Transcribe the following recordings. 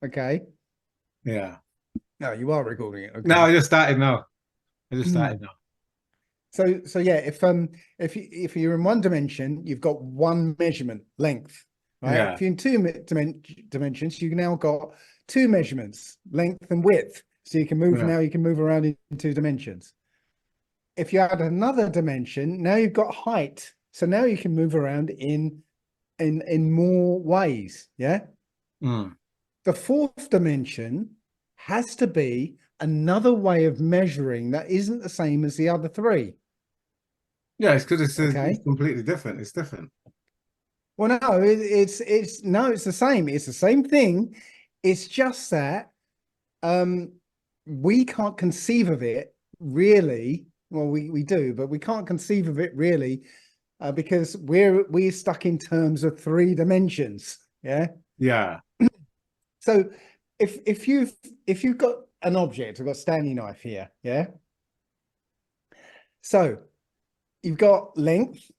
Okay. Yeah. No, you are recording it. No, Okay. I just started now. I just started Hmm. now. So yeah, if you're in one dimension, you've got one measurement length, right? Yeah. If you're in dimensions, you've now got two measurements, length and width. So you can move Yeah. now. You can move around in two dimensions. If you add another dimension, now you've got height. So now you can move around in more ways. Yeah. Mm. The fourth dimension has to be another way of measuring that isn't the same as the other three. Yeah, it's because it's Okay. completely different. It's different. Well, no, it's no, it's the same. It's the same thing. It's just that um we can't conceive of it really. Well, we do, but we can't conceive of it really because we're stuck in terms of three dimensions. Yeah. Yeah. So if you've got an object, I've got a Stanley knife here. Yeah. So you've got length,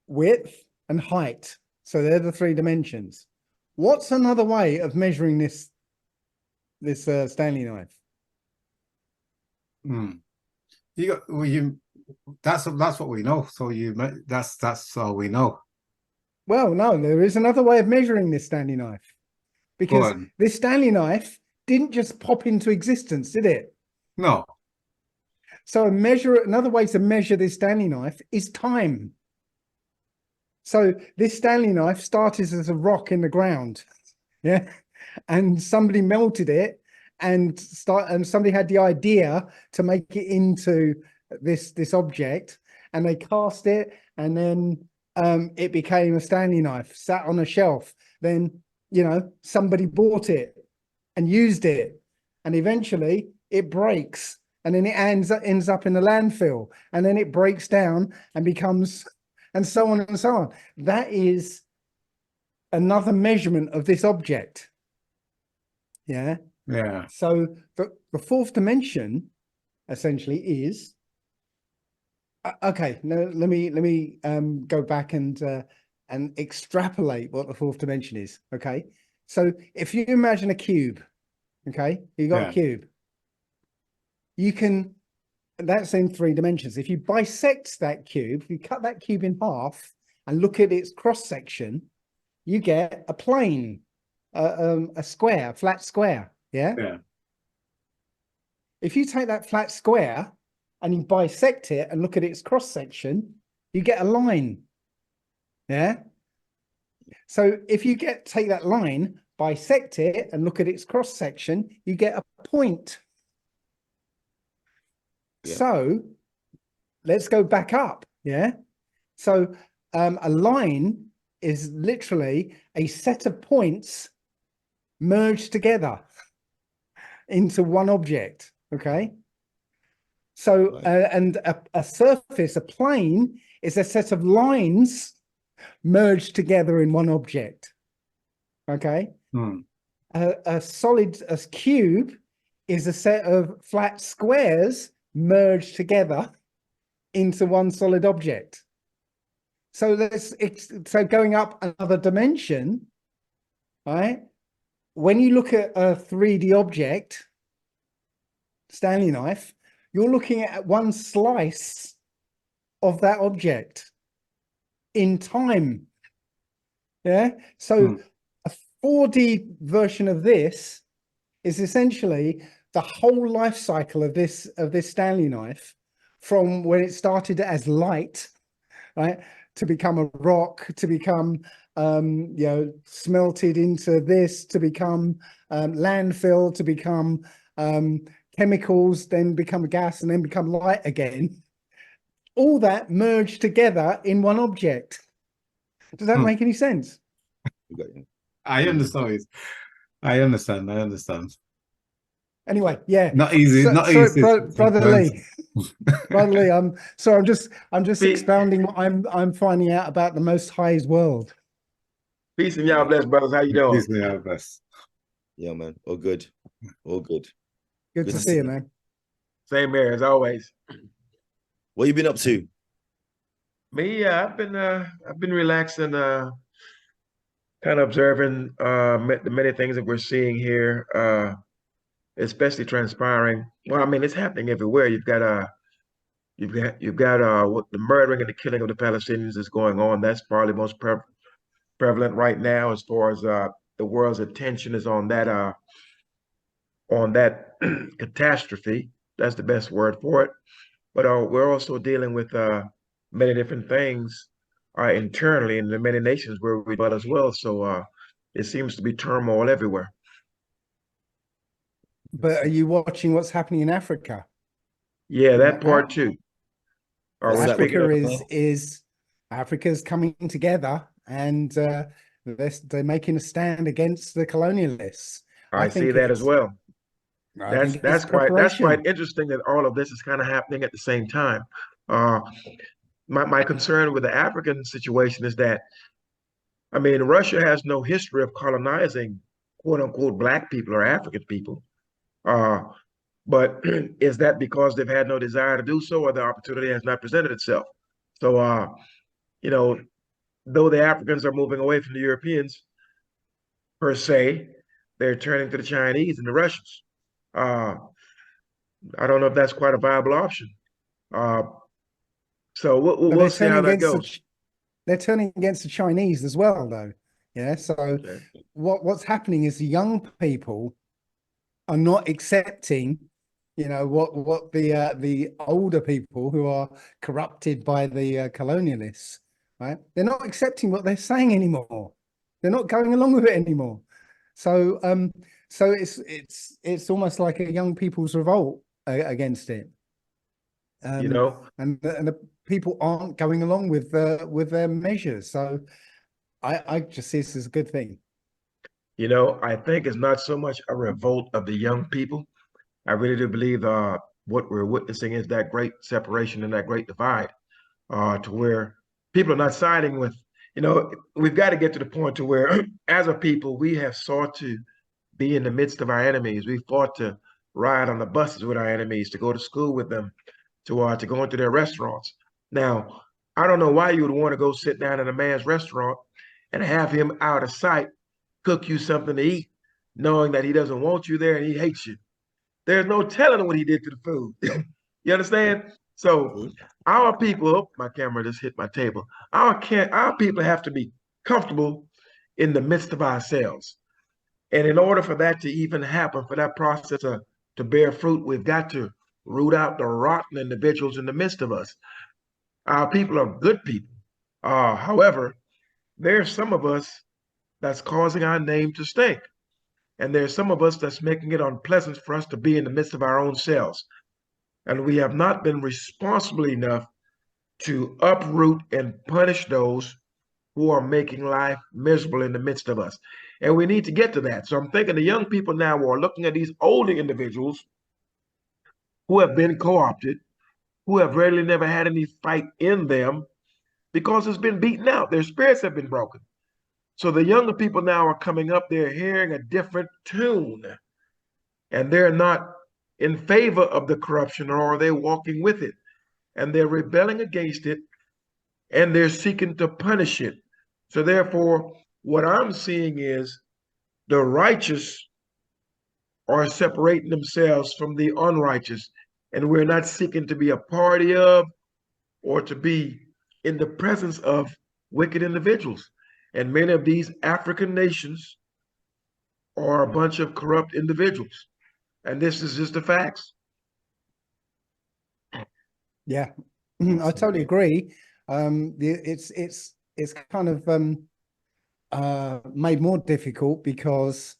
width, and height. So they're the three dimensions. What's another way of measuring this Stanley knife? Mm. You got well, you that's what we know. So that's all we know. Well, no, there is another way of measuring this Stanley knife Go because on. this Stanley knife didn't just pop into existence, did it? No. So another way to measure this Stanley knife is time. So this Stanley knife started as a rock in the ground, yeah, and somebody melted it, and somebody had the idea to make it into this object, and they cast it, and then it became a Stanley knife, sat on a shelf. Then somebody bought it and used it, and eventually it breaks, and then it ends up in the landfill, and then it breaks down and becomes, and so on and so on. That is another measurement of this object. Yeah. Yeah. So the fourth dimension essentially is okay. Now let me go back and extrapolate what the fourth dimension is. Okay. So if you imagine a cube, okay, you got a Yeah. cube. You can That's in three dimensions. If you bisect that cube, you cut that cube in half and look at its cross section, you get a plane, a square, a flat square. Yeah. Yeah. If you take that flat square and you bisect it and look at its cross section, you get a line. Yeah. So if you take that line, bisect it and look at its cross section, you get a point. Yeah. So let's go back up. Yeah. So a line is literally a set of points merged together into one object. Okay. So, Right. and a surface, a plane, is a set of lines merged together in one object. Okay. Mm. A cube is a set of flat squares merged together into one solid object. So so going up another dimension, right? When you look at a 3D object, Stanley knife, you're looking at one slice of that object in time. Yeah. So Mm. a 4D version of this is essentially the whole life cycle of this Stanley knife, from when it started as light, right, to become a rock, to become smelted into this, to become landfill, to become chemicals, then become gas, and then become light again. All that merged together in one object. Does that Mm. make any sense? You got you. I Really understand. I understand. I understand. Anyway, yeah. Not easy. So, Not sorry, easy brother to answer. Lee. Brother Lee, I'm just Peace, expounding what I'm finding out about the Most High's world. peace, and y'all bless, brothers. How you doing? Please may I have best. Yeah, man. All good. All good. Good Good to to see see you, you. man. Same here as always. What you been up to? Me, I've been relaxing, kind kind of observing the many things that we're seeing here, especially transpiring. Well, I mean, it's happening everywhere. You've got what the murdering and the killing of the Palestinians is going on. That's probably most prevalent right now, as far as the world's attention is on that catastrophe. That's the best word for it. But we're also dealing with many different things internally in the many nations where we dwell as well. So it seems to be turmoil everywhere. But are you watching what's happening in Africa? Yeah, You that know, part too. What's We're that speaking Africa of, is Africa's coming together, and they're making a stand against the colonialists. I see that as well. I That's think it's that's quite that's preparation. quite interesting that all of this is kind of happening at the same time. Uh, my concern with the African situation is that, I mean, Russia has no history of colonizing quote unquote black people or African people. Uh, but is that because they've had no desire to do so, or the opportunity has not presented itself? So, you know, though the Africans are moving away from the Europeans per se, they're turning to the Chinese and the Russians. Uh, I don't know if that's quite a viable option. Uh, so But we'll see how that goes. they're turning against the Chinese as well, though. Yeah. So Okay. what's happening is the young people are not accepting, what the older people who are corrupted by the colonialists, right? They're not accepting what they're saying anymore. They're not going along with it anymore. So so it's almost like a young people's revolt against it. You Um, know, and the people aren't going along with their measures. So I just see this as a good thing. I think it's not so much a revolt of the young people. I really do believe what we're witnessing is that great separation and that great divide, to where people are not siding with, we've got to get to the point to where, as a people, we have sought to be in the midst of our enemies. We fought to ride on the buses with our enemies, to go to school with them, to go into their restaurants. Now, I don't know why you would want to go sit down in a man's restaurant and have him out of sight cook you something to eat, knowing that he doesn't want you there and he hates you. There's no telling what he did to the food. You understand? So Mhm. our people, oh, my camera just hit my table. Our people have to be comfortable in the midst of ourselves. And in order for that to even happen, for that process to bear fruit, we've got to root out the rotten individuals in the midst of us. Our people are good people. However, there's some of us that's causing our name to stink. And there's some of us that's making it unpleasant for us to be in the midst of our own selves. And we have not been responsible enough to uproot and punish those who are making life miserable in the midst of us. And we need to get to that. So I'm thinking the young people now are looking at these older individuals who have been co-opted, who have really never had any fight in them because it's been beaten out. Their spirits have been broken. So the younger people now are coming up, they're hearing a different tune, and they're not in favor of the corruption, or are they walking with it? And they're rebelling against it, and they're seeking to punish it. So therefore, what I'm seeing is the righteous are separating themselves from the unrighteous, and we're not seeking to be a party of or to be in the presence of wicked individuals. And many of these African nations are a bunch of corrupt individuals. And this is just the facts. Yeah, I totally agree. It's kind of made more difficult because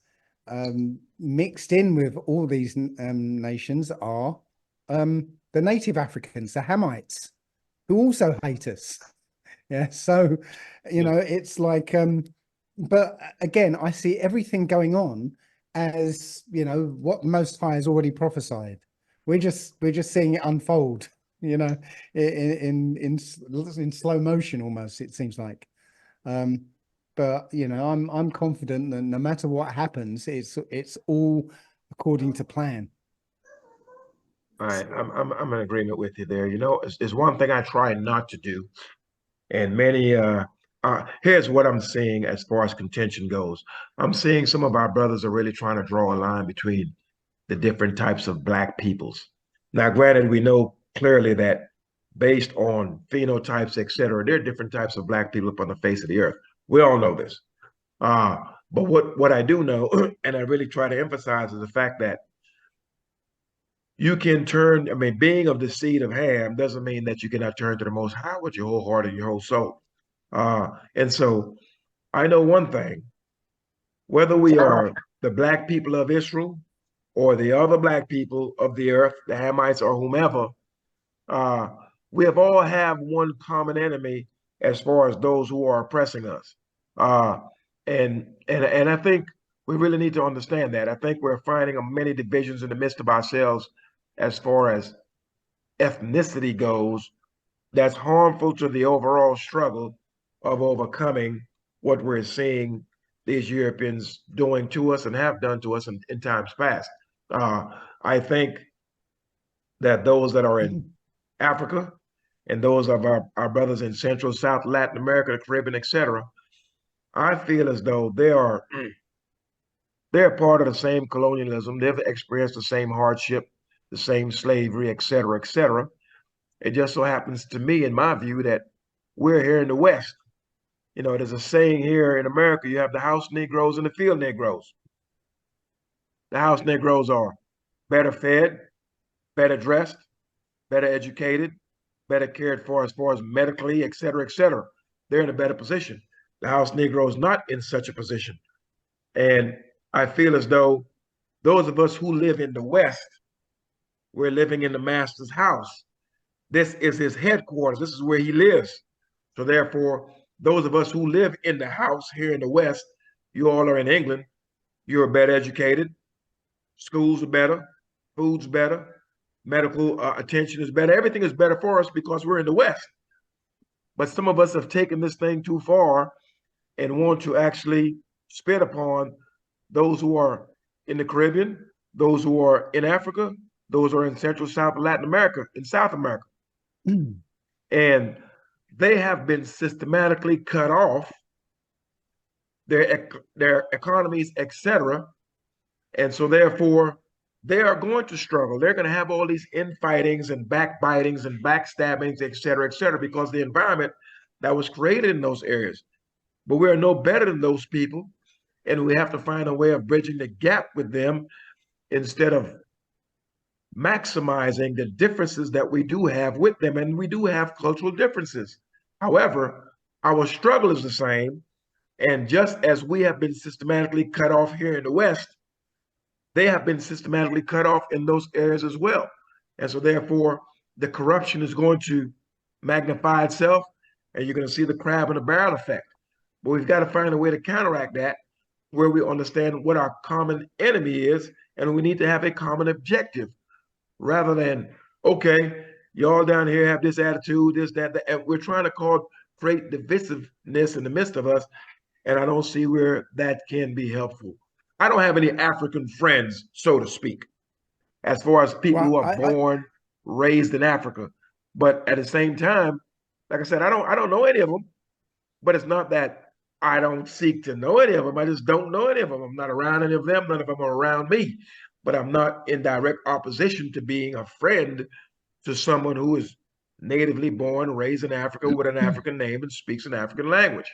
mixed in with all these nations are the native Africans, the Hamites, who also hate us. Yeah, so it's like but again, I see everything going on as what Most High has already prophesied. We're just seeing it unfold, in slow motion almost, it seems like. But I'm confident that no matter what happens, it's all according to plan. All right, I'm in agreement with you there. It's one thing I try not to do, and many Here's what I'm seeing as far as contention goes. I'm seeing some of our brothers are really trying to draw a line between the different types of Black peoples. Now, granted, we know clearly that based on phenotypes, et cetera, there are different types of Black people upon the face of the earth. We all know this. But what I do know, and I really try to emphasize, is the fact that you can turn, I mean, being of the seed of Ham doesn't mean that you cannot turn to the Most High with your whole heart and your whole soul. And so I know one thing, whether we are the Black people of Israel or the other Black people of the earth, the Hamites or whomever, we have all have one common enemy as far as those who are oppressing us. And I think we really need to understand that. I think we're finding many divisions in the midst of ourselves as far as ethnicity goes, that's harmful to the overall struggle of overcoming what we're seeing these Europeans doing to us and have done to us in times past. I think that those that are in Africa and those of our brothers in Central, South, Latin America, the Caribbean, etc., I feel as though they're part of the same colonialism. They've experienced the same hardship, the same slavery, et cetera, et cetera. It just so happens to me, in my view, that we're here in the West. You know, there's a saying here in America, you have the house Negroes and the field Negroes. The house Negroes are better fed, better dressed, better educated, better cared for as far as medically, et cetera, et cetera. They're in a better position. The house Negro is not in such a position. And I feel as though those of us who live in the West, we're living in the master's house. This is his headquarters. This is where he lives. So therefore, those of us who live in the house here in the West, you all are in England, you're better educated, schools are better, food's better, medical attention is better. Everything is better for us because we're in the West. But some of us have taken this thing too far and want to actually spit upon those who are in the Caribbean, those who are in Africa, those who are in Central, South, Latin America, in South America. And they have been systematically cut off, their economies, etc. And so therefore, they are going to struggle. They're going to have all these infightings and backbitings and backstabbings, et cetera, because the environment that was created in those areas. But we are no better than those people. And we have to find a way of bridging the gap with them instead of maximizing the differences that we do have with them. And we do have cultural differences. However, our struggle is the same. And just as we have been systematically cut off here in the West, they have been systematically cut off in those areas as well. And so therefore, the corruption is going to magnify itself, and you're going to see the crab in the barrel effect. But we've got to find a way to counteract that, where we understand what our common enemy is, and we need to have a common objective, rather than, okay, y'all down here have this attitude, this, that, and we're trying to create divisiveness in the midst of us, and I don't see where that can be helpful. I don't have any African friends, so to speak, as far as people who are born, raised in Africa. But at the same time, like I said, I don't know any of them, but it's not that I don't seek to know any of them. I just don't know any of them. I'm not around any of them. None of them are around me. But I'm not in direct opposition to being a friend to someone who is natively born, raised in Africa with an African name and speaks an African language.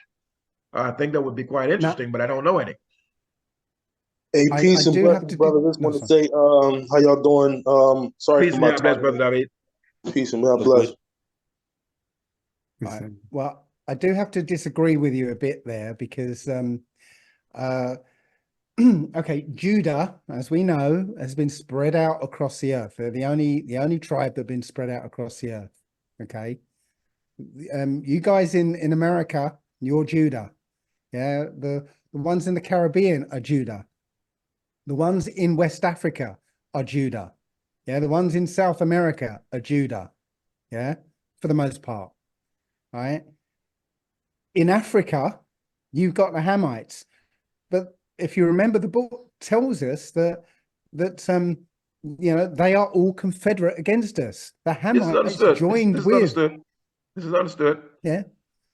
I think that would be quite interesting, but I don't know any. Hey, peace and blessings, brother. Just want to say, how y'all doing? Sorry peace for my and God bless, brother Dawid. Peace and God bless. Right. Well, I do have to disagree with you a bit there because, okay, Judah, as we know, has been spread out across the earth. They're the only tribe that have been spread out across the earth. Okay, you guys in America, you're Judah. Yeah, the ones in the Caribbean are Judah. The ones in West Africa are Judah. Yeah, the ones in South America are Judah. Yeah, for the most part. Right. In Africa, you've got the Hamites. But if you remember, the book tells us that you know, they are all confederate against us. The Hamites joined with. This is understood. Yeah.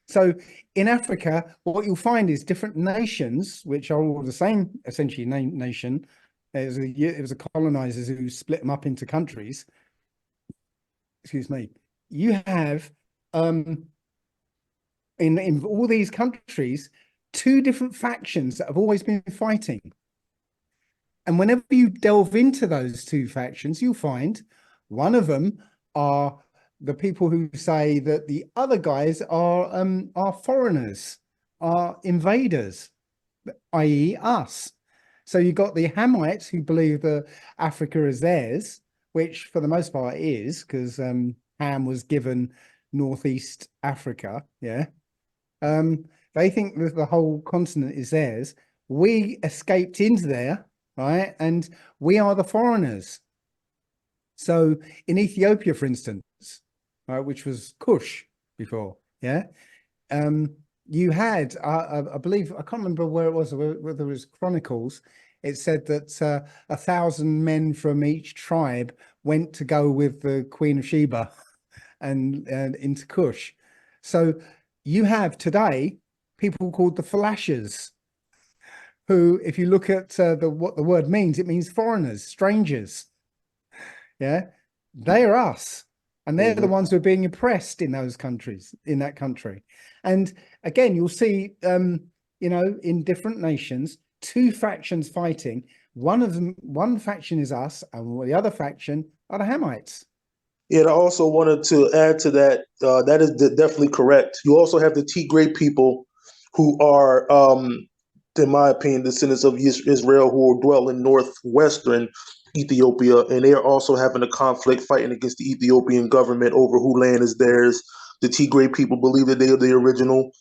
So in Africa, what you'll find is different nations, which are all the same, essentially, nation. It was the colonizers who split them up into countries. Excuse me. You have in all these countries, two different factions that have always been fighting. And whenever you delve into those two factions, you'll find one of them are the people who say that the other guys are foreigners, are invaders, i.e. us. So you've got the Hamites who believe that Africa is theirs, which for the most part is, because Ham was given Northeast Africa. Yeah. They think that the whole continent is theirs. We escaped into there, right? And we are the foreigners. So in Ethiopia, for instance, right, which was Kush before, yeah, you had, I believe, I can't remember where it was, whether it was Chronicles. It said that 1,000 men from each tribe went to go with the Queen of Sheba and into Kush. So you have today people called the Falashas, who, if you look at what the word means, it means foreigners, strangers. Yeah, they are us, and they're the ones who are being oppressed in those countries, in that country. And again, you'll see, you know, in different nations, two factions fighting. One faction is us, and the other faction are the Hamites. Yeah, I also wanted to add to that. That is definitely correct. You also have the Tigray people who are, in my opinion, descendants of Israel who dwell in northwestern Ethiopia, and they are also having a conflict fighting against the Ethiopian government over who land is theirs. The Tigray people believe that they are the original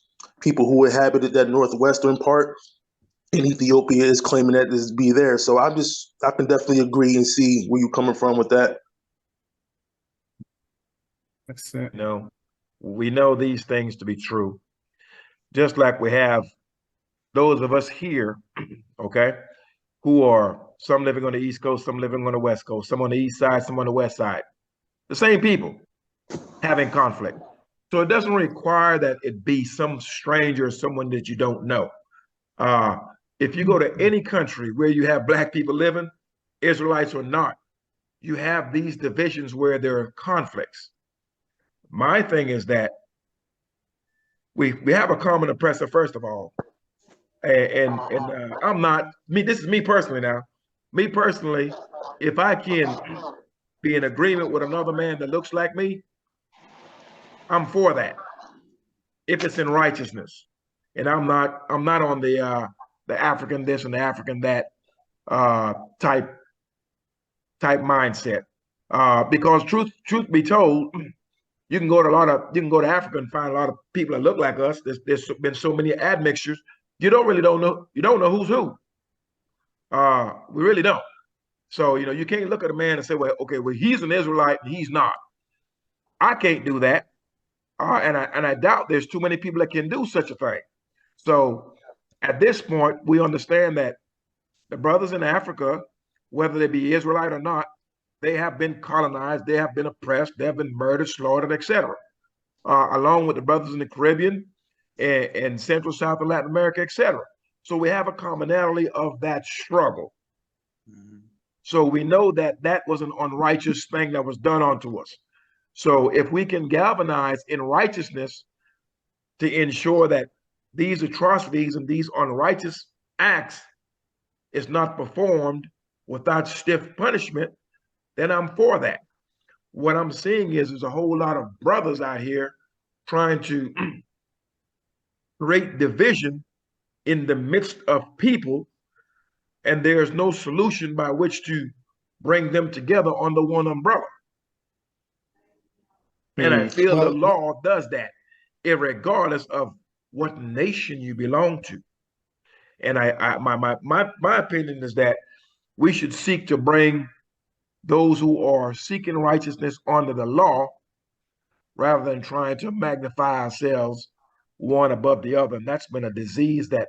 people who inhabited that northwestern part, and Ethiopia is claiming that this be there. So I can definitely agree and see where you're coming from with that. That's it. No, we know these things to be true. Just like we have those of us here, okay, who are some living on the East Coast, some living on the West Coast, some on the East Side, some on the West Side. The same people having conflict. So it doesn't require that it be some stranger, someone that you don't know. If you go to any country where you have Black people living, Israelites or not, you have these divisions where there are conflicts. My thing is that we have a common oppressor, first of all. And I'm not, this is me personally now. Me personally, if I can be in agreement with another man that looks like me, I'm for that. If it's in righteousness. And I'm not on the African this and the African that type mindset. Because truth be told, you can go to Africa and find a lot of people that look like us. There's been so many admixtures. You don't know who's who. We really don't. So, you know, you can't look at a man and say, well, okay, well, he's an Israelite and he's not. I can't do that. And I doubt there's too many people that can do such a thing. So at this point, we understand that the brothers in Africa, whether they be Israelite or not, they have been colonized, they have been oppressed, they have been murdered, slaughtered, etc. Along with the brothers in the Caribbean and Central, South, and Latin America, etc. So we have a commonality of that struggle. Mm-hmm. So we know that that was an unrighteous thing that was done unto us. So if we can galvanize in righteousness to ensure that these atrocities and these unrighteous acts is not performed without stiff punishment, then I'm for that. What I'm seeing is a whole lot of brothers out here trying to create division in the midst of people, and there's no solution by which to bring them together under one umbrella. And I feel the law does that, irregardless of what nation you belong to. And my opinion is that we should seek to bring those who are seeking righteousness under the law, rather than trying to magnify ourselves one above the other. And that's been a disease that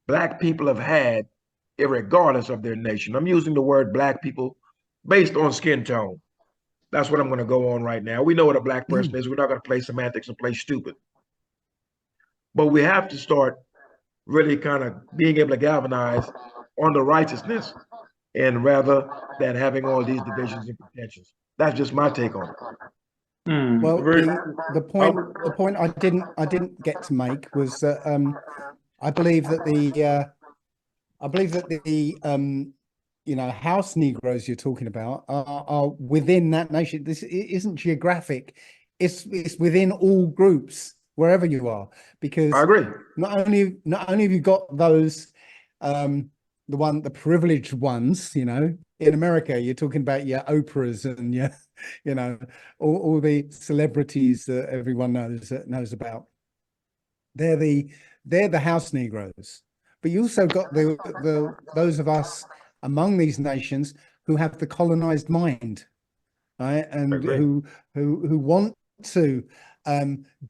Black people have had, irregardless of their nation. I'm using the word Black people based on skin tone. That's what I'm going to go on right now. We know what a Black person is. We're not going to play semantics and play stupid. but we have to start really kind of being able to galvanize on the righteousness, and rather than having all these divisions and contentions. That's just my take on it. Well, Very. the point I didn't get to make was that I believe that the you know, house Negroes you're talking about are within that nation. This isn't geographic; it's within all groups, wherever you are, because I agree. not only have you got those the privileged ones, you know, in America, you're talking about your Oprahs and your, you know, all the celebrities that everyone knows about. They're the house Negroes, but you also got the those of us among these nations who have the colonized mind, right, and Agree. who want to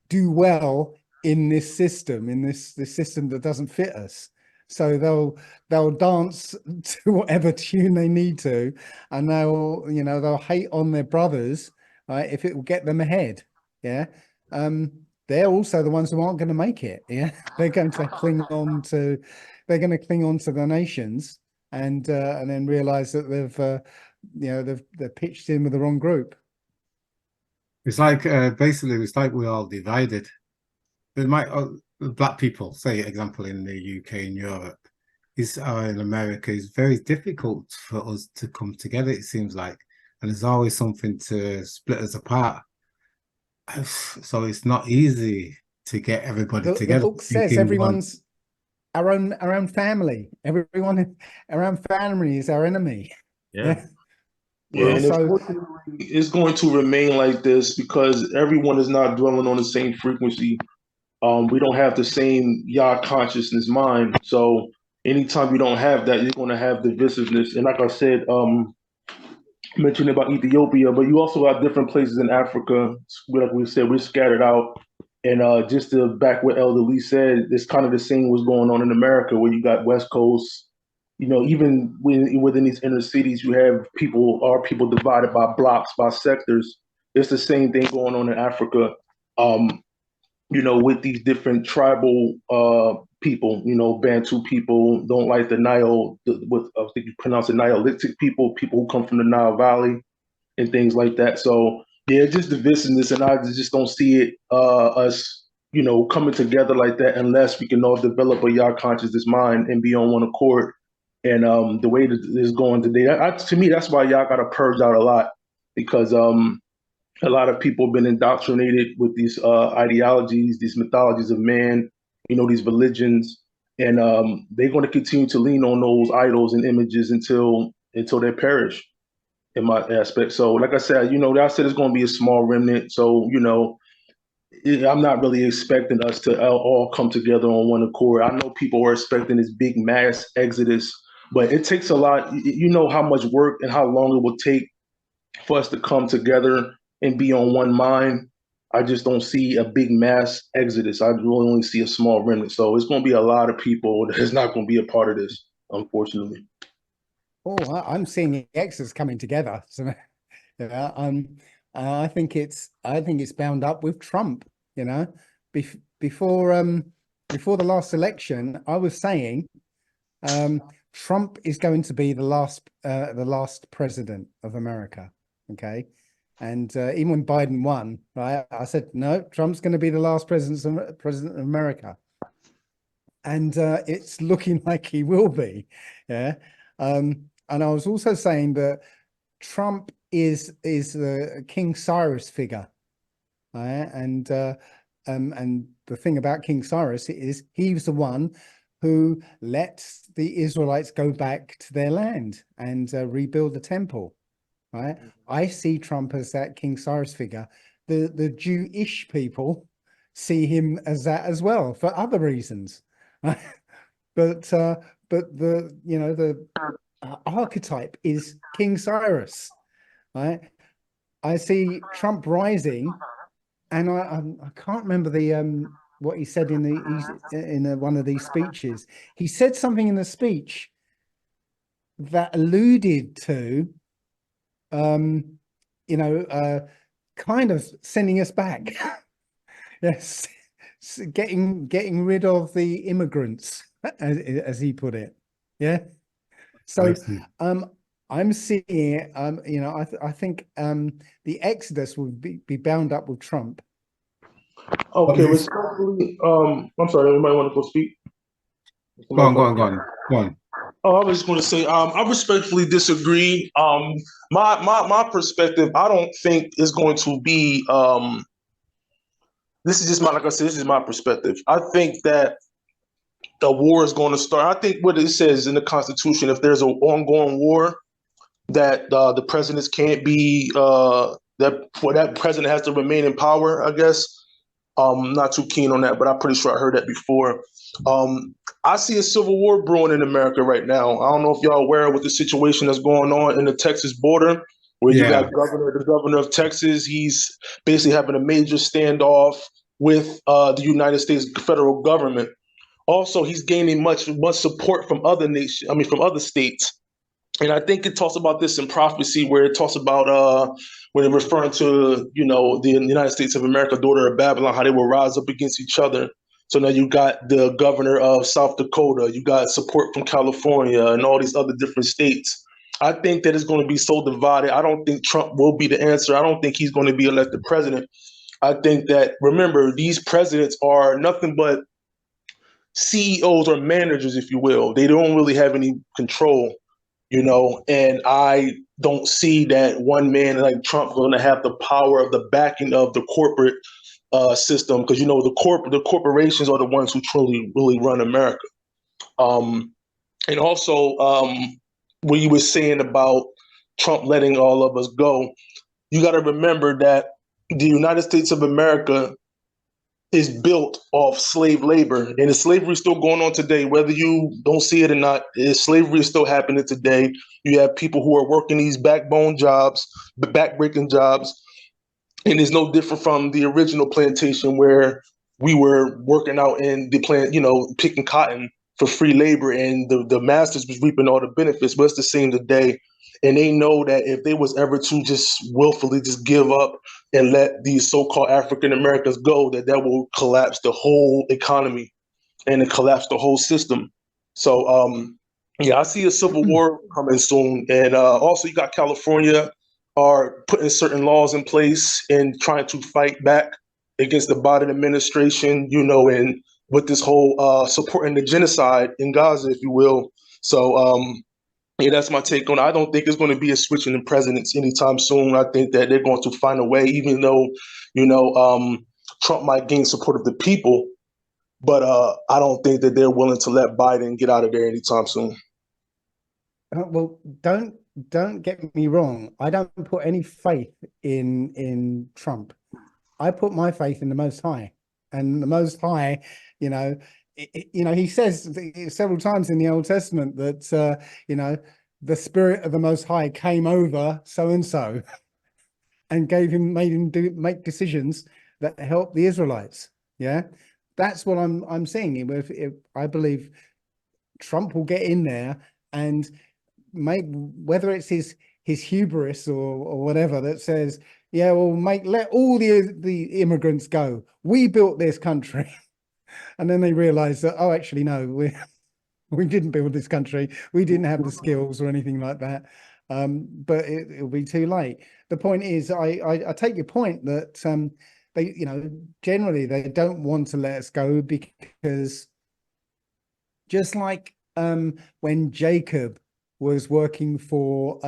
do well in this system, this system that doesn't fit us. So they'll dance to whatever tune they need to, and they'll hate on their brothers, right, if it will get them ahead. Yeah. They're also the ones who aren't going to make it. Yeah. They're going to cling on to the nations, and then realize that they've pitched in with the wrong group. It's like basically it's like we're all divided. There might black people, say example in the UK and Europe, in America, is very difficult for us to come together, it seems like, and there's always something to split us apart. So it's not easy to get everybody together. The book says everyone's our own family. Everyone around family is our enemy. Yeah. Yeah, and So it's going to remain like this because everyone is not dwelling on the same frequency. We don't have the same Yah consciousness mind. So anytime you don't have that, you're going to have divisiveness. And like I said, mentioned about Ethiopia, but you also have different places in Africa. Like we said, we're scattered out. And just to back what Elder Lee said, it's kind of the same what's going on in America, where you got West Coast. You know, even within these inner cities, you have people divided by blocks, by sectors. It's the same thing going on in Africa. You know, with these different tribal people, you know, Bantu people don't like the Nile, I think you pronounce it Nihilistic people who come from the Nile Valley and things like that. So yeah, just divisiveness, and I just don't see it us, you know, coming together like that unless we can all develop a Yah consciousness mind and be on one accord. And the way that this is going today, to me, that's why Yah got to purge out a lot, because a lot of people have been indoctrinated with these ideologies, these mythologies of man, you know, these religions, and they're going to continue to lean on those idols and images until they perish, in my aspect. So, like I said, you know, I said it's going to be a small remnant. So, you know, I'm not really expecting us to all come together on one accord. I know people are expecting this big mass exodus, but it takes a lot. You know how much work and how long it will take for us to come together and be on one mind. I just don't see a big mass exodus. I really only see a small remnant. So it's going to be a lot of people that's not going to be a part of this, unfortunately. Oh, I'm seeing the exes coming together. So, yeah, I think it's bound up with Trump. You know, before the last election, I was saying Trump is going to be the last president of America. Okay, and even when Biden won, right, I said no, Trump's going to be the last president of America, and it's looking like he will be. Yeah. And I was also saying that Trump is the King Cyrus figure, right? And the thing about King Cyrus is he was the one who let the Israelites go back to their land and rebuild the temple, right? I see Trump as that King Cyrus figure. The Jewish people see him as that as well for other reasons, right? But the archetype is King Cyrus, right? I see Trump rising, and I can't remember what he said in one of these speeches. He said something in the speech that alluded to, kind of sending us back. Yes, getting rid of the immigrants, as he put it. Yeah. So I see. I'm seeing I think the exodus will be bound up with Trump. Okay, this- respectfully, I'm sorry, anybody want to go speak? Go on, go on, go on, go on. Oh, I was just going to say, I respectfully disagree. My perspective, I don't think is going to be. This is just my, like I said, this is my perspective. I think that the war is going to start. I think what it says in the Constitution, if there's an ongoing war, that the presidents can't be that president has to remain in power. I guess. I'm not too keen on that, but I'm pretty sure I heard that before. I see a civil war brewing in America right now. I don't know if y'all aware of what the situation that's going on in the Texas border, where you Yeah. got the governor of Texas. He's basically having a major standoff with the United States federal government. Also, he's gaining much support from other nations. I mean, from other states. And I think it talks about this in prophecy, where it talks about when it's referring to the United States of America, daughter of Babylon, how they will rise up against each other. So now you got the governor of South Dakota, you got support from California and all these other different states. I think that it's going to be so divided. I don't think Trump will be the answer. I don't think he's going to be elected president. I think that, remember, these presidents are nothing but CEOs or managers, if you will. They don't really have any control. And I don't see that one man like Trump going to have the power of the backing of the corporate system, because the corporations are the ones who truly really run America. And also, what you were saying about Trump letting all of us go, you got to remember that the United States of America is built off slave labor, and the slavery is still going on today, whether you don't see it or not. Slavery is still happening today. You have people who are working these backbone jobs, backbreaking jobs, and it's no different from the original plantation where we were working out in the plant, picking cotton for free labor, and the masters was reaping all the benefits. But it's the same today. And they know that if they was ever to just willfully just give up and let these so-called African Americans go, that will collapse the whole economy and it collapse the whole system. So, yeah, I see a civil war coming soon. And also you got California are putting certain laws in place and trying to fight back against the Biden administration, and with this whole supporting the genocide in Gaza, if you will. So, yeah, that's my take on it. I don't think it's going to be a switch in the presidents anytime soon. I think that they're going to find a way, even though, Trump might gain support of the people, but I don't think that they're willing to let Biden get out of there anytime soon. Well, don't get me wrong. I don't put any faith in Trump. I put my faith in the Most High, and the Most High, he says several times in the Old Testament that the Spirit of the Most High came over so and so, and made him make decisions that help the Israelites. Yeah, that's what I'm saying. If I believe Trump will get in there and make, whether it's his hubris or whatever, that says, yeah, well, let all the immigrants go. We built this country. And then they realize that, oh, actually, no, we didn't build this country. We didn't have the skills or anything like that. But it'll be too late. The point is, I take your point that they, generally they don't want to let us go, because just like when Jacob was working for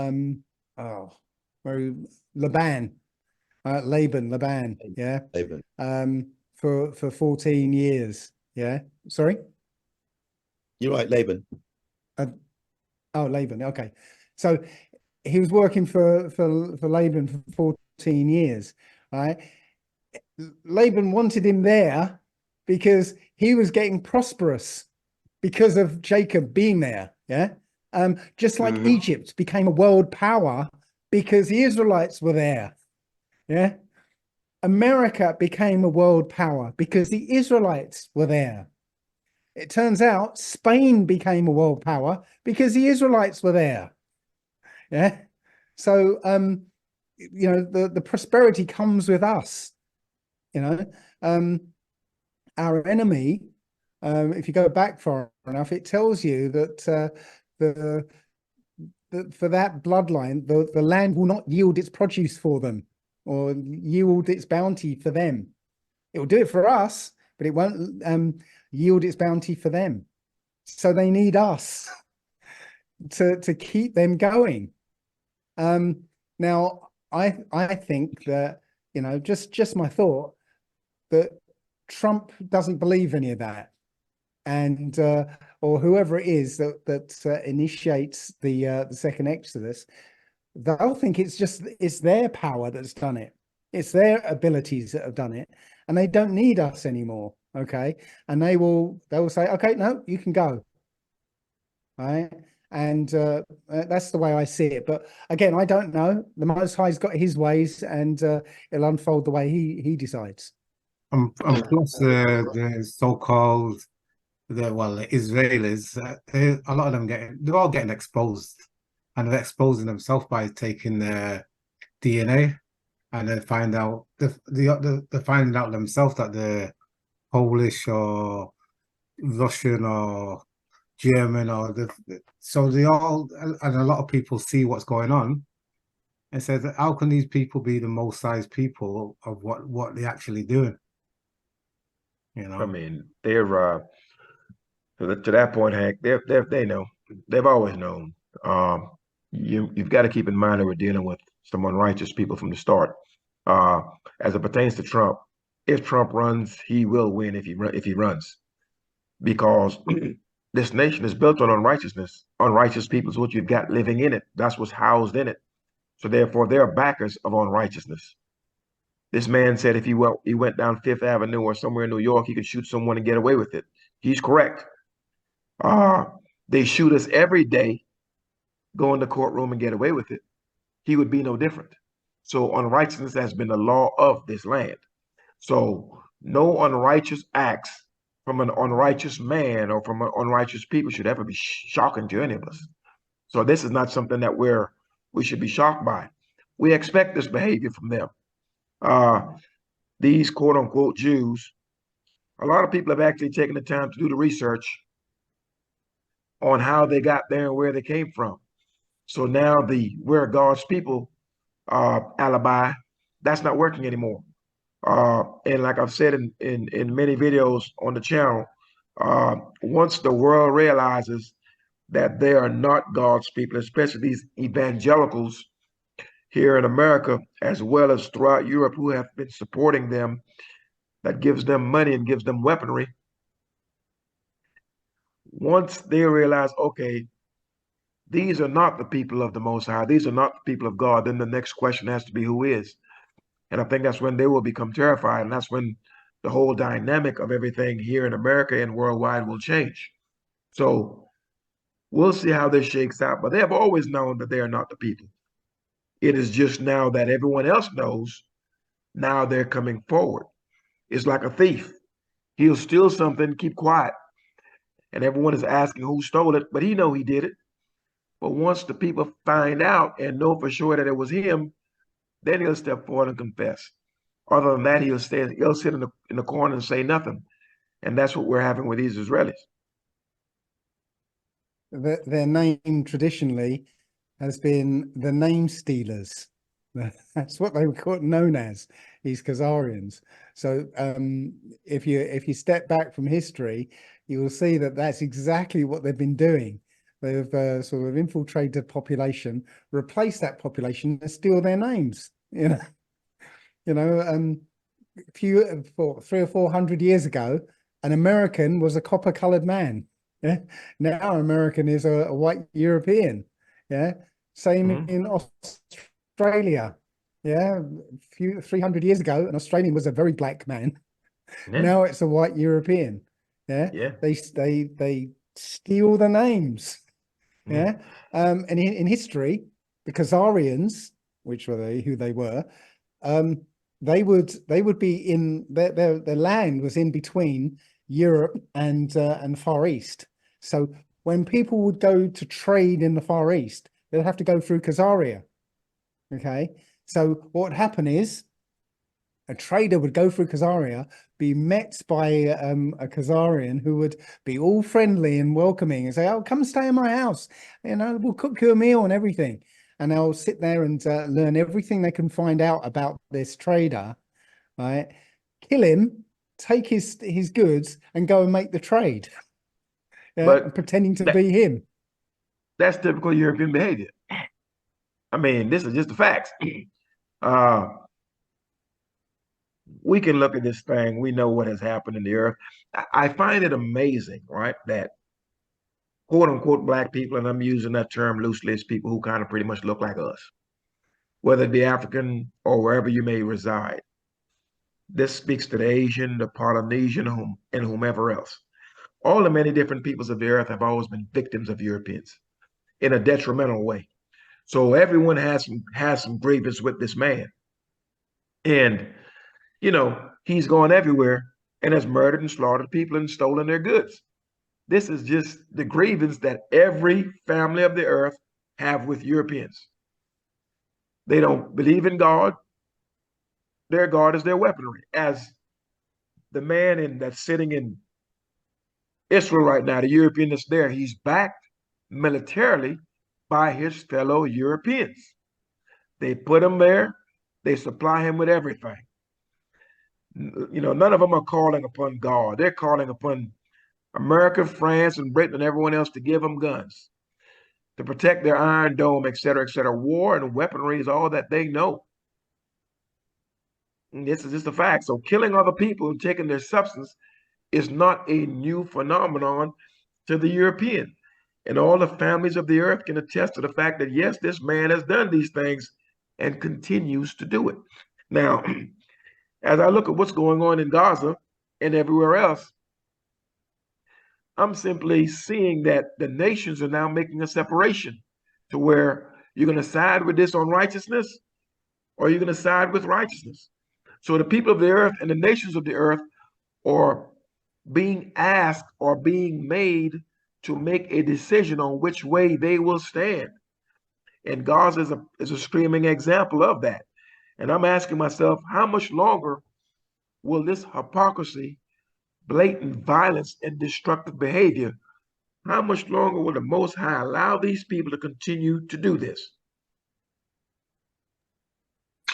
Laban, yeah, Laban. For 14 years. Yeah, sorry. You're right, Laban. Oh, Laban. Okay, so he was working for Laban for 14 years, right? Laban wanted him there because he was getting prosperous because of Jacob being there. Yeah, just like Egypt became a world power because the Israelites were there. Yeah, America became a world power because the Israelites were there. It turns out Spain became a world power because the Israelites were there. Yeah. So, the prosperity comes with us, our our enemy, if you go back far enough, it tells you that for that bloodline, the land will not yield its produce for them or yield its bounty for them. It will do it for us, but it won't yield its bounty for them. So they need us to keep them going. Now, I think that, you know, just my thought, that Trump doesn't believe any of that, and or whoever it is that initiates the second Exodus, they'll think it's their power that's done it. It's their abilities that have done it, and they don't need us anymore. Okay, and they will say, okay, no, you can go. All right. And that's the way I see it. But again, I don't know. The Most High's got his ways, and it'll unfold the way he decides. And plus the so-called the Israelis, a lot of them they're all getting exposed, and they're exposing themselves by taking their DNA, and then find out they're finding out themselves that they're Polish or Russian or German, or so they all, and a lot of people see what's going on and says, how can these people be the most sized people of what they're actually doing? You know, I mean, they're to that point, Hank. They know. They've always known. You've got to keep in mind that we're dealing with some unrighteous people from the start. As it pertains to Trump, if Trump runs, he will win if he runs, because this nation is built on unrighteousness. Unrighteous people is what you've got living in it. That's what's housed in it. So therefore, they're backers of unrighteousness. This man said if he went down Fifth Avenue or somewhere in New York, he could shoot someone and get away with it. He's correct. They shoot us every day, go in the courtroom and get away with it. He would be no different. So unrighteousness has been the law of this land. So no unrighteous acts from an unrighteous man or from an unrighteous people should ever be shocking to any of us. So this is not something that we should be shocked by. We expect this behavior from them. These quote unquote Jews, a lot of people have actually taken the time to do the research on how they got there and where they came from. So now we're God's people alibi, that's not working anymore. And like I've said in many videos on the channel, once the world realizes that they are not God's people, especially these evangelicals here in America, as well as throughout Europe, who have been supporting them, that gives them money and gives them weaponry. Once they realize, okay, these are not the people of the Most High, these are not the people of God, then the next question has to be, who is? And I think that's when they will become terrified. And that's when the whole dynamic of everything here in America and worldwide will change. So we'll see how this shakes out. But they have always known that they are not the people. It is just now that everyone else knows, now they're coming forward. It's like a thief. He'll steal something, keep quiet. And everyone is asking who stole it, but he know he did it. But once the people find out and know for sure that it was him, then he'll step forward and confess. Other than that, he'll sit in the corner and say nothing. And that's what we're having with these Israelis. Their name traditionally has been the name stealers. That's what they were known as, these Khazarians. So if you step back from history, you will see that that's exactly what they've been doing. They've sort of infiltrated the population, replaced that population, and steal their names. You know, 300 or 400 years ago, an American was a copper-colored man. Yeah. Now American is a white European. Yeah. Same in Australia. Yeah. 300 years ago, an Australian was a very black man. Yeah. Now it's a white European. Yeah. Yeah. They steal the names. Yeah. And in history, the Khazarians, which were who they were, they would be in their land was in between Europe and Far East. So when people would go to trade in the Far East, they'd have to go through Khazaria. Okay. So what would happen is a trader would go through Khazaria, be met by a Khazarian who would be all friendly and welcoming and say, "Oh, come stay in my house. You know, we'll cook you a meal and everything." And they'll sit there and learn everything they can find out about this trader, right? Kill him, take his goods, and go and make the trade. But pretending to that- be him. That's typical European behavior. I mean, this is just the facts. We can look at this thing. We know what has happened in the earth. I find it amazing, right, that quote unquote black people, and I'm using that term loosely, as people who kind of pretty much look like us, whether it be African or wherever you may reside. This speaks to the Asian, the Polynesian, and whomever else. All the many different peoples of the earth have always been victims of Europeans in a detrimental way. So everyone has some grievance with this man. And, he's gone everywhere and has murdered and slaughtered people and stolen their goods. This is just the grievance that every family of the earth have with Europeans. They don't believe in God. Their God is their weaponry. As the man that's sitting in Israel right now, the European that's there, he's backed militarily by his fellow Europeans. They put him there. They supply him with everything. None of them are calling upon God. They're calling upon America, France, and Britain, and everyone else to give them guns, to protect their Iron Dome, et cetera, et cetera. War and weaponry is all that they know. And this is just a fact. So killing other people and taking their substance is not a new phenomenon to the European. And all the families of the earth can attest to the fact that, yes, this man has done these things and continues to do it. Now, as I look at what's going on in Gaza and everywhere else, I'm simply seeing that the nations are now making a separation to where you're going to side with this unrighteousness or you're going to side with righteousness. So the people of the earth and the nations of the earth are being asked or being made to make a decision on which way they will stand. And Gaza is a screaming example of that. And I'm asking myself, how much longer will this hypocrisy, blatant violence, and destructive behavior, how much longer will the Most High allow these people to continue to do this?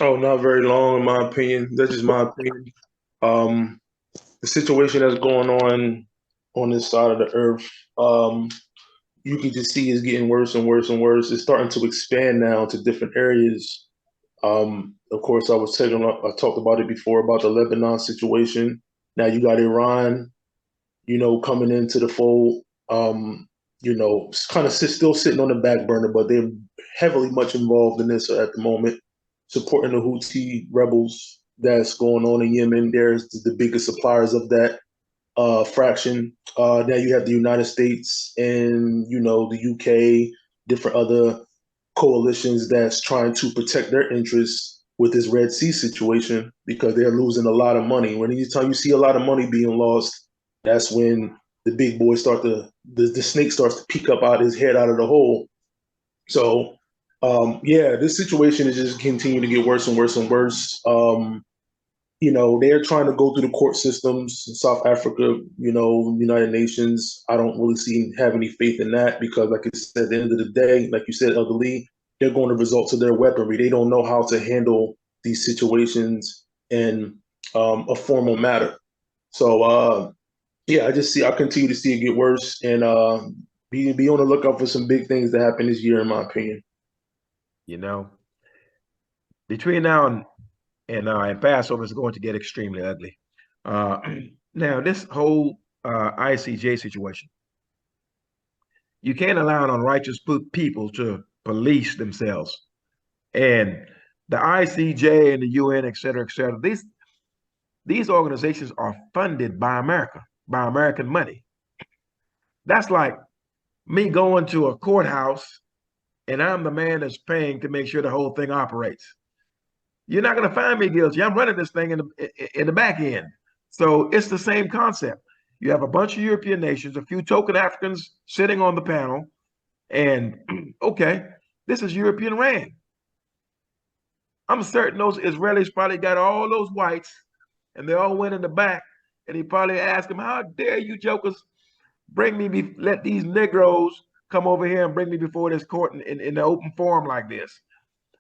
Oh, not very long, in my opinion. That's just my opinion. The situation that's going on this side of the earth, you can just see it's getting worse and worse and worse. It's starting to expand now to different areas. Of course, I talked about it before about the Lebanon situation. Now you got Iran, coming into the fold. Kind of still sitting on the back burner, but they're heavily much involved in this at the moment, supporting the Houthi rebels that's going on in Yemen. There's the biggest suppliers of that fraction. Now you have the United States and, the UK, different other coalitions that's trying to protect their interests with this Red Sea situation because they're losing a lot of money. When anytime you see a lot of money being lost, that's when the big boys the snake starts to peek up out his head out of the hole. So, this situation is just continuing to get worse and worse and worse. They're trying to go through the court systems in South Africa, United Nations. I don't really have any faith in that because, like I said, at the end of the day, like you said, Elder Lee, they're going to resort to their weaponry. They don't know how to handle these situations in a formal matter. So, I continue to see it get worse and be on the lookout for some big things to happen this year, in my opinion. Between now and Passover is going to get extremely ugly. Now, this whole ICJ situation, you can't allow an unrighteous people to police themselves. And the ICJ and the UN, et cetera, these organizations are funded by America, by American money. That's like me going to a courthouse and I'm the man that's paying to make sure the whole thing operates. You're not going to find me guilty. I'm running this thing in the back end. So it's the same concept. You have a bunch of European nations, a few token Africans sitting on the panel, and okay, this is European rand. I'm certain those Israelis probably got all those whites, and they all went in the back and he probably asked him, "How dare you jokers let these Negroes come over here and bring me before this court in the open forum like this?"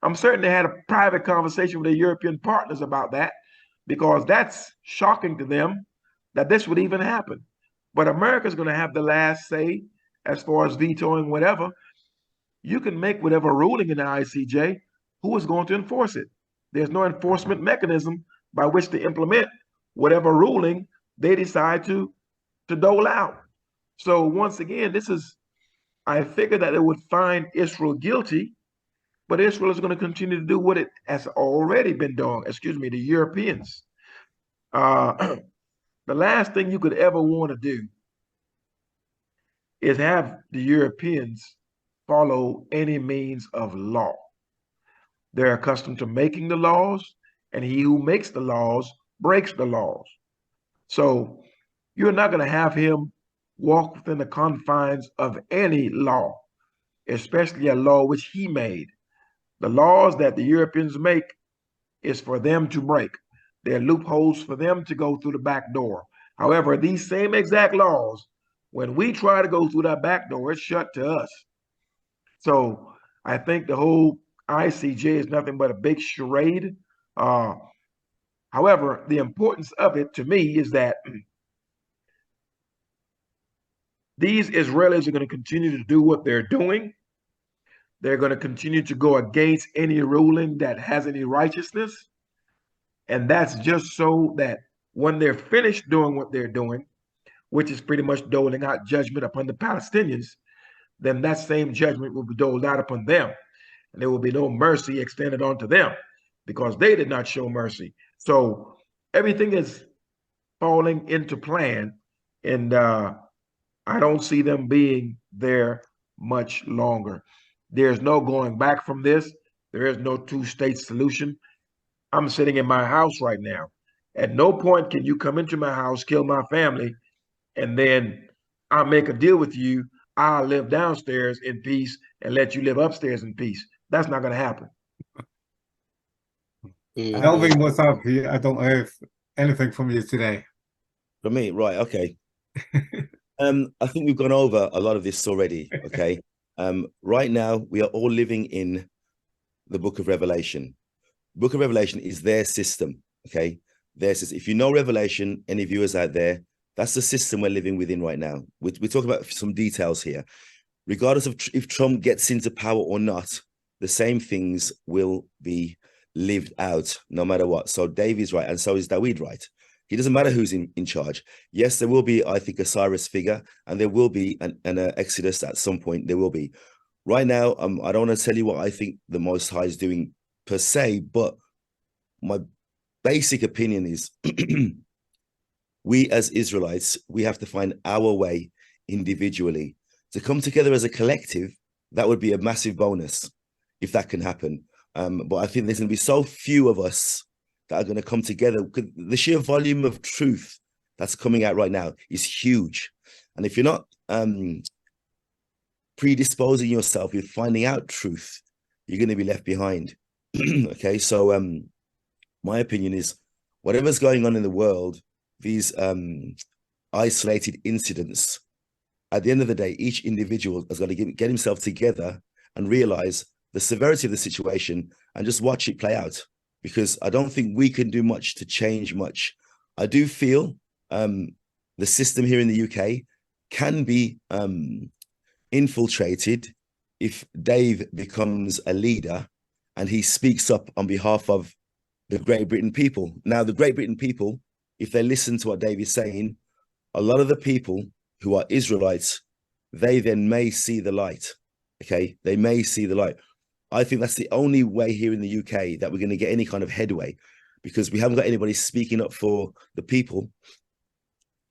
I'm certain they had a private conversation with their European partners about that, because that's shocking to them that this would even happen. But America's going to have the last say as far as vetoing whatever. You can make whatever ruling in the ICJ. Who is going to enforce it? There's no enforcement mechanism by which to implement whatever ruling they decide to dole out. So once again, I figured that it would find Israel guilty, but Israel is going to continue to do what it has already been doing. Excuse me, the Europeans. The last thing you could ever want to do is have the Europeans follow any means of law. They're accustomed to making the laws, and he who makes the laws breaks the laws. So you're not going to have him walk within the confines of any law, especially a law which he made. The laws that the Europeans make is for them to break. They're loopholes for them to go through the back door. However, these same exact laws, when we try to go through that back door, it's shut to us. So I think the whole ICJ is nothing but a big charade. However, the importance of it to me is that these Israelis are going to continue to do what they're doing. They're going to continue to go against any ruling that has any righteousness. And that's just so that when they're finished doing what they're doing, which is pretty much doling out judgment upon the Palestinians, then that same judgment will be doled out upon them. And there will be no mercy extended onto them because they did not show mercy. So everything is falling into plan. And I don't see them being there much longer. There's no going back from this. There is no two-state solution. I'm sitting in my house right now. At no point can you come into my house, kill my family, and then I'll make a deal with you. I'll live downstairs in peace and let you live upstairs in peace. That's not going to happen. Elvin, what's up? I don't hear anything from you today. For me, right? Okay. I think we've gone over a lot of this already. Okay. Right now, we are all living in the Book of Revelation. Book of Revelation is their system. Okay. If you know Revelation, any viewers out there, that's the system we're living within right now. We talk about some details here. Regardless of if Trump gets into power or not, the same things will be lived out no matter what. So David's right, and so is Dawid right. It doesn't matter who's in charge. Yes, there will be, I think, a Cyrus figure, and there will be an Exodus at some point. There will be. Right now, I don't want to tell you what I think the Most High is doing per se, but my basic opinion is we as Israelites, we have to find our way individually. To come together as a collective, that would be a massive bonus if that can happen. But I think there's going to be so few of us that are going to come together. The sheer volume of truth that's coming out right now is huge. And if you're not predisposing yourself with finding out truth, you're going to be left behind. Okay, so my opinion is whatever's going on in the world, these isolated incidents, at the end of the day, each individual has got to get himself together and realize the severity of the situation and just watch it play out, because I don't think we can do much to change much. I do feel the system here in the UK can be infiltrated if Dave becomes a leader and he speaks up on behalf of the Great Britain people. Now, the Great Britain people, if they listen to what Dave is saying, a lot of the people who are Israelites, they then may see the light. Okay, they may see the light. I think that's the only way here in the UK that we're going to get any kind of headway, because we haven't got anybody speaking up for the people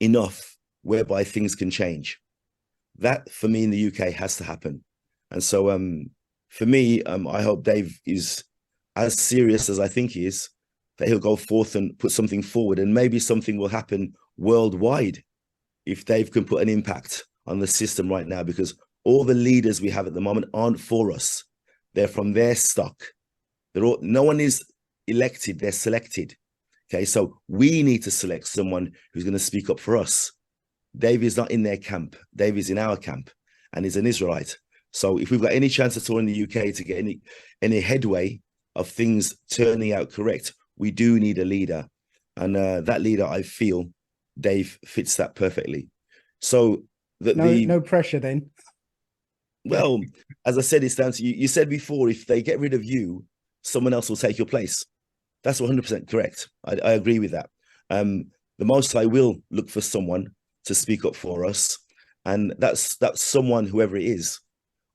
enough whereby things can change. That, for me, in the UK has to happen. And so for me, I hope Dave is as serious as I think he is, that he'll go forth and put something forward, and maybe something will happen worldwide if Dave can put an impact on the system right now, because all the leaders we have at the moment aren't for us. They're from their stock. No one is elected, they're selected. Okay, so we need to select someone who's going to speak up for us. David's not in their camp. David's in our camp, and he's an Israelite. So if we've got any chance at all in the UK to get any headway of things turning out correct, we do need a leader. And that leader, I feel, Dave fits that perfectly. So no pressure then. Well, as I said, it's down to you. You said before, if they get rid of you, someone else will take your place. That's 100% correct. I agree with that. The Most High will look for someone to speak up for us. And that's someone, whoever it is,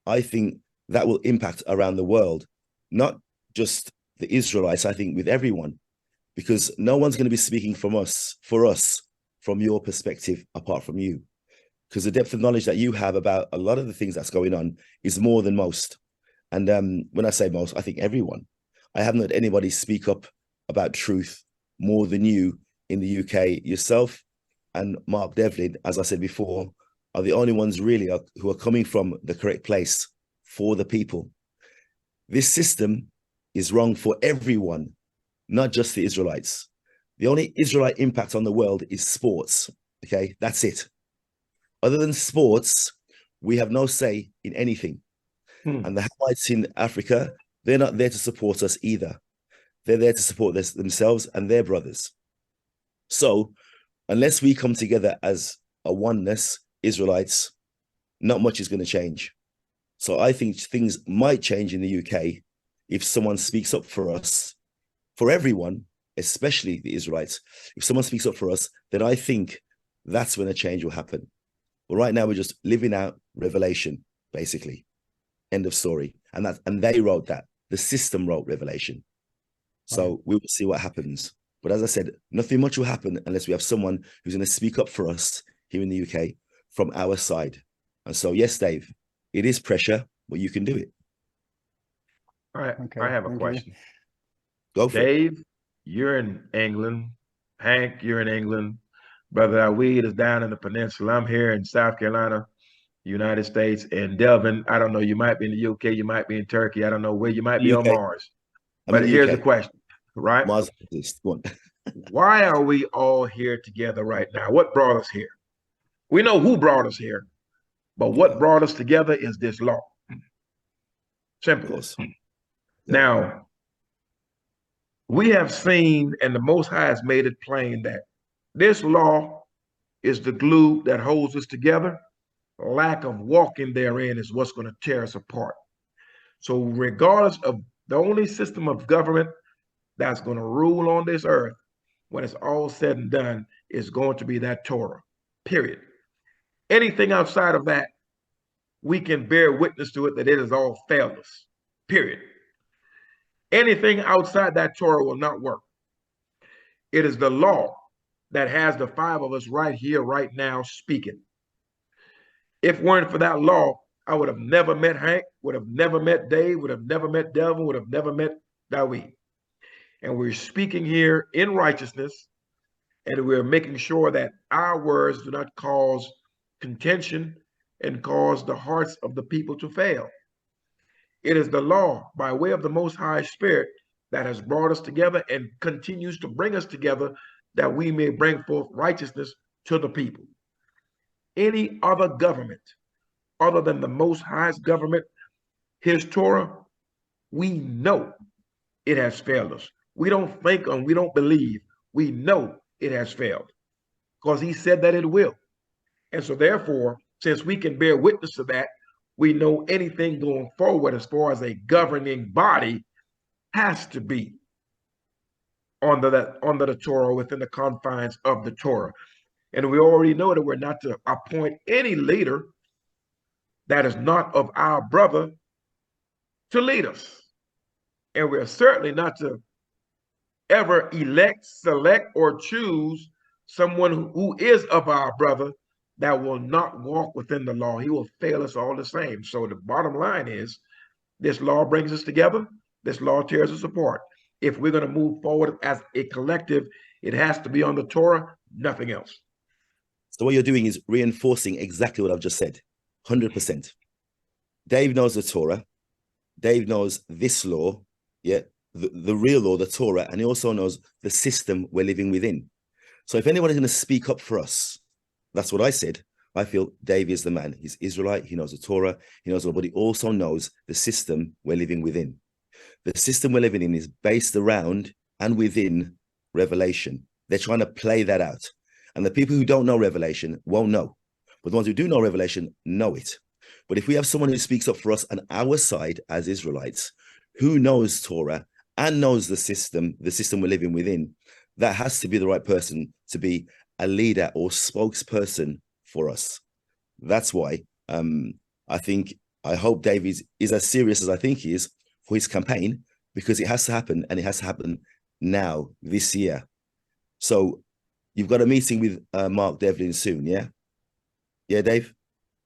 I think that will impact around the world, not just the Israelites, I think with everyone, because no one's going to be speaking for us, from your perspective, apart from you. Because the depth of knowledge that you have about a lot of the things that's going on is more than most. And when I say most, I think everyone. I haven't heard anybody speak up about truth more than you in the UK. Yourself and Mark Devlin, as I said before, are the only ones really who are coming from the correct place for the people. This system is wrong for everyone, not just the Israelites. The only Israelite impact on the world is sports. Okay, that's it. Other than sports, we have no say in anything. And the Hamites in Africa, they're not there to support us either. They're there to support themselves and their brothers. So unless we come together as a oneness, Israelites, not much is going to change. So I think things might change in the UK if someone speaks up for us, for everyone, especially the Israelites. If someone speaks up for us, then I think that's when a change will happen. But right now we're just living out Revelation, basically. End of story. And they wrote that. The system wrote Revelation. So we will see what happens. But as I said, nothing much will happen unless we have someone who's going to speak up for us here in the UK from our side. And so, yes, Dave, it is pressure, but you can do it. All right. Okay, I have a question. Go for Dave, it. You're in England. Hank, you're in England. Brother Dawid is down in the peninsula. I'm here in South Carolina, United States, and Delvin, I don't know, you might be in the UK, you might be in Turkey, I don't know where, you might be on Mars. But here's the question, right? Mars, why are we all here together right now? What brought us here? We know who brought us here, but what brought us together is this law. Simple. Now, we have seen, and the Most High has made it plain that this law is the glue that holds us together. Lack of walking therein is what's going to tear us apart. So regardless of the only system of government that's going to rule on this earth, when it's all said and done, is going to be that Torah, period. Anything outside of that, we can bear witness to it that it has all failed us, period. Anything outside that Torah will not work. It is the law that has the five of us right here, right now, speaking. If it weren't for that law, I would have never met Hank, would have never met Dave, would have never met Delvin, would have never met Dawid. And we're speaking here in righteousness, and we're making sure that our words do not cause contention and cause the hearts of the people to fail. It is the law by way of the Most High Spirit that has brought us together and continues to bring us together that we may bring forth righteousness to the people. Any other government other than the Most High's government, his Torah, we know it has failed us. We don't think and we don't believe. We know it has failed because he said that it will. And so therefore, since we can bear witness to that, we know anything going forward as far as a governing body has to be under the Torah, within the confines of the Torah. And we already know that we're not to appoint any leader that is not of our brother to lead us. And we're certainly not to ever elect, select, or choose someone who is of our brother that will not walk within the law. He will fail us all the same. So the bottom line is, this law brings us together. This law tears us apart. If we're going to move forward as a collective, it has to be on the Torah, nothing else. So what you're doing is reinforcing exactly what I've just said, 100%. Dave knows the Torah. Dave knows this law, yeah, the real law, the Torah, and he also knows the system we're living within. So if anyone is going to speak up for us, that's what I said. I feel Dave is the man. He's Israelite. He knows the Torah. He knows all, but he also knows the system we're living within. The system we're living in is based around and within revelation. They're trying to play that out. And the people who don't know revelation won't know. But the ones who do know revelation know it. But if we have someone who speaks up for us on our side as Israelites, who knows Torah and knows the system we're living within, that has to be the right person to be a leader or spokesperson for us. That's why I hope Dave is as serious as I think he is for his campaign, because it has to happen, and it has to happen now, this year. So you've got a meeting with Mark Devlin soon, yeah? Yeah, Dave?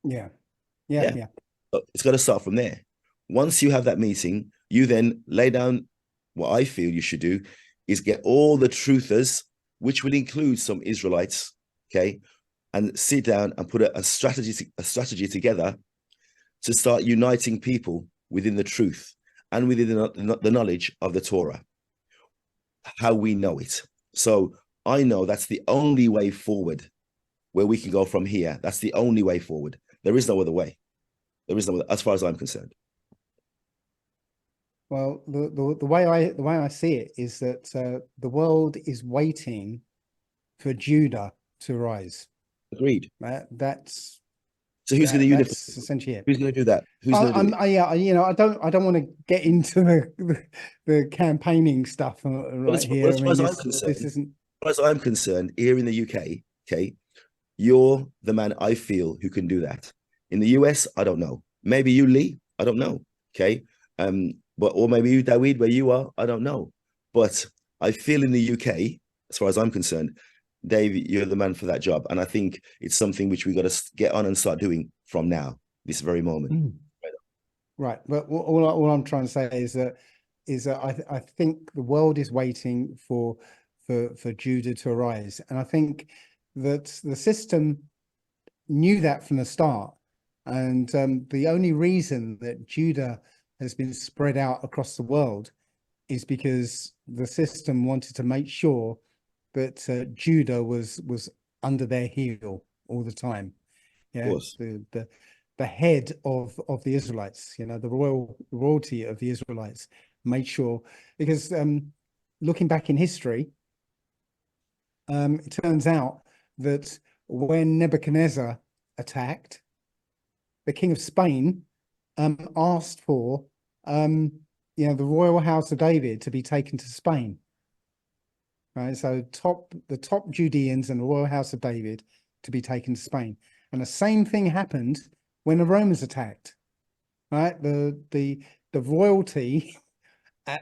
Yeah. It's got to start from there. Once you have that meeting, you then lay down what I feel you should do is get all the truthers, which would include some Israelites, okay, and sit down and put a strategy together to start uniting people within the truth and within the knowledge of the Torah, how we know it. So I know that's the only way forward, where we can go from here. That's the only way forward. There is no other way. There is no other, as far as I'm concerned. Well, the way I see it is that the world is waiting for Judah to rise. Agreed. That's So who's going to unify? That's essentially it. Who's going to do that? Who's going to do it? I don't want to get into the campaigning stuff right here. As far as I'm concerned, here in the UK, okay, you're the man I feel who can do that. In the US, I don't know. Maybe you, Lee, I don't know. Okay. Or maybe you, Dawid, where you are, I don't know. But I feel in the UK, as far as I'm concerned, Dave, you're the man for that job. And I think it's something which we got to get on and start doing from now, this very moment. Right. But all I'm trying to say is that I think the world is waiting for Judah to arise. And I think that the system knew that from the start. And the only reason that Judah has been spread out across the world is because the system wanted to make sure that Judah was under their heel all the time. Yeah, the head of the Israelites, the royalty of the Israelites made sure, because looking back in history, it turns out that when Nebuchadnezzar attacked, the King of Spain asked for the royal house of David to be taken to Spain. Right, so the top Judeans and the royal house of David to be taken to Spain, and the same thing happened when the Romans attacked. Right, the royalty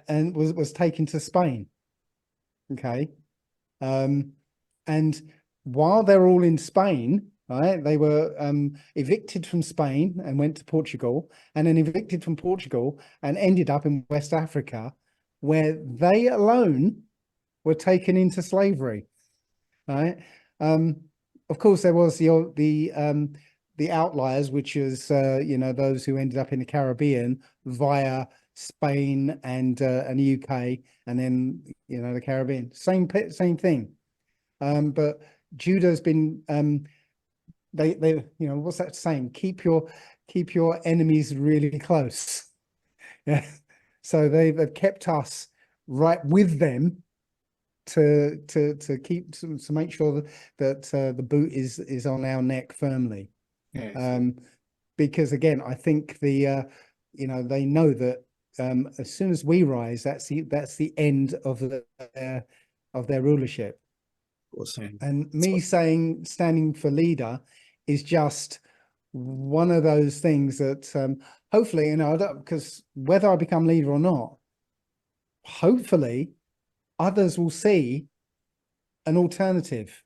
and was taken to Spain. Okay, and while they're all in Spain, right, they were evicted from Spain and went to Portugal, and then evicted from Portugal and ended up in West Africa, where they alone were taken into slavery. Right. Of course, there was the outliers, which is those who ended up in the Caribbean via Spain and the UK, and then the Caribbean. Same thing. But Judah's been they what's that saying? Keep your enemies really close. Yeah. So they've kept us right with them to make sure that the boot is on our neck firmly. Yes. Because again, I think they know that as soon as we rise, that's the end of their rulership. Awesome. And me standing for leader is just one of those things that hopefully, because whether I become leader or not, hopefully others will see an alternative.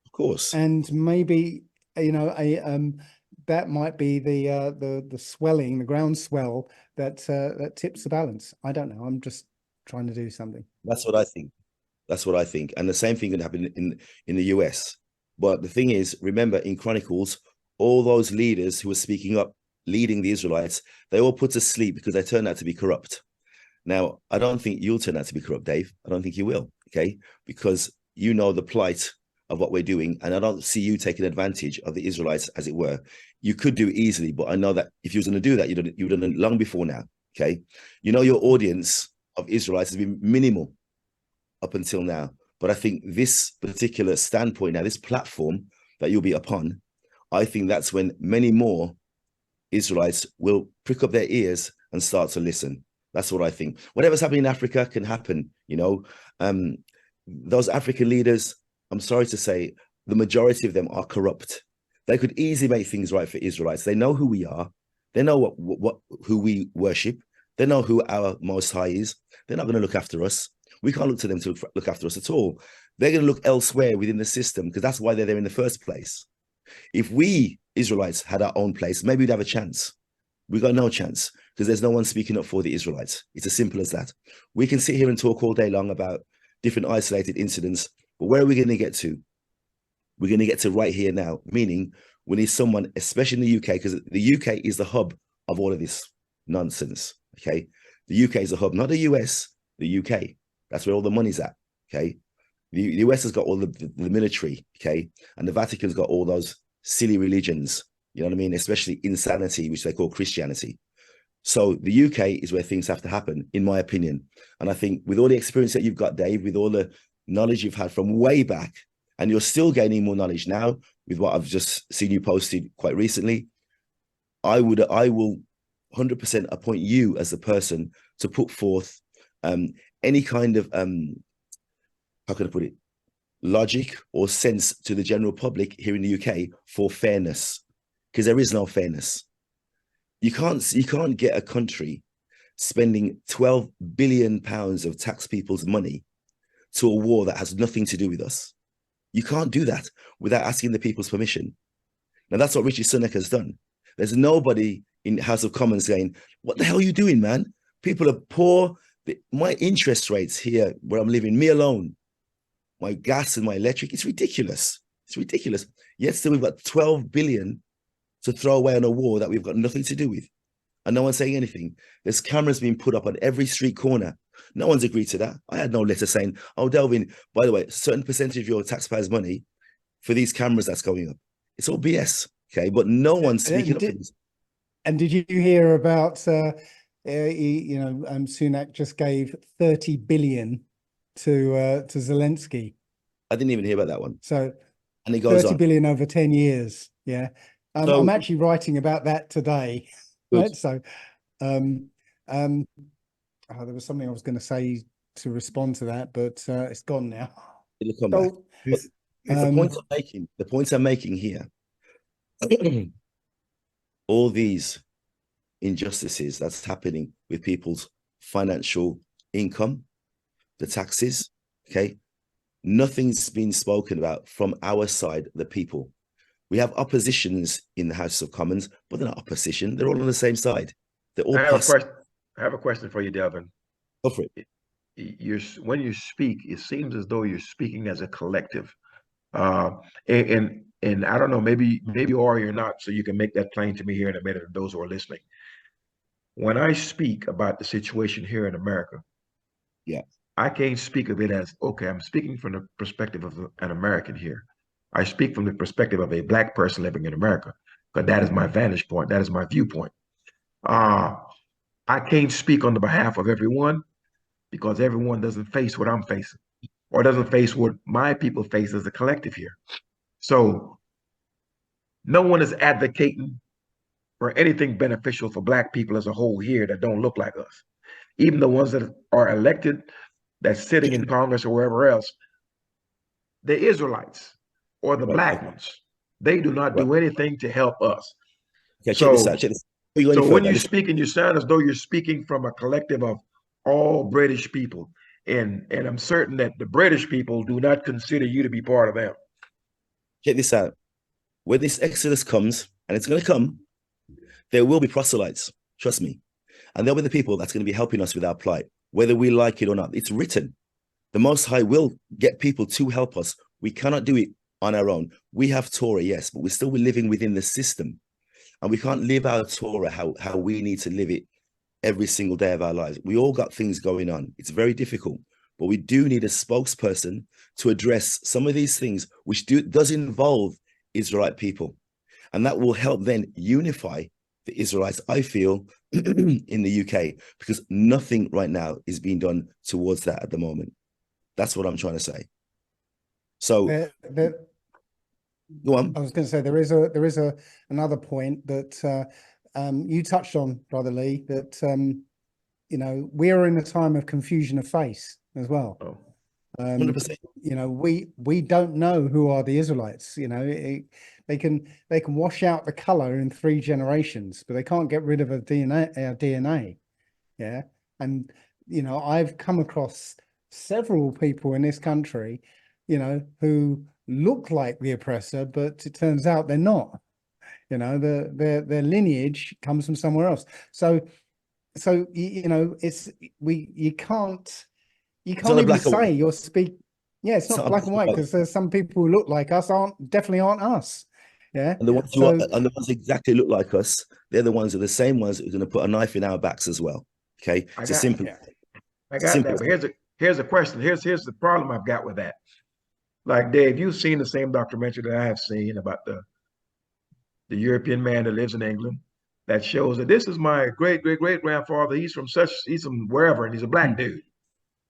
Of course. And maybe that might be the swelling, the groundswell that tips the balance. I don't know. I'm just trying to do something. That's what I think. And the same thing can happen in the US. But the thing is, remember, in Chronicles, all those leaders who were speaking up, leading the Israelites, they all put to sleep because they turned out to be corrupt. Now, I don't think you'll turn out to be corrupt, Dave. I don't think you will, okay? Because you know the plight of what we're doing, and I don't see you taking advantage of the Israelites, as it were. You could do it easily, but I know that if you was going to do that, you'd have done it long before now, okay? You know, your audience of Israelites has been minimal up until now. But I think this particular standpoint now, this platform that you'll be upon, I think that's when many more Israelites will prick up their ears and start to listen. That's what I think. Whatever's happening in Africa can happen, you know. Those African leaders, I'm sorry to say, the majority of them are corrupt. They could easily make things right for Israelites. They know who we are. They know who we worship. They know who our Most High is. They're not going to look after us. We can't look to them to look after us at all. They're going to look elsewhere within the system because that's why they're there in the first place. If we Israelites had our own place, maybe we'd have a chance. We got no chance because there's no one speaking up for the Israelites. It's as simple as that. We can sit here and talk all day long about different isolated incidents, but where are we going to get to? We're going to get to right here now, meaning we need someone, especially in the UK, because the UK is the hub of all of this nonsense, okay? The UK is the hub, not the US, the UK. That's where all the money's at, okay? The US has got all the military, okay? And the Vatican's got all those silly religions, you know what I mean? Especially insanity, which they call Christianity. So the UK is where things have to happen, in my opinion. And I think with all the experience that you've got, Dave, with all the knowledge you've had from way back, and you're still gaining more knowledge now with what I've just seen you posted quite recently, I will 100% appoint you as the person to put forth any kind of, how can I put it, logic or sense to the general public here in the UK for fairness, because there is no fairness. You can't get a country spending 12 billion pounds of tax people's money to a war that has nothing to do with us. You can't do that without asking the people's permission. Now, that's what Richie Sunak has done. There's nobody in House of Commons saying, what the hell are you doing, man? People are poor. My interest rates here where I'm living, me alone, my gas and my electric, it's ridiculous. It's ridiculous. Yet still we've got 12 billion to throw away on a war that we've got nothing to do with. And no one's saying anything. There's cameras being put up on every street corner. No one's agreed to that. I had no letter saying, oh, Delvin, by the way, a certain percentage of your taxpayers' money for these cameras that's going up. It's all BS, okay? But no one's speaking up. And did you hear about, Sunak just gave 30 billion to Zelensky. I didn't even hear about that one. So, and it goes 30 on. billion over 10 years. Yeah. So, I'm actually writing about that today. Right? So, there was something I was going to say to respond to that, but it's gone now. It'll come back. The points I'm making here, all these injustices that's happening with people's financial income, the taxes, okay? Nothing's been spoken about from our side, the people. We have oppositions in the House of Commons, but they're not opposition. They're all on the same side. They're all I have a question for you, Delvin. Go for it. When you speak, it seems as though you're speaking as a collective. And I don't know, maybe you are or you're not, so you can make that plain to me here in a minute, of those who are listening. When I speak about the situation here in America, yeah, I can't speak of it as, okay, I'm speaking from the perspective of an American here. I speak from the perspective of a Black person living in America, because that is my vantage point. That is my viewpoint. I can't speak on the behalf of everyone, because everyone doesn't face what I'm facing, or doesn't face what my people face as a collective here. So no one is advocating for anything beneficial for Black people as a whole here that don't look like us. Even the ones that are elected, that's sitting in Congress or wherever else, the Israelites or the Black ones, they do not do anything to help us. Okay, so when you speak, and you sound as though you're speaking from a collective of all British people, and I'm certain that the British people do not consider you to be part of them. Check this out. When this exodus comes, and it's going to come, there will be proselytes, trust me. And they'll be the people that's going to be helping us with our plight, whether we like it or not. It's written. The Most High will get people to help us. We cannot do it on our own. We have Torah, yes, but we're still living within the system. And we can't live our Torah how we need to live it every single day of our lives. We all got things going on. It's very difficult, but we do need a spokesperson to address some of these things, which does involve Israelite people. And that will help then unify the Israelites, I feel, in the UK, because nothing right now is being done towards that at the moment. That's what I'm trying to say. So go on. I was going to say there is another point that you touched on, Brother Lee, that you know, we are in a time of confusion of face as well. 100%. You know, we don't know who are the Israelites. You know, they can wash out the color in 3 generations, but they can't get rid of our DNA. Yeah, and you know, I've come across several people in this country, you know, who look like the oppressor, but it turns out they're not. You know, their lineage comes from somewhere else. So you know, you can't even say you're speak. Yeah, it's not black and white, because there's some people who look like us definitely aren't us. Yeah, and the ones who and the ones exactly look like us, they're the ones who are the same ones who are going to put a knife in our backs as well. Okay, I got that. But here's a question. Here's the problem I've got with that. Like, Dave, you've seen the same documentary that I have seen about the European man that lives in England, that shows that this is my great grandfather. He's from wherever, and he's a black dude.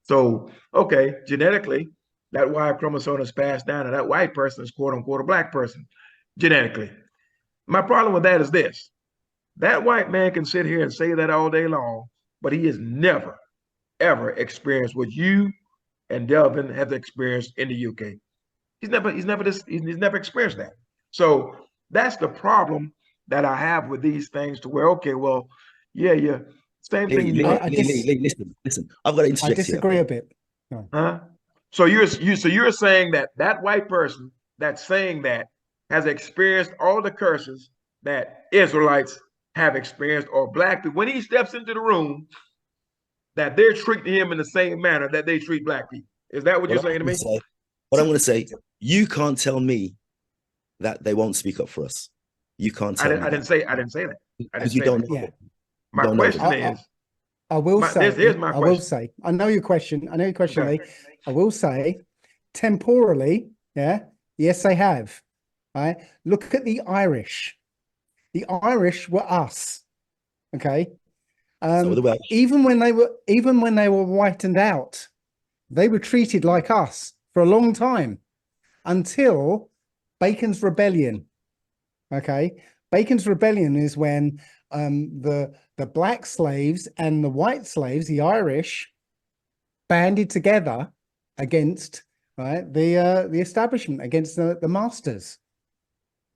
So, okay, genetically, that Y chromosome is passed down, and that white person is quote unquote a black person genetically. My problem with that is this: that white man can sit here and say that all day long, but he has never, ever experienced what you and Delvin have experienced in the UK. He's never experienced that. So that's the problem that I have with these things, to where, okay, well, yeah, same thing. Listen, I've got to interject. I disagree a bit. Huh? So you're saying that white person that's saying that has experienced all the curses that Israelites have experienced, or black people, when he steps into the room, that they're treating him in the same manner that they treat black people. Is that what you're saying to me? What I'm going to say, you can't tell me that they won't speak up for us. You can't tell me. I didn't say that. Because you don't know. Yeah. My question is, I will say, here's my question. I will say, I know your question, Okay. Lee. I will say, temporally, yeah, yes, they have. Right? Look at the Irish. The Irish were us. Okay. Even when they were whitened out, they were treated like us for a long time, until Bacon's Rebellion. Okay, Bacon's Rebellion is when the black slaves and the white slaves, the Irish, banded together against the establishment, against the masters.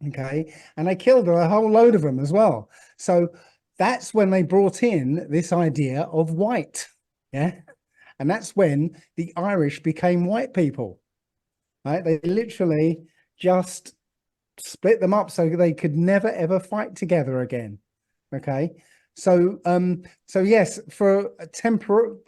Okay, and they killed a whole load of them as well. So that's when they brought in this idea of white. Yeah, and that's when the Irish became white people. Right, they literally just split them up so they could never ever fight together again. Okay, so yes, for temporally,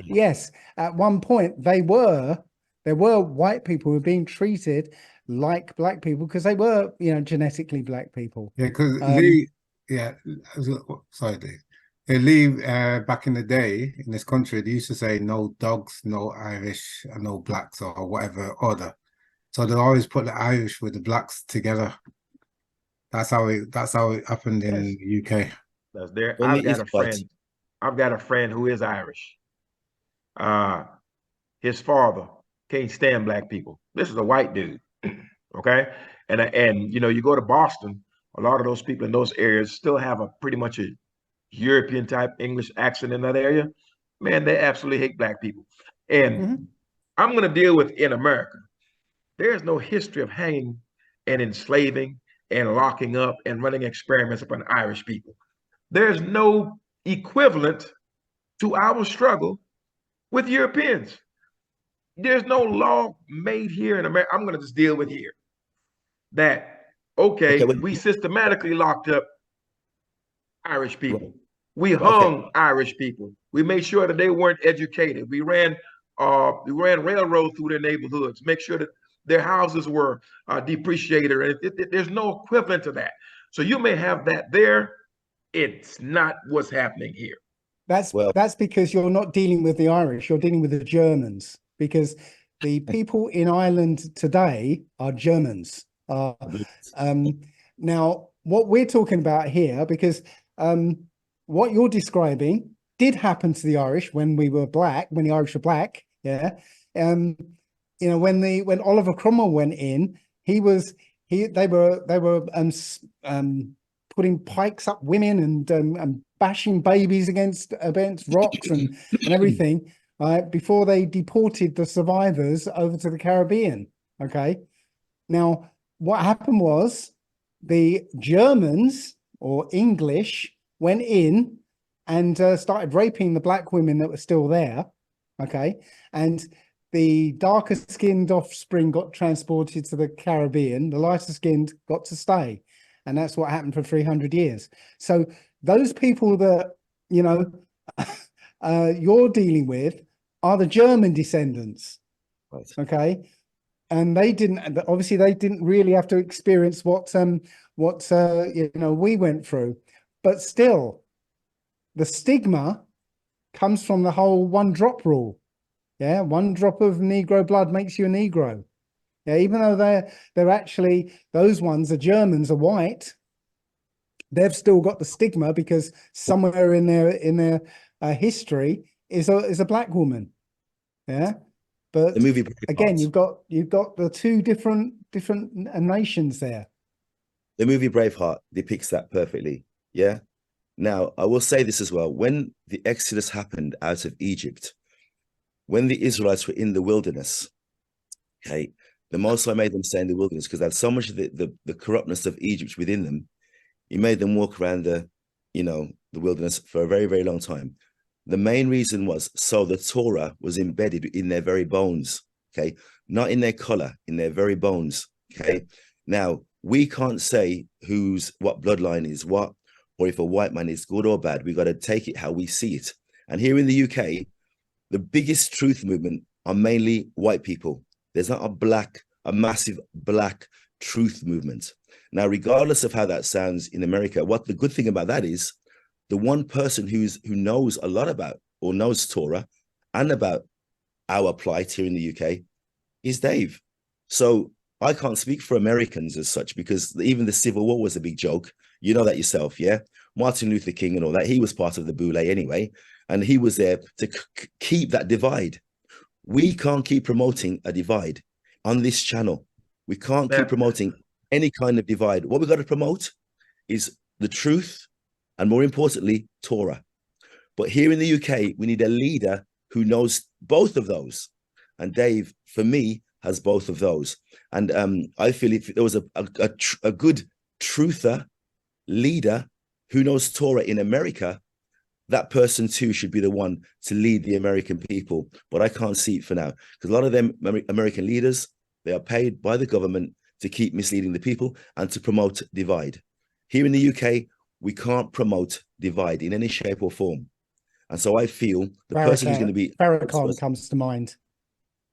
yes, at one point there were white people who were being treated like black people because they were, you know, genetically black people. Yeah, because Lee, sorry, Lee. Lee, back in the day in this country, they used to say no dogs, no Irish, and no blacks, or whatever order. So they always put the Irish with the blacks together. That's how it happened in the UK. That's there. I've got a friend who is Irish. His father can't stand black people. This is a white dude. Okay. And you know, you go to Boston, a lot of those people in those areas still have a pretty much a European type English accent in that area. Man, they absolutely hate black people. And I'm going to deal with, in America, there's no history of hanging and enslaving and locking up and running experiments upon Irish people. There's no equivalent to our struggle with Europeans. There's no law made here in America. I'm going to just deal with here that, okay, we systematically locked up Irish people. We hung Irish people. We made sure that they weren't educated. We ran railroad through their neighborhoods, make sure that their houses were depreciated. There's no equivalent to that. So you may have that there, It's not what's happening here. That's because you're not dealing with the Irish, you're dealing with the Germans, because the people in Ireland today are Germans. Now, what we're talking about here, because what you're describing did happen to the Irish when we were black, when the Irish were black, yeah. You know, when Oliver Cromwell went in, they were putting pikes up women and bashing babies against rocks and everything, before they deported the survivors over to the Caribbean. Okay, now what happened was the Germans or English went in and started raping the black women that were still there. Okay, and the darker skinned offspring got transported to the Caribbean, the lighter skinned got to stay. And that's what happened for 300 years. So those people that, you know, you're dealing with are the German descendants. Right. Okay. And they didn't, obviously they didn't really have to experience what you know, we went through. But still, the stigma comes from the whole one drop rule. Yeah, one drop of Negro blood makes you a Negro. Yeah, even though they're actually, those ones, the Germans, are white, they've still got the stigma because somewhere in their history is a black woman. Yeah, but The movie again, you've got the two different nations there. The movie Braveheart depicts that perfectly. Yeah. Now, I will say this as well. When the Exodus happened out of Egypt, when the Israelites were in the wilderness, okay, the Most High made them stay in the wilderness because they had so much of the corruptness of Egypt within them. He made them walk around the wilderness for a very, very long time. The main reason was so the Torah was embedded in their very bones, okay, not in their color, in their very bones, okay. Now, we can't say what bloodline is what, or if a white man is good or bad. We got to take it how we see it. And here in the UK, the biggest truth movement are mainly white people. There's not a massive black truth movement. Now, regardless of how that sounds in America, what the good thing about that is, the one person who knows a lot about or knows Torah and about our plight here in the UK is Dave. So I can't speak for Americans as such, because even the Civil War was a big joke. You know that yourself, yeah? Martin Luther King and all that, he was part of the Boule anyway, and he was there to keep that divide. We can't keep promoting a divide on this channel. We can't keep promoting any kind of divide. What we've got to promote is the truth, and more importantly, Torah. But here in the UK, we need a leader who knows both of those. And Dave, for me, has both of those. And I feel if there was a good truther leader who knows Torah in America, that person too should be the one to lead the American people. But I can't see it for now, because a lot of them American leaders, they are paid by the government to keep misleading the people and to promote divide. Here in the UK, we can't promote divide in any shape or form. And so I feel the person who's going to be Farrakhan comes to mind.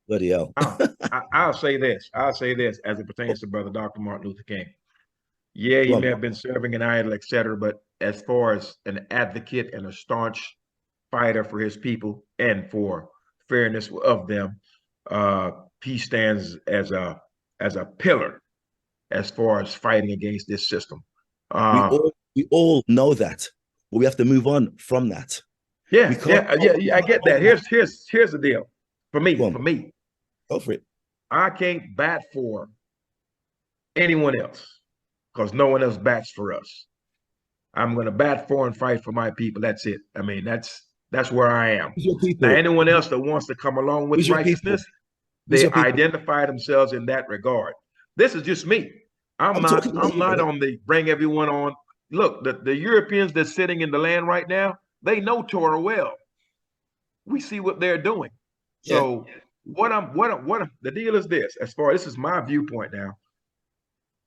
Bloody hell. I'll say this as it pertains to Brother Dr. Martin Luther King. Yeah, he may have been serving in Ireland, etc., but as far as an advocate and a staunch fighter for his people and for fairness of them, he stands as a pillar as far as fighting against this system. We all know that, but we have to move on from that. Yeah, I get that. Here's the deal. For me, go for it. I can't bat for anyone else because no one else bats for us. I'm going to bat for and fight for my people. That's it. I mean, that's where I am. Now, anyone else that wants to come along with righteousness, they identify themselves in that regard. This is just me. I'm not on the bring everyone on. Look, the Europeans that's sitting in the land right now, they know Torah well. We see what they're doing. So the deal is this, this is my viewpoint now.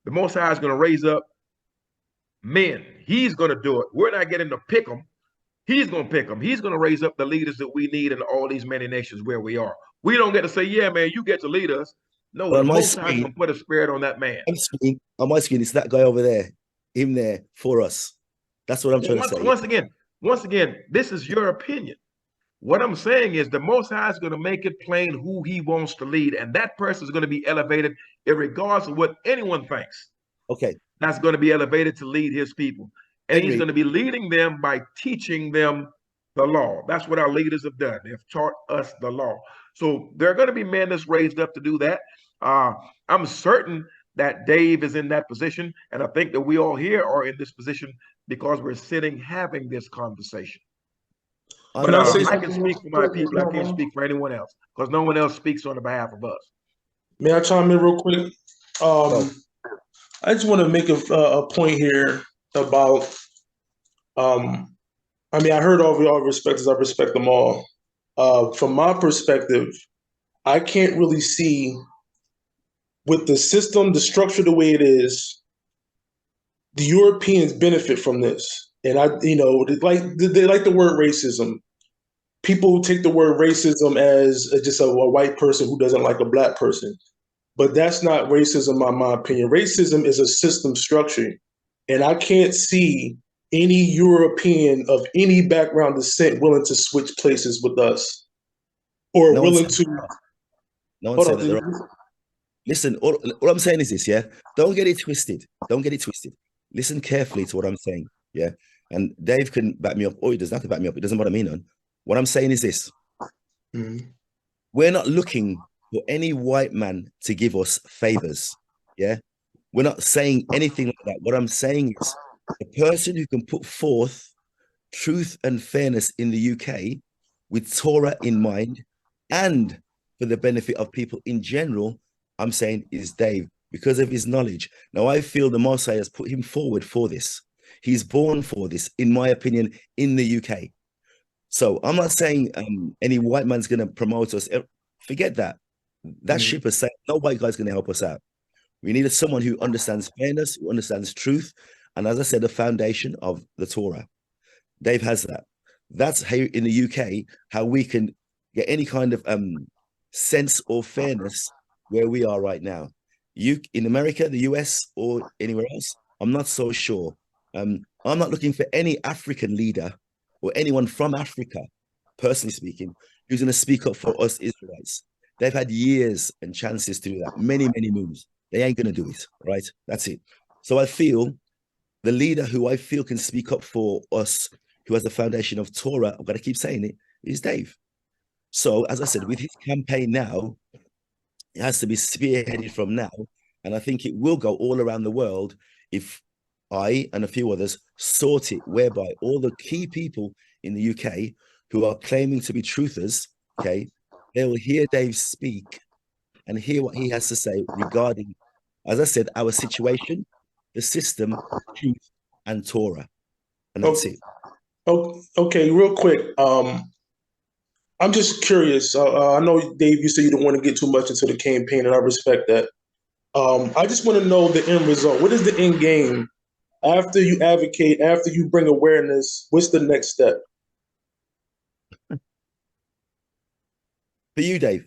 The Most High is going to raise up men. He's going to do it. We're not getting to pick them. He's going to pick them. He's going to raise up the leaders that we need in all these many nations where we are. We don't get to say, yeah, man, you get to lead us. No, the Most High is going to put a spirit on that man. On my screen, it's that guy over there, him there for us. That's what I'm trying to say. Once again, this is your opinion. What I'm saying is the Most High is going to make it plain who he wants to lead, and that person is going to be elevated regardless of what anyone thinks. Okay. That's going to be elevated to lead his people. And Agreed. he's going to be leading them by teaching them the law. That's what our leaders have done. They've taught us the law. So there are going to be men that's raised up to do that. I'm certain that Dave is in that position. And I think that we all here are in this position because we're sitting having this conversation. But I can speak for my people. I can't speak for anyone else because no one else speaks on the behalf of us. May I chime in real quick? I just want to make a point here about, I mean, I heard all of y'all respecters. I respect them all. From my perspective, I can't really see with the system, the structure the way it is, the Europeans benefit from this. And they like the word racism. People take the word racism as just a white person who doesn't like a black person. But that's not racism, in my opinion. Racism is a system structure. And I can't see any European of any background descent willing to switch places with us. Or No willing to... No one said that. Listen, all I'm saying is this, yeah? Don't get it twisted. Don't get it twisted. Listen carefully to what I'm saying, yeah? And Dave can back me up, or he doesn't have to back me up. It doesn't bother me none. What I'm saying is this. Mm-hmm. We're not looking for any white man to give us favors, yeah? We're not saying anything like that. What I'm saying is the person who can put forth truth and fairness in the UK with Torah in mind and for the benefit of people in general, I'm saying is Dave, because of his knowledge. Now, I feel the Most High has put him forward for this. He's born for this, in my opinion, in the UK. So I'm not saying any white man's going to promote us. Forget that. That ship has sailed. No white guy's going to help us out. We needed someone who understands fairness, who understands truth, and as I said, the foundation of the Torah. Dave has that. That's how in the UK, how we can get any kind of sense or fairness where we are right now. In America, the US, or anywhere else, I'm not so sure. I'm not looking for any African leader or anyone from Africa, personally speaking, who's going to speak up for us Israelites. They've had years and chances to do that, many, many moves. They ain't going to do it, right? That's it. So I feel the leader who I feel can speak up for us, who has the foundation of Torah, I've got to keep saying it, is Dave. So, as I said, with his campaign now, it has to be spearheaded from now. And I think it will go all around the world if I and a few others sort it, whereby all the key people in the UK who are claiming to be truthers, okay, they will hear Dave speak and hear what he has to say regarding, as I said, our situation, the system, truth, and Torah. And that's it. Okay, real quick. I'm just curious. I know, Dave, you said you don't want to get too much into the campaign, and I respect that. I just want to know the end result. What is the end game? After you advocate, after you bring awareness, what's the next step? For you, Dave,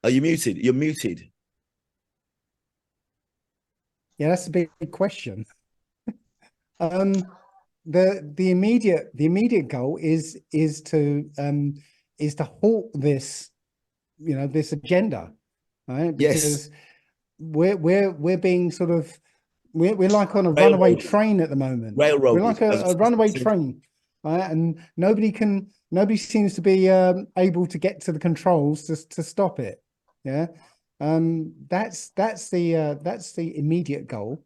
are you muted? You're muted. Yeah, that's a big question. The immediate goal is to halt this, this agenda, right? Because yes, we're being sort of we're like on a runaway train at the moment. Railroad. We're like a runaway train, right? And nobody seems to be able to get to the controls to stop it. Yeah, that's the immediate goal.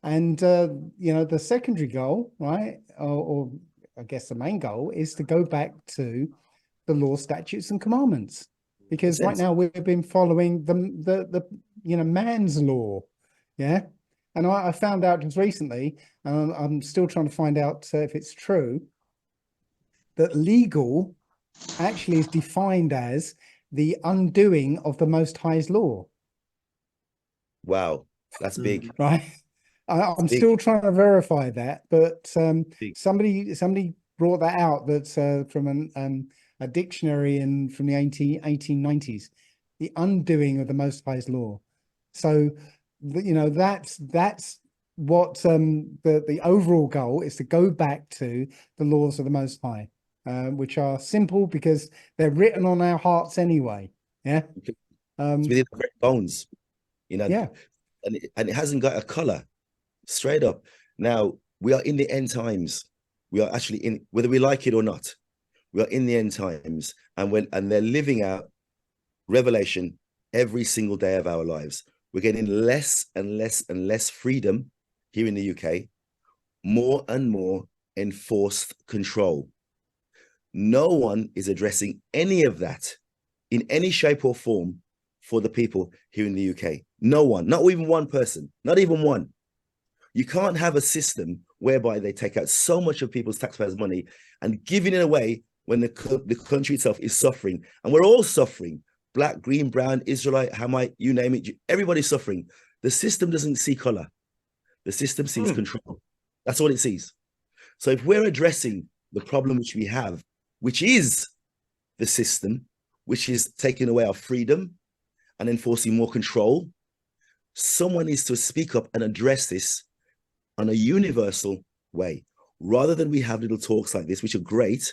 And the secondary goal, right, or I guess the main goal, is to go back to the law, statutes, and commandments, because right now we've been following the man's law, yeah. And I found out just recently, and I'm still trying to find out if it's true, that legal actually is defined as the undoing of the Most High's law. Wow, that's big, right? I'm still trying to verify that, but somebody brought that out. That's from a dictionary from the 1890s, the undoing of the Most High's law. So, that's what the overall goal is to go back to the laws of the Most High, which are simple because they're written on our hearts anyway. Yeah. It's within the very bones, you know. Yeah. And it hasn't got a color, straight up. Now we are in the end times. We are actually in, whether we like it or not, we are in the end times, and they're living out revelation every single day of our lives. We're getting less and less and less freedom here in the UK, more and more enforced control. No one is addressing any of that in any shape or form for the people here in the UK. No one, not even one person, not even one. You can't have a system whereby they take out so much of people's taxpayers' money and giving it away when the country itself is suffering. And we're all suffering. Black, green, brown, Israelite, Hamite, you name it. Everybody's suffering. The system doesn't see color. The system sees control. That's all it sees. So if we're addressing the problem which we have, which is the system, which is taking away our freedom and enforcing more control, someone needs to speak up and address this on a universal way, rather than we have little talks like this, which are great.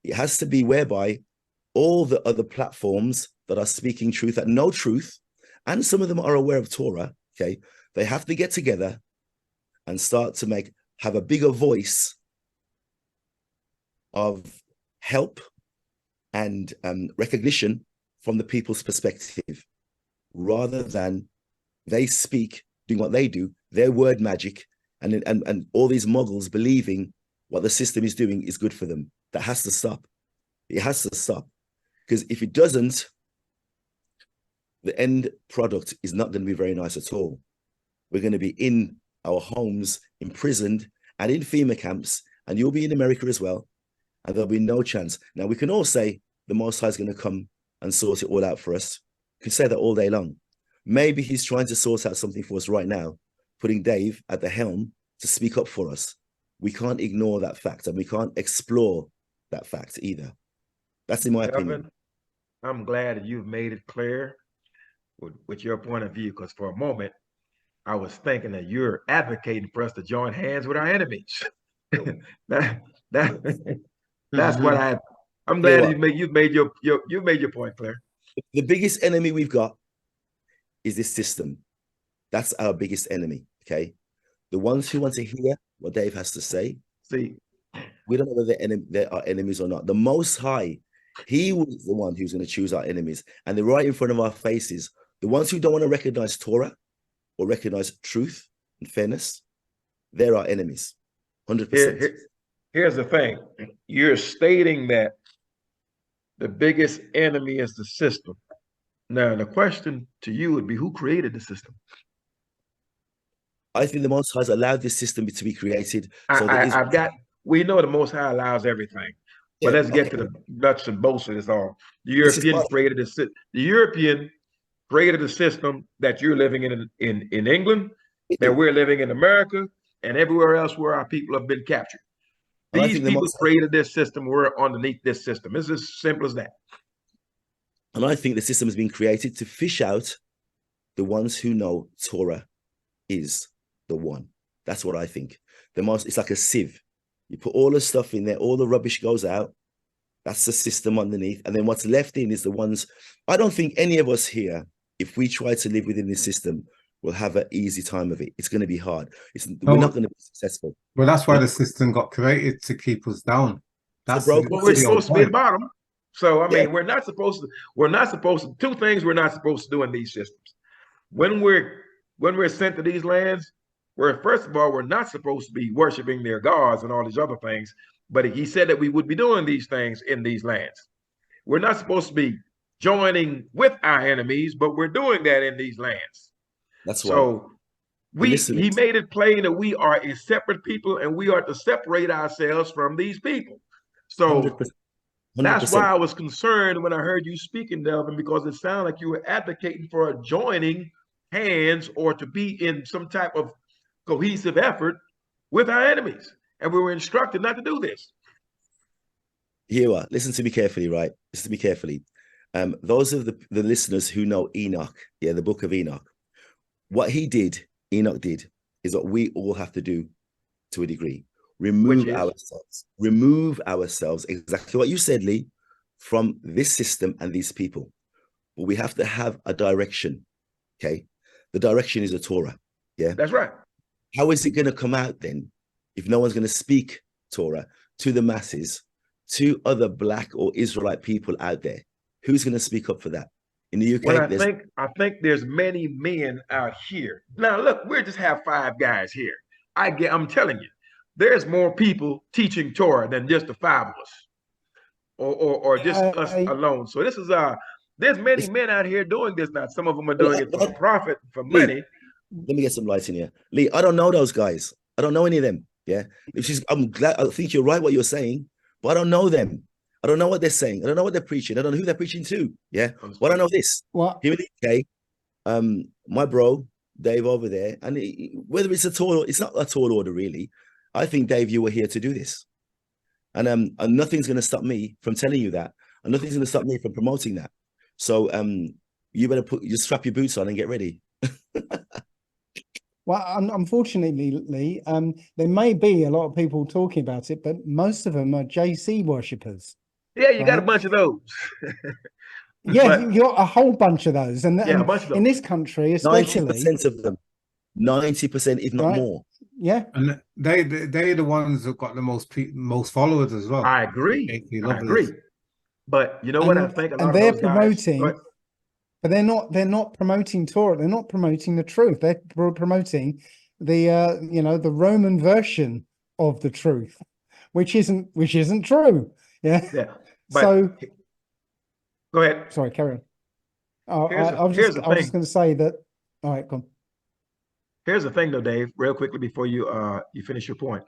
It has to be whereby all the other platforms that are speaking truth, that know truth, and some of them are aware of Torah, okay, they have to get together and start to have a bigger voice of help and recognition from the people's perspective, rather than they speak, doing what they do, their word magic, and all these muggles believing what the system is doing is good for them. That has to stop. It has to stop. Because if it doesn't, the end product is not going to be very nice at all. We're going to be in our homes, imprisoned, and in FEMA camps, and you'll be in America as well, and there'll be no chance. Now, we can all say the Most High is going to come and sort it all out for us. We can say that all day long. Maybe he's trying to sort out something for us right now, putting Dave at the helm to speak up for us. We can't ignore that fact, and we can't explore that fact either. That's in my opinion. I'm glad that you've made it clear with your point of view, because for a moment, I was thinking that you're advocating for us to join hands with our enemies. That's what I'm glad that you've made your point clear. The biggest enemy we've got is this system. That's our biggest enemy, okay? The ones who want to hear what Dave has to say, see, we don't know whether they are enemies or not. The Most High, he was the one who's going to choose our enemies, and they're right in front of our faces. The ones who don't want to recognize Torah or recognize truth and fairness, they're our enemies, 100%. Here's the thing. You're stating that the biggest enemy is the system. Now, the question to you would be, who created the system? I think the Most High has allowed this system to be created. We know the Most High allows everything. But let's get to the nuts and bolts of this all. The European created the system that you're living in England, that we're living in America, and everywhere else where our people have been captured. These people created this system. We're underneath this system. It's as simple as that. And I think the system has been created to fish out the ones who know Torah is the one. That's what I think. It's like a sieve. You put all the stuff in there, all the rubbish goes out. That's the system underneath. And then what's left in is the ones. I don't think any of us here, if we try to live within this system, will have an easy time of it. It's going to be hard. We're not going to be successful. Well, that's why the system got created, to keep us down. We're supposed to be the bottom. So, I mean, we're not supposed to, two things we're not supposed to do in these systems. When we're sent to these lands, first of all, we're not supposed to be worshiping their gods and all these other things, but he said that we would be doing these things in these lands. We're not supposed to be joining with our enemies, but we're doing that in these lands. That's so he made it plain that we are a separate people and we are to separate ourselves from these people. So 100%. That's why I was concerned when I heard you speaking, Delvin, because it sounded like you were advocating for a joining hands or to be in some type of cohesive effort with our enemies. And we were instructed not to do this. Here you are. Listen to me carefully, right? Listen to me carefully. Those of the listeners who know Enoch, the book of Enoch, what Enoch did is what we all have to do to a degree. Which Remove ourselves, exactly what you said, Lee, from this system and these people. But we have to have a direction, okay? The direction is the Torah, yeah? That's right. How is it going to come out then if no one's going to speak Torah to the masses, to other Black or Israelite people out there? Who's going to speak up for that? In the UK, well, I think there's many men out here. Now, look, we just have 5 guys here. I'm telling you, there's more people teaching Torah than just the 5 of us, or just us alone. So this is there's many men out here doing this now. Some of them are doing it for profit, for money. Let me get some light in here, Lee. I don't know those guys. I don't know any of them. Yeah, I'm glad. I think you're right what you're saying, but I don't know them. I don't know what they're saying. I don't know what they're preaching. I don't know who they're preaching to. Yeah. Well, I know this. What? Here in the UK, my bro, Dave over there, and whether it's it's not a tall order, really. I think, Dave, you were here to do this. And nothing's going to stop me from telling you that. And nothing's going to stop me from promoting that. So you better just strap your boots on and get ready. Well, unfortunately, Lee, there may be a lot of people talking about it, but most of them are JC worshippers. Yeah, you got a bunch of those. Yeah, you got a whole bunch of those. And, yeah, a bunch of those. In this country, especially. 90% of them. 90%, if not more. Yeah. And they're the ones that got the most followers as well. I agree. I agree. But you know what I think? And they're promoting, but they're not promoting Torah. They're not promoting the truth. They're promoting the the Roman version of the truth, which isn't true. Yeah. Yeah. So go ahead. Sorry, carry on. I was just going to say that. All right, come on. Here's the thing, though, Dave. Real quickly before you finish your point.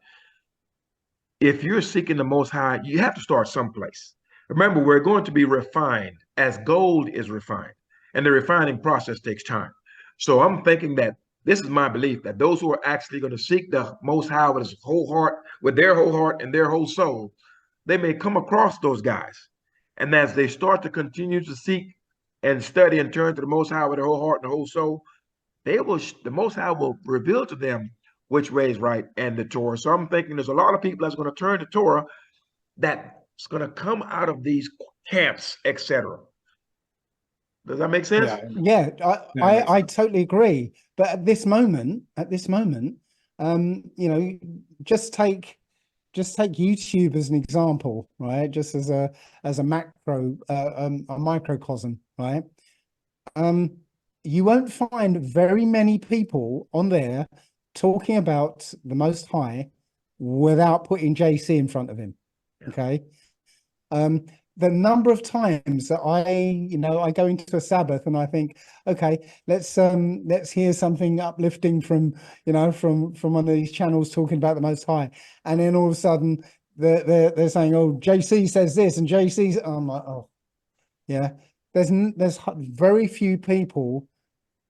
If you're seeking the Most High, you have to start someplace. Remember, we're going to be refined as gold is refined, and the refining process takes time. So I'm thinking that this is my belief that those who are actually going to seek the Most High with his whole heart, with their whole heart and their whole soul, they may come across those guys. And as they start to continue to seek and study and turn to the Most High with their whole heart and whole soul, the Most High will reveal to them which way is right and the Torah. So I'm thinking there's a lot of people that's going to turn to Torah that's going to come out of these camps, etc. Does that make sense? Yeah, I totally agree. But at this moment, just take YouTube as an example, right? Just as a macro, a microcosm, right? You won't find very many people on there talking about the Most High without putting JC in front of him. Okay. The number of times that I go into a Sabbath and I think, okay, let's hear something uplifting from one of these channels talking about the Most High, and then all of a sudden they're saying, oh, JC says this, and JC's, I'm like, oh, yeah. There's very few people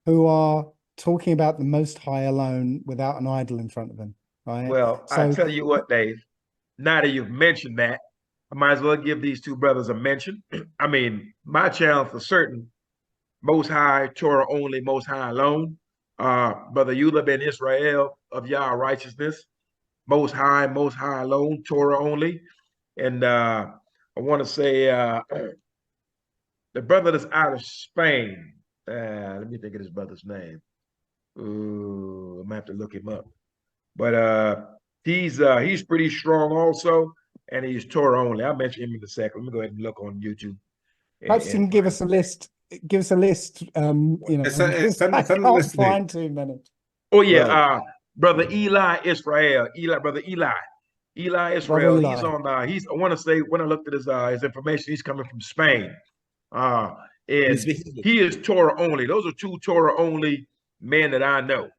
who are talking about the Most High alone without an idol in front of them, right? Well, I tell you what, Dave. Now that you've mentioned that, I might as well give these two brothers a mention. I mean, my channel for certain, Most High, Torah only, Most High alone. Brother Eula ben Yisrrael of Unrighteousness, Most High alone, Torah only. And I want to say the brother that's out of Spain. Let me think of his brother's name. Ooh, I'm gonna have to look him up. But he's pretty strong also, and he's Torah only. I'll mention him in a second. Let me go ahead and look on YouTube. Perhaps you can give us a list. Give us a list. I can't find too many. Oh yeah, brother Israel. Brother Eli Israel. He's on. I want to say when I looked at his information, he's coming from Spain. And he is Torah only. Those are two Torah only men that I know.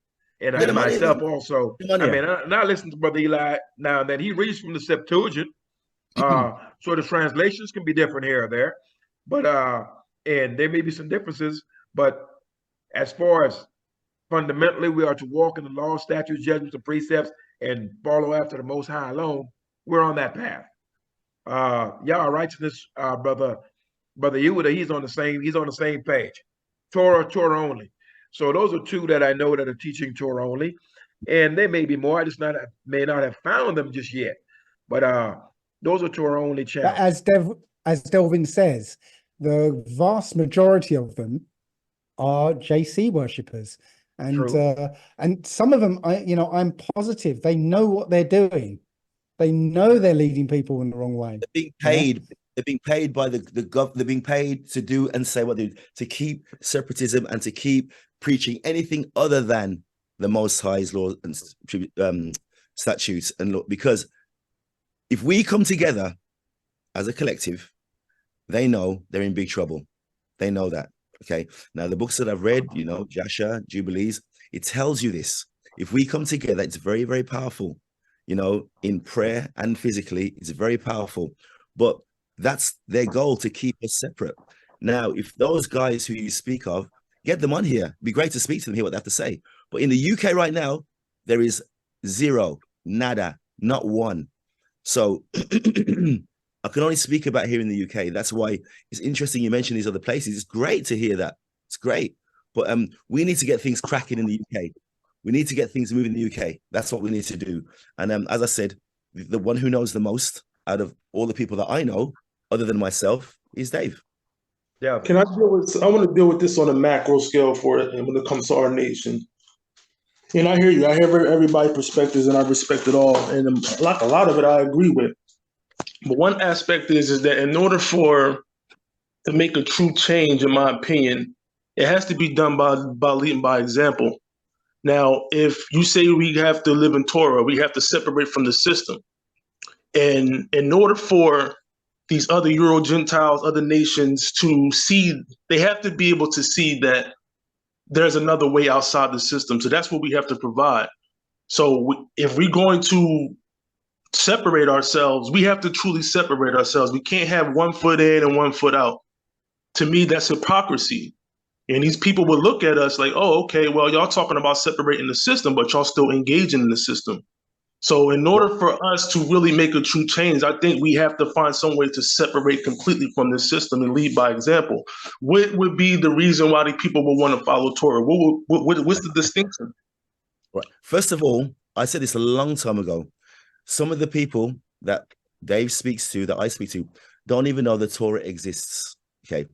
And I myself also. I mean, I listen to Brother Eli now and then. He reads from the Septuagint. So the translations can be different here or there. But and there may be some differences. But as far as fundamentally, we are to walk in the law, statutes, judgments, and precepts and follow after the Most High alone. We're on that path. Righteousness, brother Yehuda, he's on the same page. Torah only. So those are two that I know that are teaching Torah only. and there may be more. I just not may not have found them just yet. But those are to our only But challenge. as Delvin says, the vast majority of them are JC worshippers, True. and some of them, I'm positive they know what they're doing. They know they're leading people in the wrong way. Being Yeah? paid. They're being paid by the gov. They're being paid to do and say what they do, to keep separatism and to keep preaching anything other than the Most High's law and statutes. And look, because if we come together as a collective, they know they're in big trouble. They know that. Okay. Now, the books that I've read, Jasher, Jubilees, it tells you this. If we come together, it's very, very powerful. In prayer and physically, it's very powerful. But that's their goal, to keep us separate. Now, if those guys who you speak of, get them on here. It'd be great to speak to them, hear what they have to say. But in the UK right now, there is zero, nada, not one. So I can only speak about here in the UK. That's why it's interesting you mentioned these other places. It's great to hear that. It's great. But we need to get things cracking in the UK. We need to get things moving in the UK. That's what we need to do. And as I said, the one who knows the most out of all the people that I know, other than myself, is Dave. Yeah. I want to deal with this on a macro scale for it, and when it comes to our nation. And I hear you. I hear everybody's perspectives, and I respect it all. And a lot of it I agree with. But one aspect is that in order to make a true change, in my opinion, it has to be done by leading by example. Now, if you say we have to live in Torah, we have to separate from the system. And in order for these other Euro Gentiles, other nations to see, they have to be able to see that there's another way outside the system. So that's what we have to provide. So if we're going to separate ourselves, we have to truly separate ourselves. We can't have 1 foot in and 1 foot out. To me, that's hypocrisy. And these people would look at us like, oh, okay, well, y'all talking about separating the system, but y'all still engaging in the system. So in order for us to really make a true change, I think we have to find some way to separate completely from the system and lead by example. What would be the reason why the people would want to follow Torah? What's the distinction? Right. First of all, I said this a long time ago. Some of the people that Dave speaks to, that I speak to, don't even know the Torah exists. Okay.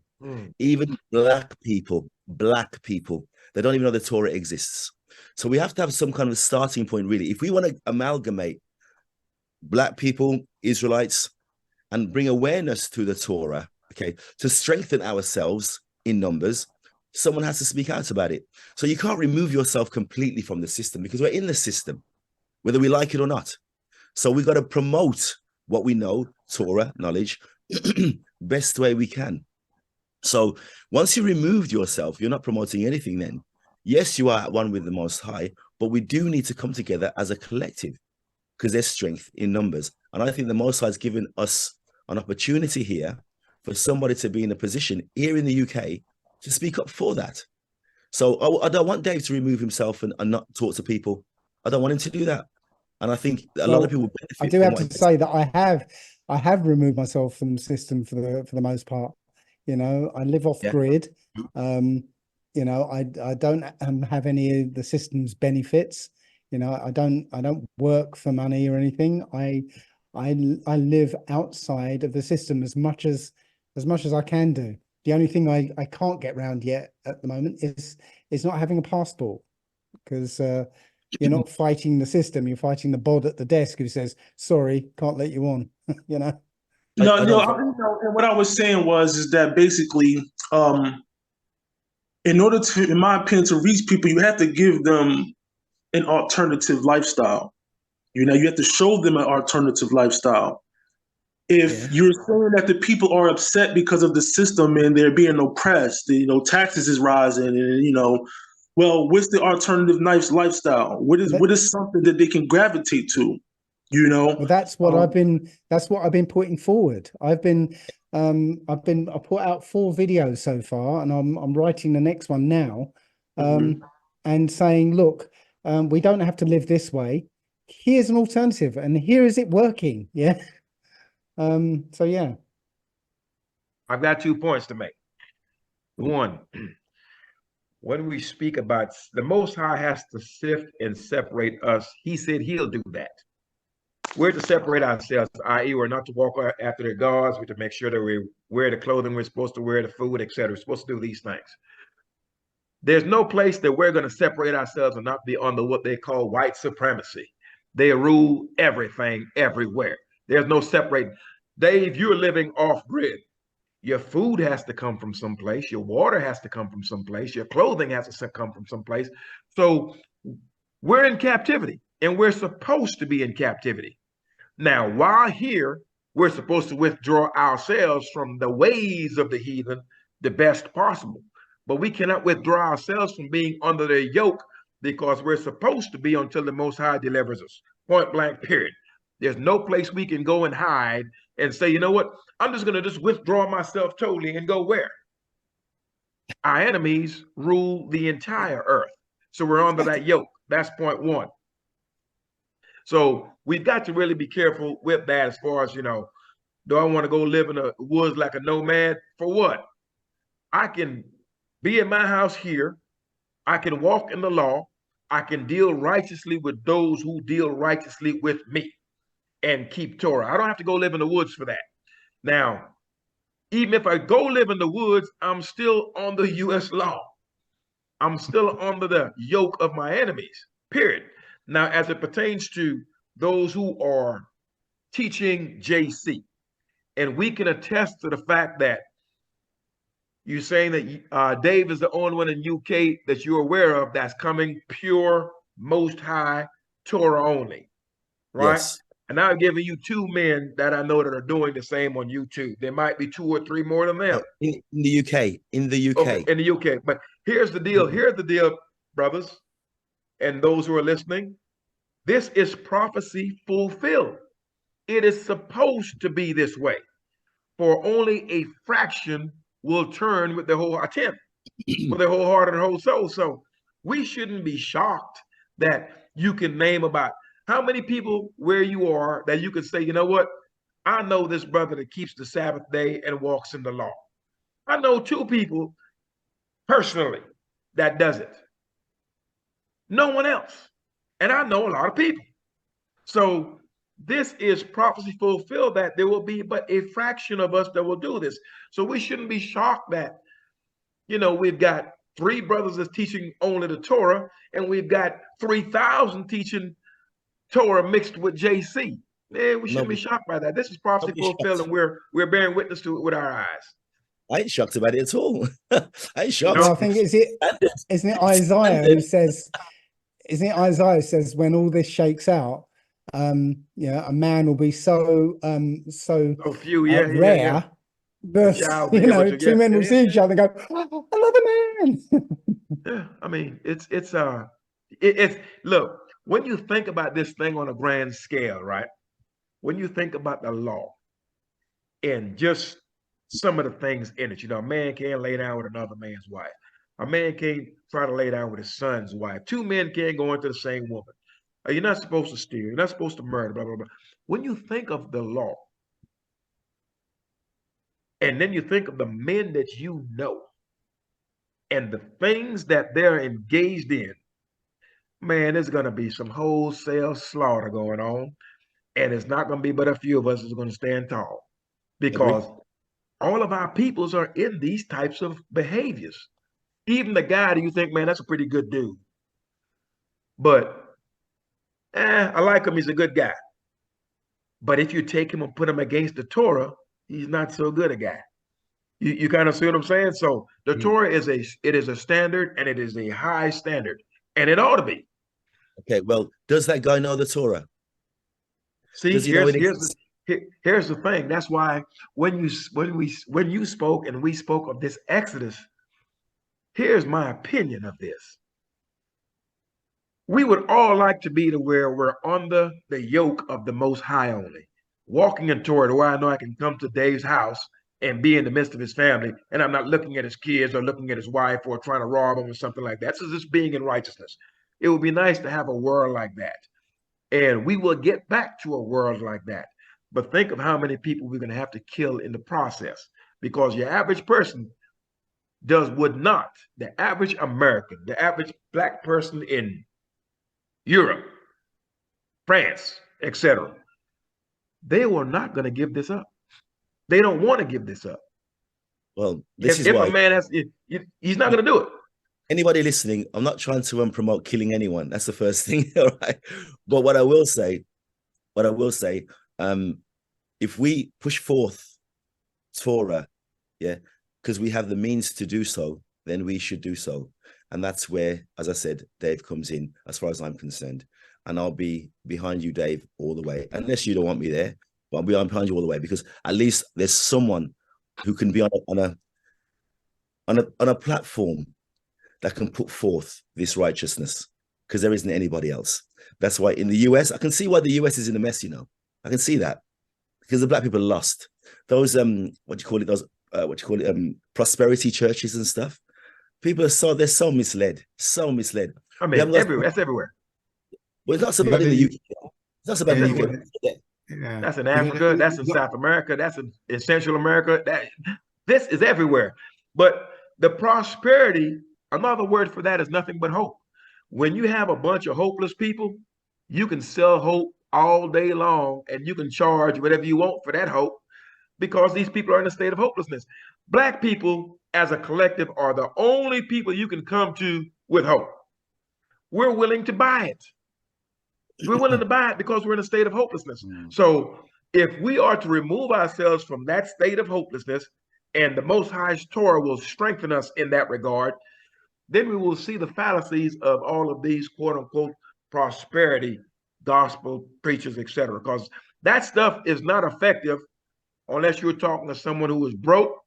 Even black people, they don't even know the Torah exists. So we have to have some kind of starting point, really. If we want to amalgamate black people, Israelites, and bring awareness to the Torah, okay, to strengthen ourselves in numbers, someone has to speak out about it. So you can't remove yourself completely from the system, because we're in the system, whether we like it or not. So we've got to promote what we know, Torah, knowledge, best way we can. So once you removed yourself, you're not promoting anything then. Yes, you are at one with the Most High, but we do need to come together as a collective, because there's strength in numbers. And I think the Most High has given us an opportunity here for somebody to be in a position here in the UK to speak up for that. So I don't want Dave to remove himself and not talk to people. I don't want him to do that. And I think a lot of people benefit. I do have to say that I have removed myself from the system for the most part. I live off grid. I don't have any of the system's benefits. I don't work for money or anything. I live outside of the system as much as I can do. The only thing I can't get around yet at the moment is not having a passport, because you're not fighting the system, you're fighting the bod at the desk who says, sorry, can't let you on. No, and what I was saying is that basically, in order to, in my opinion, to reach people, you have to give them an alternative lifestyle. You have to show them an alternative lifestyle. If you're saying that the people are upset because of the system and they're being oppressed, taxes is rising, and well, what's the alternative lifestyle? What is something that they can gravitate to? Well, that's what I've been putting forward. I put out 4 videos so far, and I'm writing the next one now, and saying, look, we don't have to live this way. Here's an alternative, and here is it working. Yeah. So yeah. I've got 2 points to make. One, when we speak about the Most High has to sift and separate us, he said he'll do that. We're to separate ourselves, i.e., we're not to walk after the gods. We're to make sure that we wear the clothing we're supposed to wear, the food, etc. We're supposed to do these things. There's no place that we're going to separate ourselves and not be under what they call white supremacy. They rule everything, everywhere. There's no separating. Dave, you're living off grid. Your food has to come from someplace. Your water has to come from someplace. Your clothing has to come from someplace. So we're in captivity, and we're supposed to be in captivity. Now, while here, we're supposed to withdraw ourselves from the ways of the heathen the best possible. But we cannot withdraw ourselves from being under their yoke, because we're supposed to be until the Most High delivers us. Point blank, period. There's no place we can go and hide and say, you know what, I'm just going to just withdraw myself totally and go where? Our enemies rule the entire earth. So we're under that yoke. That's point one. So we've got to really be careful with that as far as, you know, do I want to go live in the woods like a nomad? For what? I can be in my house here. I can walk in the law. I can deal righteously with those who deal righteously with me and keep Torah. I don't have to go live in the woods for that. Now, even if I go live in the woods, I'm still on the U.S. law. I'm still under the yoke of my enemies, period. Now, as it pertains to those who are teaching JC, and we can attest to the fact that you're saying that Dave is the only one in UK that you're aware of that's coming pure, Most High, Torah only, right? Yes. And I've given you two men that I know that are doing the same on YouTube. There might be two or three more than them. In the UK. In the UK. Okay, in the UK. But here's the deal. Here's the deal, brothers, and those who are listening. This is prophecy fulfilled. It is supposed to be this way. For only a fraction will turn with their whole attempt, with their whole heart and whole soul. So we shouldn't be shocked that you can name about how many people where you are that you could say, you know what? I know this brother that keeps the Sabbath day and walks in the law. I know two people personally that does it. No one else. And I know a lot of people. So this is prophecy fulfilled that there will be but a fraction of us that will do this. So we shouldn't be shocked that, you know, we've got 3 brothers that's teaching only the Torah, and we've got 3,000 teaching Torah mixed with JC. Man, we shouldn't be shocked by that. This is prophecy fulfilled, and we're bearing witness to it with our eyes. I ain't shocked about it at all. I ain't shocked. Well, I think isn't it Isaiah who says, isn't it Isaiah says when all this shakes out, a man will be so few, rare. But you know, 2 men will see each other and go, oh, another man. Yeah, I mean, it's look, when you think about this thing on a grand scale, right? When you think about the law and just some of the things in it, you know, a man can't lay down with another man's wife. A man can't try to lay down with his son's wife. 2 men can't go into the same woman. You're not supposed to steal. You're not supposed to murder, blah, blah, blah. When you think of the law, and then you think of the men that you know and the things that they're engaged in, man, there's going to be some wholesale slaughter going on. And it's not going to be but a few of us is going to stand tall, because all of our peoples are in these types of behaviors. Even the guy that you think, man, that's a pretty good dude. But I like him. He's a good guy. But if you take him and put him against the Torah, he's not so good a guy. You kind of see what I'm saying? So the Torah is a standard, and it is a high standard, and it ought to be. Okay, well, does that guy know the Torah? See, here's the thing. That's why when you spoke and we spoke of this Exodus, here's my opinion of this. We would all like to be to where we're under the yoke of the Most High only, walking in Torah, to where I know I can come to Dave's house and be in the midst of his family, and I'm not looking at his kids or looking at his wife or trying to rob him or something like that. So just being in righteousness. It would be nice to have a world like that. And we will get back to a world like that. But think of how many people we're going to have to kill in the process, because your average person would not, the average American, the average black person in Europe, France, etc., they were not going to give this up. They don't want to give this up. Well, this is if why a man has, he's not going to do it. anybody listening, I'm not trying to promote killing anyone. That's the first thing, all right? But what I will say, if we push forth Torah, yeah, because we have the means to do so, then we should do so. And that's where, as I said, Dave comes in, as far as I'm concerned. And I'll be behind you, Dave, all the way. Unless you don't want me there, but I'll be behind you all the way, because at least there's someone who can be on a platform that can put forth this righteousness, because there isn't anybody else. That's why in the US, I can see why the US is in a mess, you know. I can see that, because the black people are lost. Those prosperity churches and stuff. People are they're so misled. I mean, everywhere. That's everywhere. Well, it's not so bad in the UK. It's not so bad in the UK. Yeah. That's in Africa. That's in South America. That's in Central America. This is everywhere. But the prosperity, another word for that is nothing but hope. When you have a bunch of hopeless people, you can sell hope all day long, and you can charge whatever you want for that hope, because these people are in a state of hopelessness. Black people as a collective are the only people you can come to with hope. We're willing to buy it. We're willing to buy it because we're in a state of hopelessness. So if we are to remove ourselves from that state of hopelessness, and the Most High's Torah will strengthen us in that regard, then we will see the fallacies of all of these quote unquote prosperity gospel preachers, etc. Because that stuff is not effective unless you're talking to someone who is broke,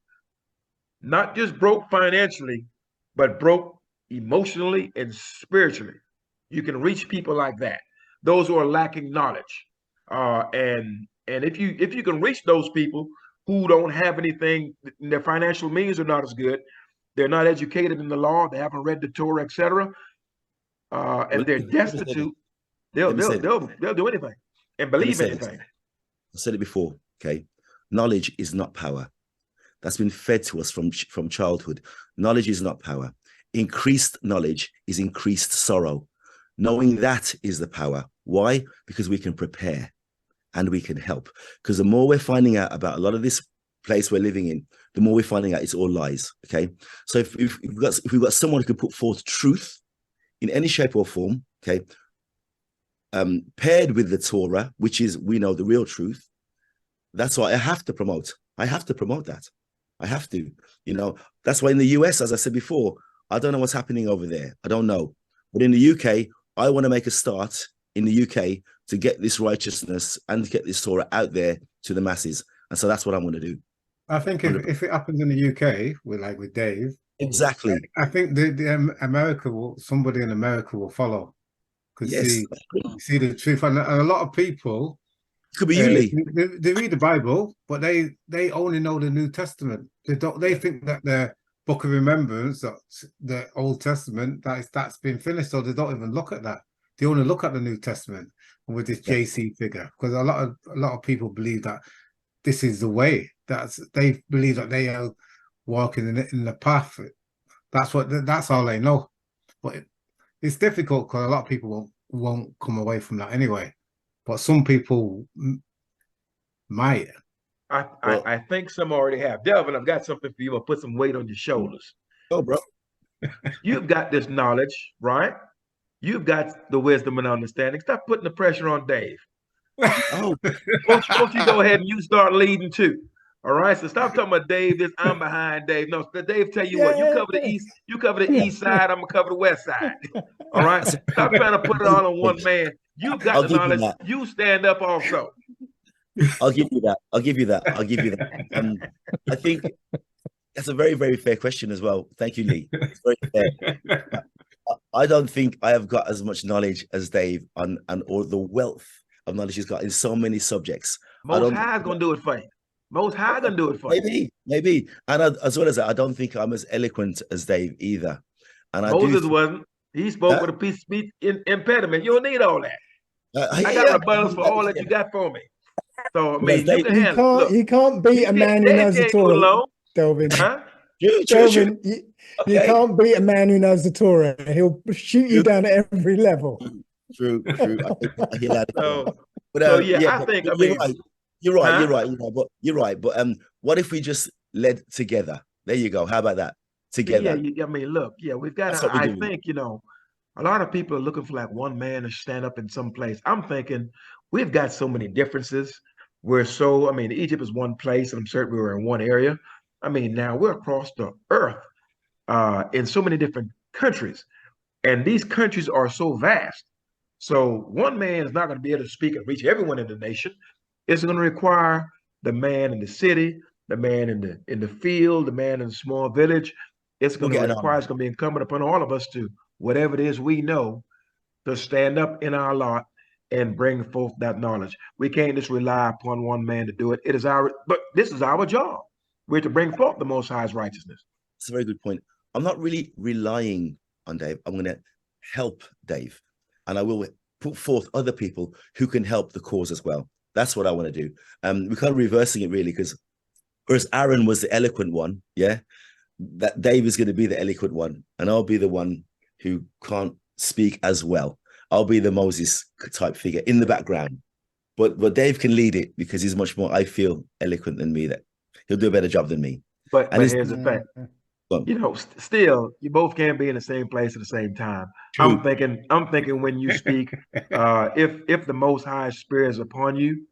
not just broke financially, but broke emotionally and spiritually. You can reach people like that, those who are lacking knowledge. And if you can reach those people who don't have anything, their financial means are not as good, they're not educated in the law, they haven't read the Torah, etc., and they're destitute, they'll do anything and believe anything. I said it before, okay? Knowledge is not power. That's been fed to us from childhood. Knowledge is not power. Increased knowledge is increased sorrow. Knowing that is the power. Why? Because we can prepare and we can help. Because the more we're finding out about a lot of this place we're living in, the more we're finding out it's all lies, okay? So if we've got someone who can put forth truth in any shape or form, okay, paired with the Torah, which is, we know, the real truth, that's what I have to promote. I have to promote that. I have to, you know. That's why in the US, as I said before, I don't know what's happening over there. I don't know. But in the UK, I want to make a start in the UK to get this righteousness and get this Torah out there to the masses. And so that's what I'm going to do. I think if it happens in the UK, with Dave, exactly, I think somebody in America will follow. Because see the truth, and a lot of people, it could be you, Lee. They read the Bible, but they only know the New Testament. They think that the Book of Remembrance, the Old Testament, that's been finished, so they don't even look at that. They only look at the New Testament with this JC figure, because a lot of people believe that this is the way. They believe that they are walking in the path. That's all they know. But it's difficult because a lot of people won't come away from that anyway. But some people might. I think some already have. Delvin, I've got something for you. I'll put some weight on your shoulders. Oh, bro. You've got this knowledge, right? You've got the wisdom and understanding. Stop putting the pressure on Dave. Oh, won't you go ahead and you start leading too? All right. So stop talking about Dave. I'm behind Dave. No, Dave, tell you what, you cover the east. You cover the east side. I'm gonna cover the west side. All right. Stop trying to put it all on one man. You've got the knowledge. You stand up also. I'll give you that. I think that's a very, very fair question as well. Thank you, Lee. It's very fair. I don't think I have got as much knowledge as Dave or the wealth of knowledge he's got in so many subjects. Most High is gonna do it for you. Most High gonna do it for you. Maybe. And as well as that, I don't think I'm as eloquent as Dave either. And Moses wasn't. He spoke with a piece of speech impediment. You don't need all that. I got rebuttals for all that you got for me. So I mean, you can't beat a man who knows the Torah, Delvin. Huh? True. Delvin, you Okay. can't beat a man who knows the Torah. He'll shoot you True. down at every level. True. I hear that. So, But so yeah, yeah, I think, I you're mean, right. You're right. huh? You're right. But you're right. But what if we just led together? There you go. How about that? Yeah, Together. I mean, look, yeah, we've got That's to, what we're I doing. think, a lot of people are looking for like one man to stand up in some place. I'm thinking we've got so many differences. I mean, Egypt is one place, and I'm certain we were in one area. I mean, now we're across the earth in so many different countries, and these countries are so vast. So one man is not going to be able to speak and reach everyone in the nation. It's going to require the man in the city, the man in the field, the man in the small village. It's We'll going to get an require, army. it's going to be incumbent upon all of us to, whatever it is we know, to stand up in our lot and bring forth that knowledge. We can't just rely upon one man to do it. But this is our job. We're to bring forth the Most High's righteousness. It's a very good point. I'm not really relying on Dave. I'm going to help Dave, and I will put forth other people who can help the cause as well. That's what I want to do. We're kind of reversing it really, because whereas Aaron was the eloquent one, yeah, that Dave is going to be the eloquent one, and I'll be the one who can't speak as well. I'll be the Moses type figure in the background, but Dave can lead it because he's much more, I feel, eloquent than me. That he'll do a better job than me. But And it's here's the fact. well, Still, you both can't be in the same place at the same time. true. I'm thinking when you speak, if the Most High Spirit is upon you,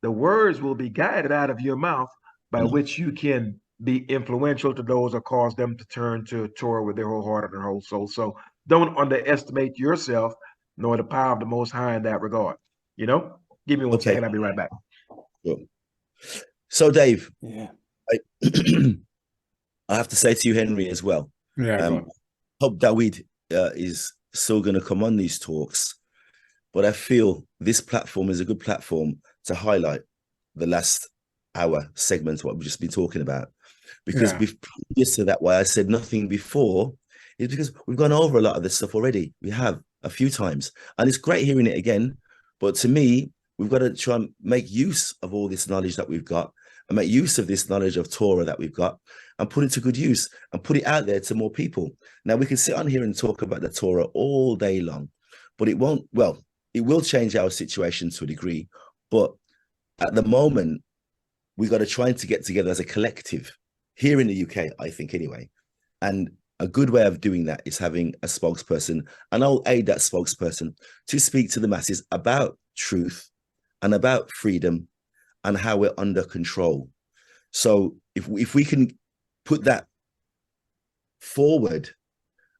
the words will be guided out of your mouth by which you can be influential to those or cause them to turn to Torah with their whole heart and their whole soul. So don't underestimate yourself nor the power of the Most High in that regard. Give me one Okay. second. I'll be right back. Sure. So, Dave, Yeah. I have to say to you, Henry, as well. Yeah. Hope Dawid is still going to come on these talks, but I feel this platform is a good platform to highlight the last hour segment, what we've just been talking about. Because previous to that, why I said nothing before is because we've gone over a lot of this stuff already. We have a few times, and it's great hearing it again. But to me, we've got to try and make use of all this knowledge that we've got, and make use of this knowledge of Torah that we've got, and put it to good use and put it out there to more people. Now, we can sit on here and talk about the Torah all day long, but it won't, well, it will change our situation to a degree. But at the moment, we got to try to get together as a collective here in the UK, I think anyway. And a good way of doing that is having a spokesperson, and I'll aid that spokesperson to speak to the masses about truth and about freedom and how we're under control. So if we can put that forward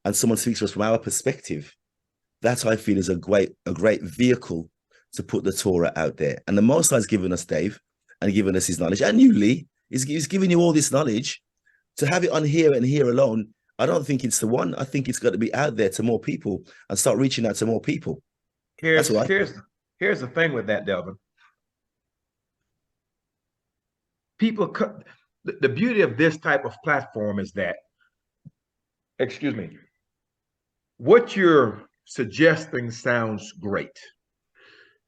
and someone speaks to us from our perspective, that I feel is a great vehicle to put the Torah out there. And the Most High has given us, Dave, and given us his knowledge. And you, Lee, he's giving you all this knowledge. To have it on here and here alone, I don't think it's the one. I think it's got to be out there to more people and start reaching out to more people. Here's the thing with that, Delvin. The beauty of this type of platform is that, excuse me, what you're suggesting sounds great.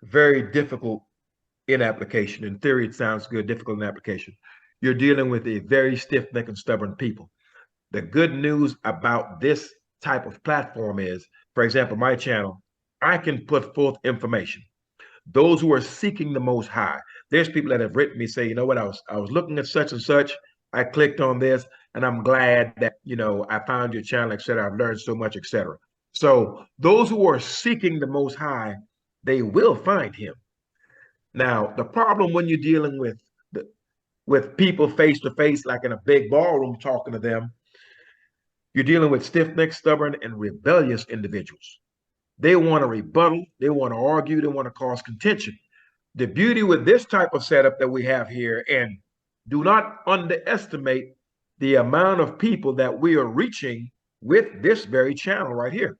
Very difficult in application. In theory, it sounds good, difficult in application. You're dealing with a very stiff-necked and stubborn people. The good news about this type of platform is, for example, my channel, I can put forth information. Those who are seeking the Most High, there's people that have written me say, you know what, I was looking at such and such, I clicked on this, and I'm glad that, I found your channel, etc. I've learned so much, etc. So those who are seeking the Most High, they will find him. Now, the problem when you're dealing with people face to face, like in a big ballroom talking to them, you're dealing with stiff-necked, stubborn, and rebellious individuals. They want to rebuttal, they want to argue, they want to cause contention. The beauty with this type of setup that we have here, and do not underestimate the amount of people that we are reaching with this very channel right here.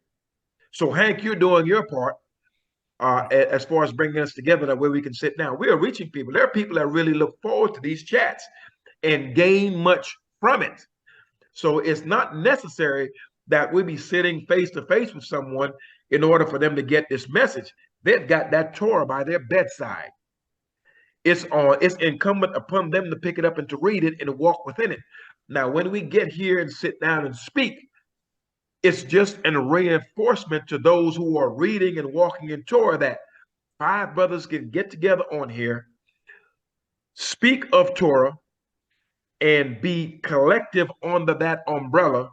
So Hank, you're doing your part as far as bringing us together that way we can sit down. We are reaching people. There are people that really look forward to these chats and gain much from it. So it's not necessary that we be sitting face to face with someone in order for them to get this message. They've got that Torah by their bedside. It's incumbent upon them to pick it up and to read it and to walk within it. Now, when we get here and sit down and speak, it's just a reinforcement to those who are reading and walking in Torah that 5 brothers can get together on here, speak of Torah, and be collective under that umbrella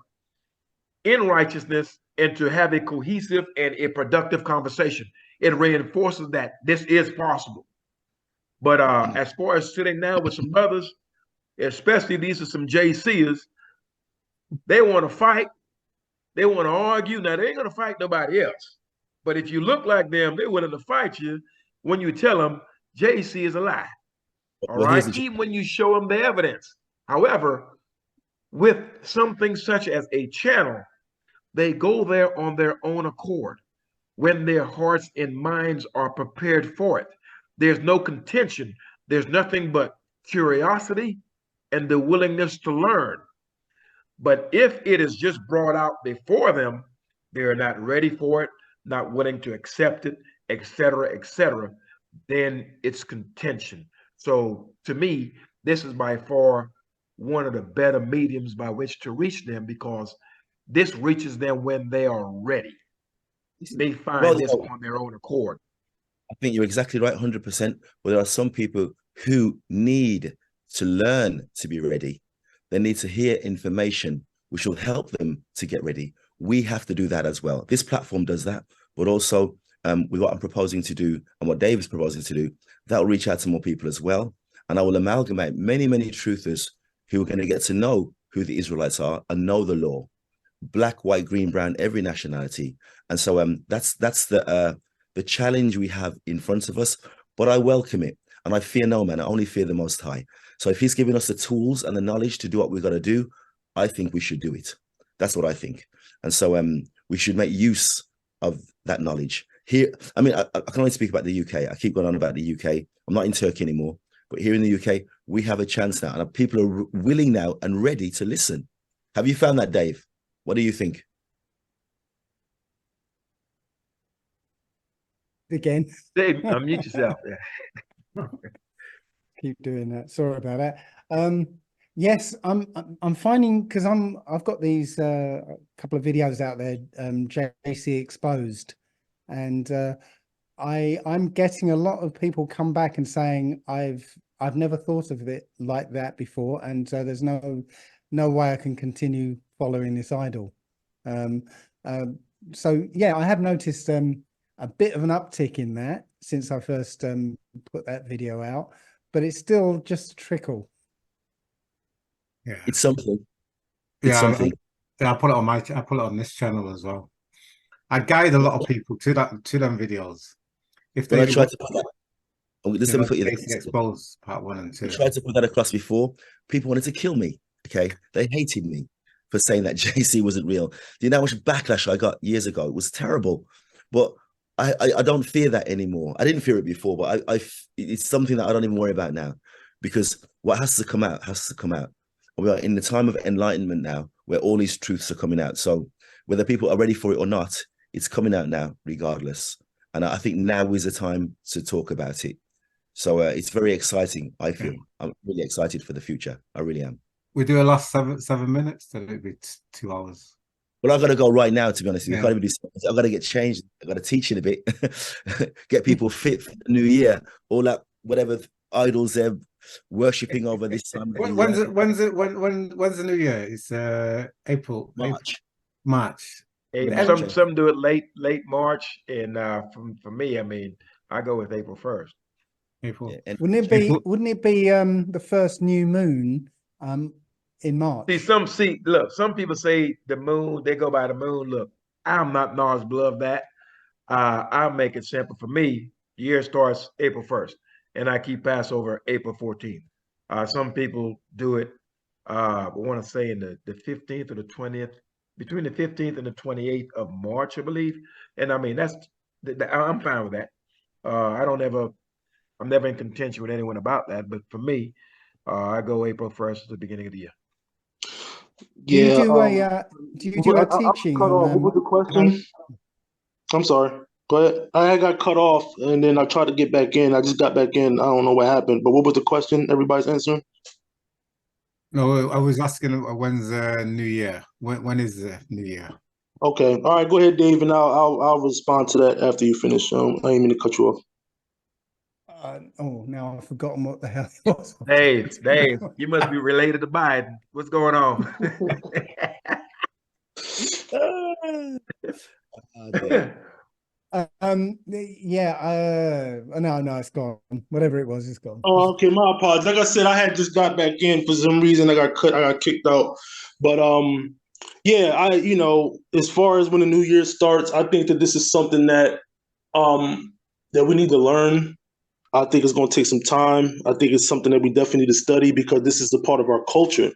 in righteousness, and to have a cohesive and a productive conversation. It reinforces that this is possible. But as far as sitting down with some brothers, especially these are some JCers, they want to fight, they want to argue. Now, they ain't going to fight nobody else. But if you look like them, they're willing to fight you when you tell them JC is a lie. All right? Even when you show them the evidence. However, with something such as a channel, they go there on their own accord when their hearts and minds are prepared for it. There's no contention. There's nothing but curiosity and the willingness to learn. But if it is just brought out before them, they're not ready for it, not willing to accept it, etc., then it's contention. So to me, this is by far one of the better mediums by which to reach them, because this reaches them when they are ready. They find this on their own accord. I think you're exactly right, 100%. But there are some people who need to learn to be ready. They need to hear information which will help them to get ready. We have to do that as well. This platform does that, but also what I'm proposing to do and what Dave is proposing to do, that will reach out to more people as well. And I will amalgamate many, many truthers who are going to get to know who the Israelites are and know the law. Black, white, green, brown, every nationality. And so that's the challenge we have in front of us, but I welcome it. And I fear no man, I only fear the Most High. So if he's giving us the tools and the knowledge to do what we've got to do, I think we should do it. That's what I think. And so we should make use of that knowledge. Here, I mean, I can only speak about the UK. I keep going on about the UK. I'm not in Turkey anymore. But here in the UK, we have a chance now. And people are willing now and ready to listen. Have you found that, Dave? What do you think? Again. Dave, unmute yourself. Keep doing that. Sorry about that. Yes, I'm finding, because I've got these couple of videos out there, JC Exposed, and I'm getting a lot of people come back and saying I've never thought of it like that before, and there's no way I can continue following this idol. So yeah, I have noticed a bit of an uptick in that since I first put that video out, but it's still just a trickle. Yeah, it's something. It's something. I put it on I put it on this channel as well. I guide a lot of people to them videos. If they try to put that, let me put you Exposed part 1 and 2. I tried to put that across before. People wanted to kill me. Okay, they hated me for saying that JC wasn't real. Do you know how much backlash I got years ago? It was terrible, but I don't fear that anymore. I didn't fear it before, but it's something that I don't even worry about now, because what has to come out has to come out. We are in the time of enlightenment now, where all these truths are coming out. So whether people are ready for it or not, it's coming out now, regardless. And I think now is the time to talk about it. So it's very exciting, I feel. I'm really excited for the future. I really am. We do a last 7 minutes, so it'll be 2 hours. Well, I've got to go right now, to be honest with you. I can't even do. I've got to get changed. I've got to teach in a bit, get people fit for the new year. All that, whatever idols they're worshipping over this time. When's the new year? It's April, March. Some do it late March, and for me, I mean, I go with April 1st. April. Yeah, wouldn't it be the first new moon in March? Look, some people say the moon, they go by the moon. Look, I'm not knowledgeable of that. I'll make it simple. For me, the year starts April 1st, and I keep Passover April 14th. Some people do it, I want to say in the 15th or the 20th, between the 15th and the 28th of March, I believe. And I mean, I'm fine with that. I'm never in contention with anyone about that. But for me, I go April 1st at the beginning of the year. Yeah. Do you do a teaching? Cut off. What was the question? I'm sorry. Go ahead. I got cut off, and then I tried to get back in. I just got back in. I don't know what happened. But what was the question everybody's answering? No, I was asking when's the New Year? When is the New Year? Okay. All right. Go ahead, Dave, and I'll respond to that after you finish. I ain't mean to cut you off. Oh, now I've forgotten what the hell it was. Dave, you must be related to Biden. What's going on? Oh, dear. Yeah, no, it's gone. Whatever it was, it's gone. Oh, okay. My apologies. Like I said, I had just got back in for some reason. I got kicked out. But yeah, as far as when the new year starts, I think that this is something that we need to learn. I think it's going to take some time. I think it's something that we definitely need to study because this is a part of our culture.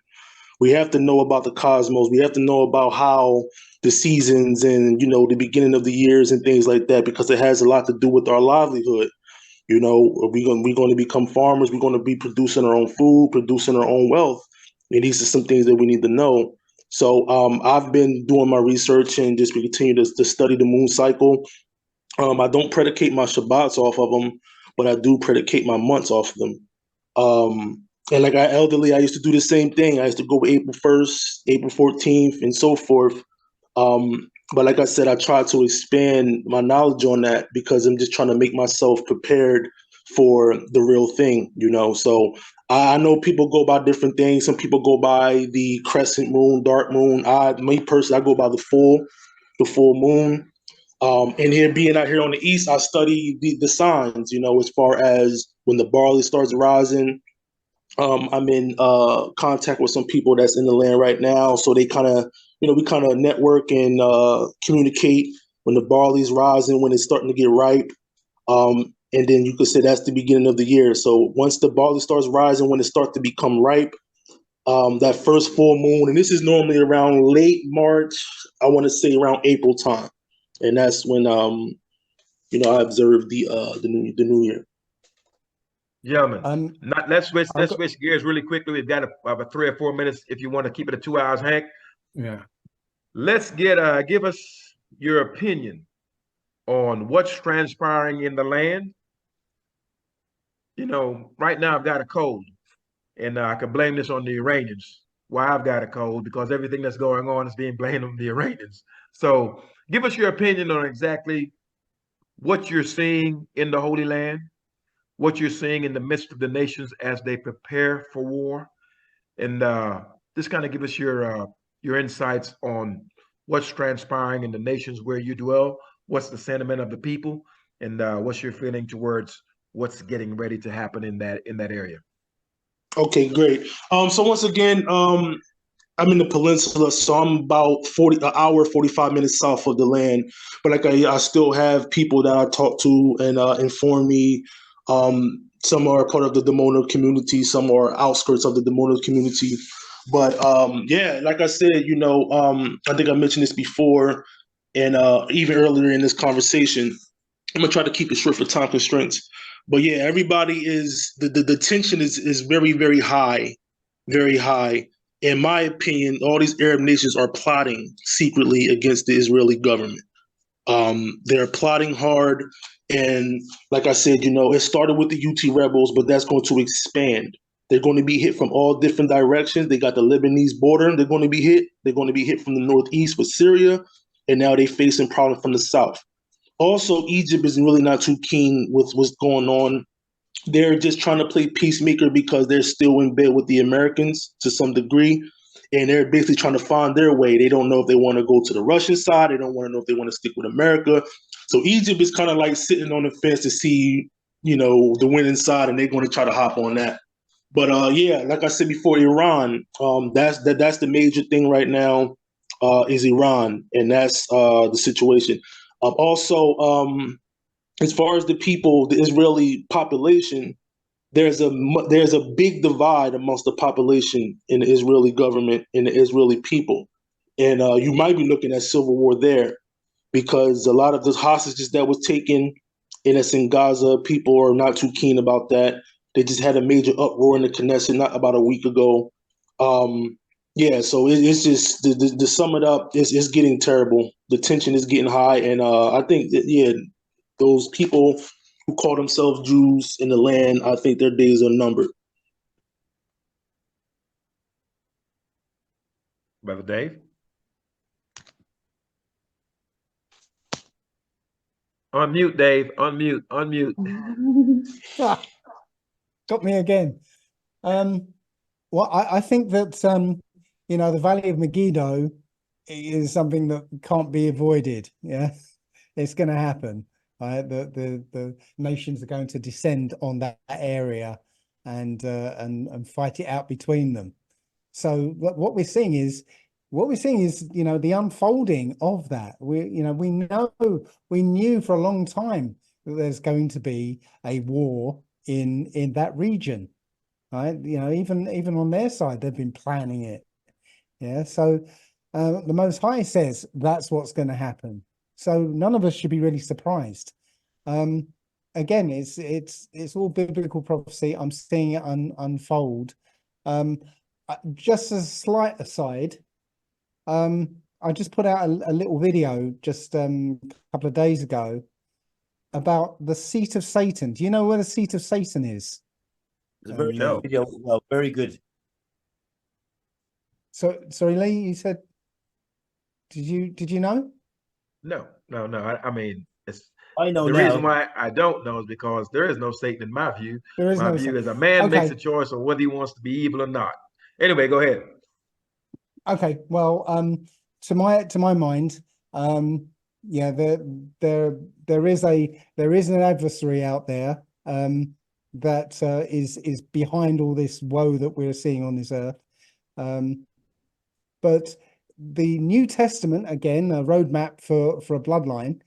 We have to know about the cosmos. We have to know about how the seasons and the beginning of the years and things like that because it has a lot to do with our livelihood. We're going to become farmers. We're going to be producing our own food, producing our own wealth, and these are some things that we need to know. So I've been doing my research and just continue to study the moon cycle. I don't predicate my Shabbats off of them, but I do predicate my months off of them. And like I used to do the same thing. I used to go with April 1st, April 14th, and so forth. But like I said, I try to expand my knowledge on that because I'm just trying to make myself prepared for the real thing. So I know people go by different things. Some people go by the crescent moon, dark moon. Me personally, I go by the full moon. And here being out here on the east, I study the signs, as far as when the barley starts rising. I'm in contact with some people that's in the land right now. So they kind of, we kind of network and communicate when the barley's rising, when it's starting to get ripe. And then you could say that's the beginning of the year. So once the barley starts rising, when it starts to become ripe, that first full moon, and this is normally around late March, I want to say around April time. And that's when I observe the new year. Gentlemen, let's I've switch gears really quickly. We've got about 3 or 4 minutes if you want to keep it at 2 hours, Hank. Yeah. Let's give us your opinion on what's transpiring in the land. Right now I've got a cold, and I can blame this on the Iranians. Why I've got a cold because everything that's going on is being blamed on the Iranians. So give us your opinion on exactly what you're seeing in the Holy Land, what you're seeing in the midst of the nations as they prepare for war, and just kind of give us your insights on what's transpiring in the nations where you dwell, what's the sentiment of the people, and what's your feeling towards what's getting ready to happen in that area. Okay, great. So once again, I'm in the peninsula, so I'm about an hour, 45 minutes south of the land. But like I still have people that I talk to and inform me. Some are part of the Demona community, some are outskirts of the Demona community. But yeah, like I said, I think I mentioned this before, and even earlier in this conversation. I'm gonna try to keep it short for time constraints. But yeah, everybody is the tension is very, very high, very high. In my opinion, all these Arab nations are plotting secretly against the Israeli government. They're plotting hard, and like I said, it started with the UT rebels, but that's going to expand. They're going to be hit from all different directions. They got the Lebanese border. They're going to be hit. They're going to be hit from the northeast with Syria, and now they're facing problems from the south. Also, Egypt is really not too keen with what's going on. They're just trying to play peacemaker because they're still in bed with the Americans to some degree. And they're basically trying to find their way. They don't know if they want to go to the Russian side. They don't want to know if they want to stick with America. So Egypt is kind of like sitting on the fence to see, the winning side, and they're going to try to hop on that. But yeah, like I said before, Iran, that's the major thing right now, is Iran, and that's the situation. Also, as far as the people, the Israeli population, there's a big divide amongst the population in the Israeli government and the Israeli people, and you might be looking at civil war there because a lot of the hostages that was taken, and it's in Gaza, people are not too keen about that. They just had a major uproar in the Knesset not about a week ago. Yeah, so it's just to sum it up, it's getting terrible. The tension is getting high, and I think those people who call themselves Jews in the land, I think their days are numbered. Brother Dave. Unmute, Dave. Unmute. Got me again. Well, I think that the Valley of Megiddo is something that can't be avoided. Yeah, it's going to happen. Right? The nations are going to descend on that area and fight it out between them. So what we're seeing is the unfolding of that. We knew for a long time that there's going to be a war in that region. Right? Even on their side, they've been planning it. Yeah. So the Most High says that's what's going to happen. So none of us should be really surprised. Again, it's all biblical prophecy. I'm seeing it unfold. Just as a slight aside, I just put out a little video just a couple of days ago about the seat of Satan. Do you know where the seat of Satan is? It's a very No. good video. Well, very good. So sorry, Lee, you said, did you know? No. I mean, it's I know the now. reason why I don't know is because there is no Satan in my view. There is My no view Satan. is a man makes Okay. a choice of whether he wants to be evil or not. Anyway, go ahead. Okay, well, to my mind, yeah, there is an adversary out there that is behind all this woe that we're seeing on this earth. But the New Testament, again, a roadmap for a bloodline,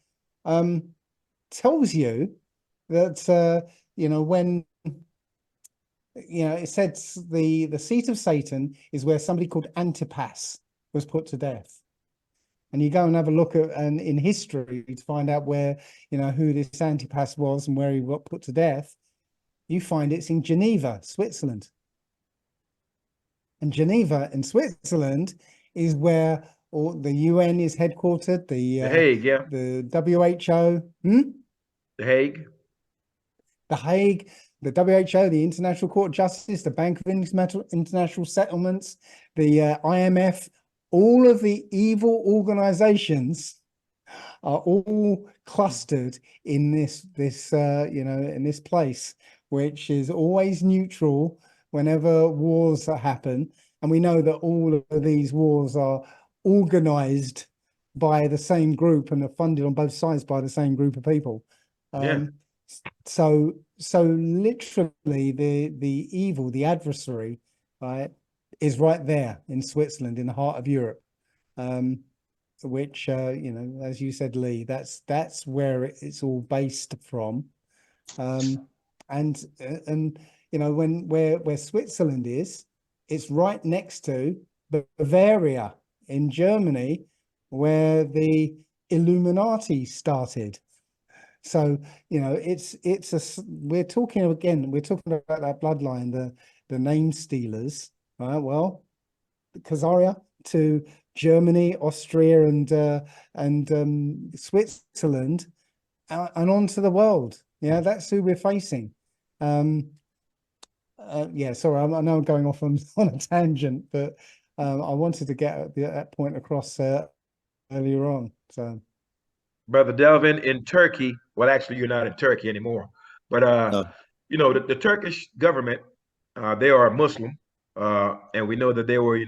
tells you that when it said the seat of Satan is where somebody called Antipas was put to death. And you go and have a look at in history to find out where, who this Antipas was and where he got put to death. You find it's in Geneva, Switzerland. And Geneva in Switzerland is where all the UN is headquartered, The Hague, yeah. the WHO. The Hague. The Hague, the WHO, the International Court of Justice, the Bank of International Settlements, the IMF, all of the evil organizations are all clustered in this in this place, which is always neutral whenever wars happen. And we know that all of these wars are organized by the same group and are funded on both sides by the same group of people. Yeah. So literally the evil, the adversary, right, is right there in Switzerland, in the heart of Europe. Which as you said, Lee, that's where it's all based from. And where Switzerland is, it's right next to Bavaria in Germany, where the Illuminati started. So we're talking about that bloodline, the name stealers, right? Well, Khazaria to Germany, Austria, and Switzerland, and onto the world. Yeah, that's who we're facing. Yeah, sorry, I know I'm going off on a tangent, but I wanted to get that point across earlier on. So, Brother Delvin, in Turkey, well, actually, you're not in Turkey anymore, but No. the Turkish government, they are Muslim, and we know that they were,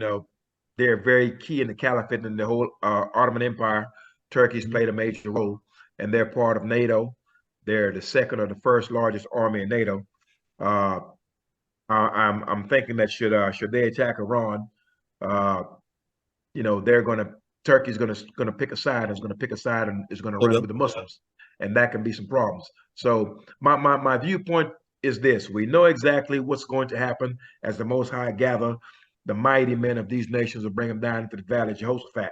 they're very key in the caliphate and the whole Ottoman Empire. Turkey's played a major role, and they're part of NATO. They're the second or the first largest army in NATO. I'm thinking that should they attack Iran, uh, they're gonna Turkey's gonna pick a side and is gonna pick a side and is gonna run with the Muslims, and that can be some problems. So my viewpoint is this: we know exactly what's going to happen as the Most High gather the mighty men of these nations and bring them down into the valley of Jehoshaphat.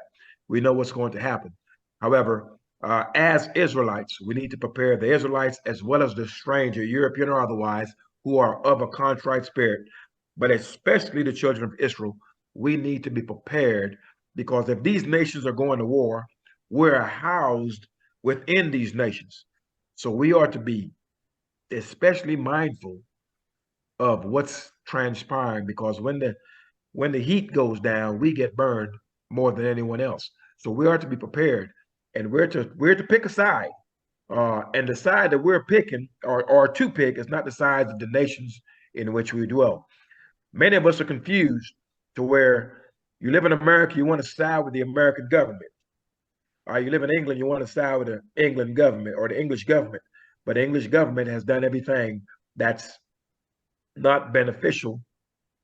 We know what's going to happen. However, as Israelites, we need to prepare the Israelites as well as the stranger, European or otherwise, who are of a contrite spirit, but especially the children of Israel. We need to be prepared because if these nations are going to war, we're housed within these nations. So we are to be especially mindful of what's transpiring because when the heat goes down, we get burned. more than anyone else. So we are to be prepared, and we're to pick a side. And the side that we're picking or to pick is not the sides of the nations in which we dwell. Many of us are confused to where you live in America, you want to side with the American government. You live in England, you want to side with the England government or the English government. But the English government has done everything that's not beneficial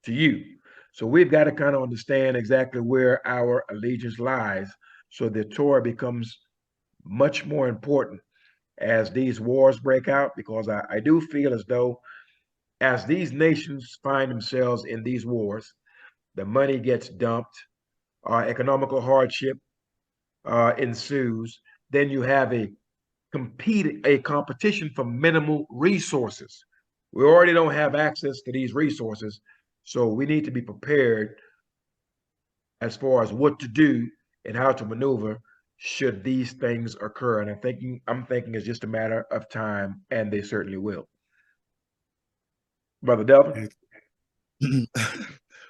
to you. So we've got to kind of understand exactly where our allegiance lies so the Torah becomes much more important as these wars break out, because I do feel as though as these nations find themselves in these wars, the money gets dumped, economical hardship ensues, then you have a competition for minimal resources. We already don't have access to these resources, so we need to be prepared as far as what to do and how to maneuver should these things occur. And I'm thinking it's just a matter of time, and they certainly will. Brother Delvin?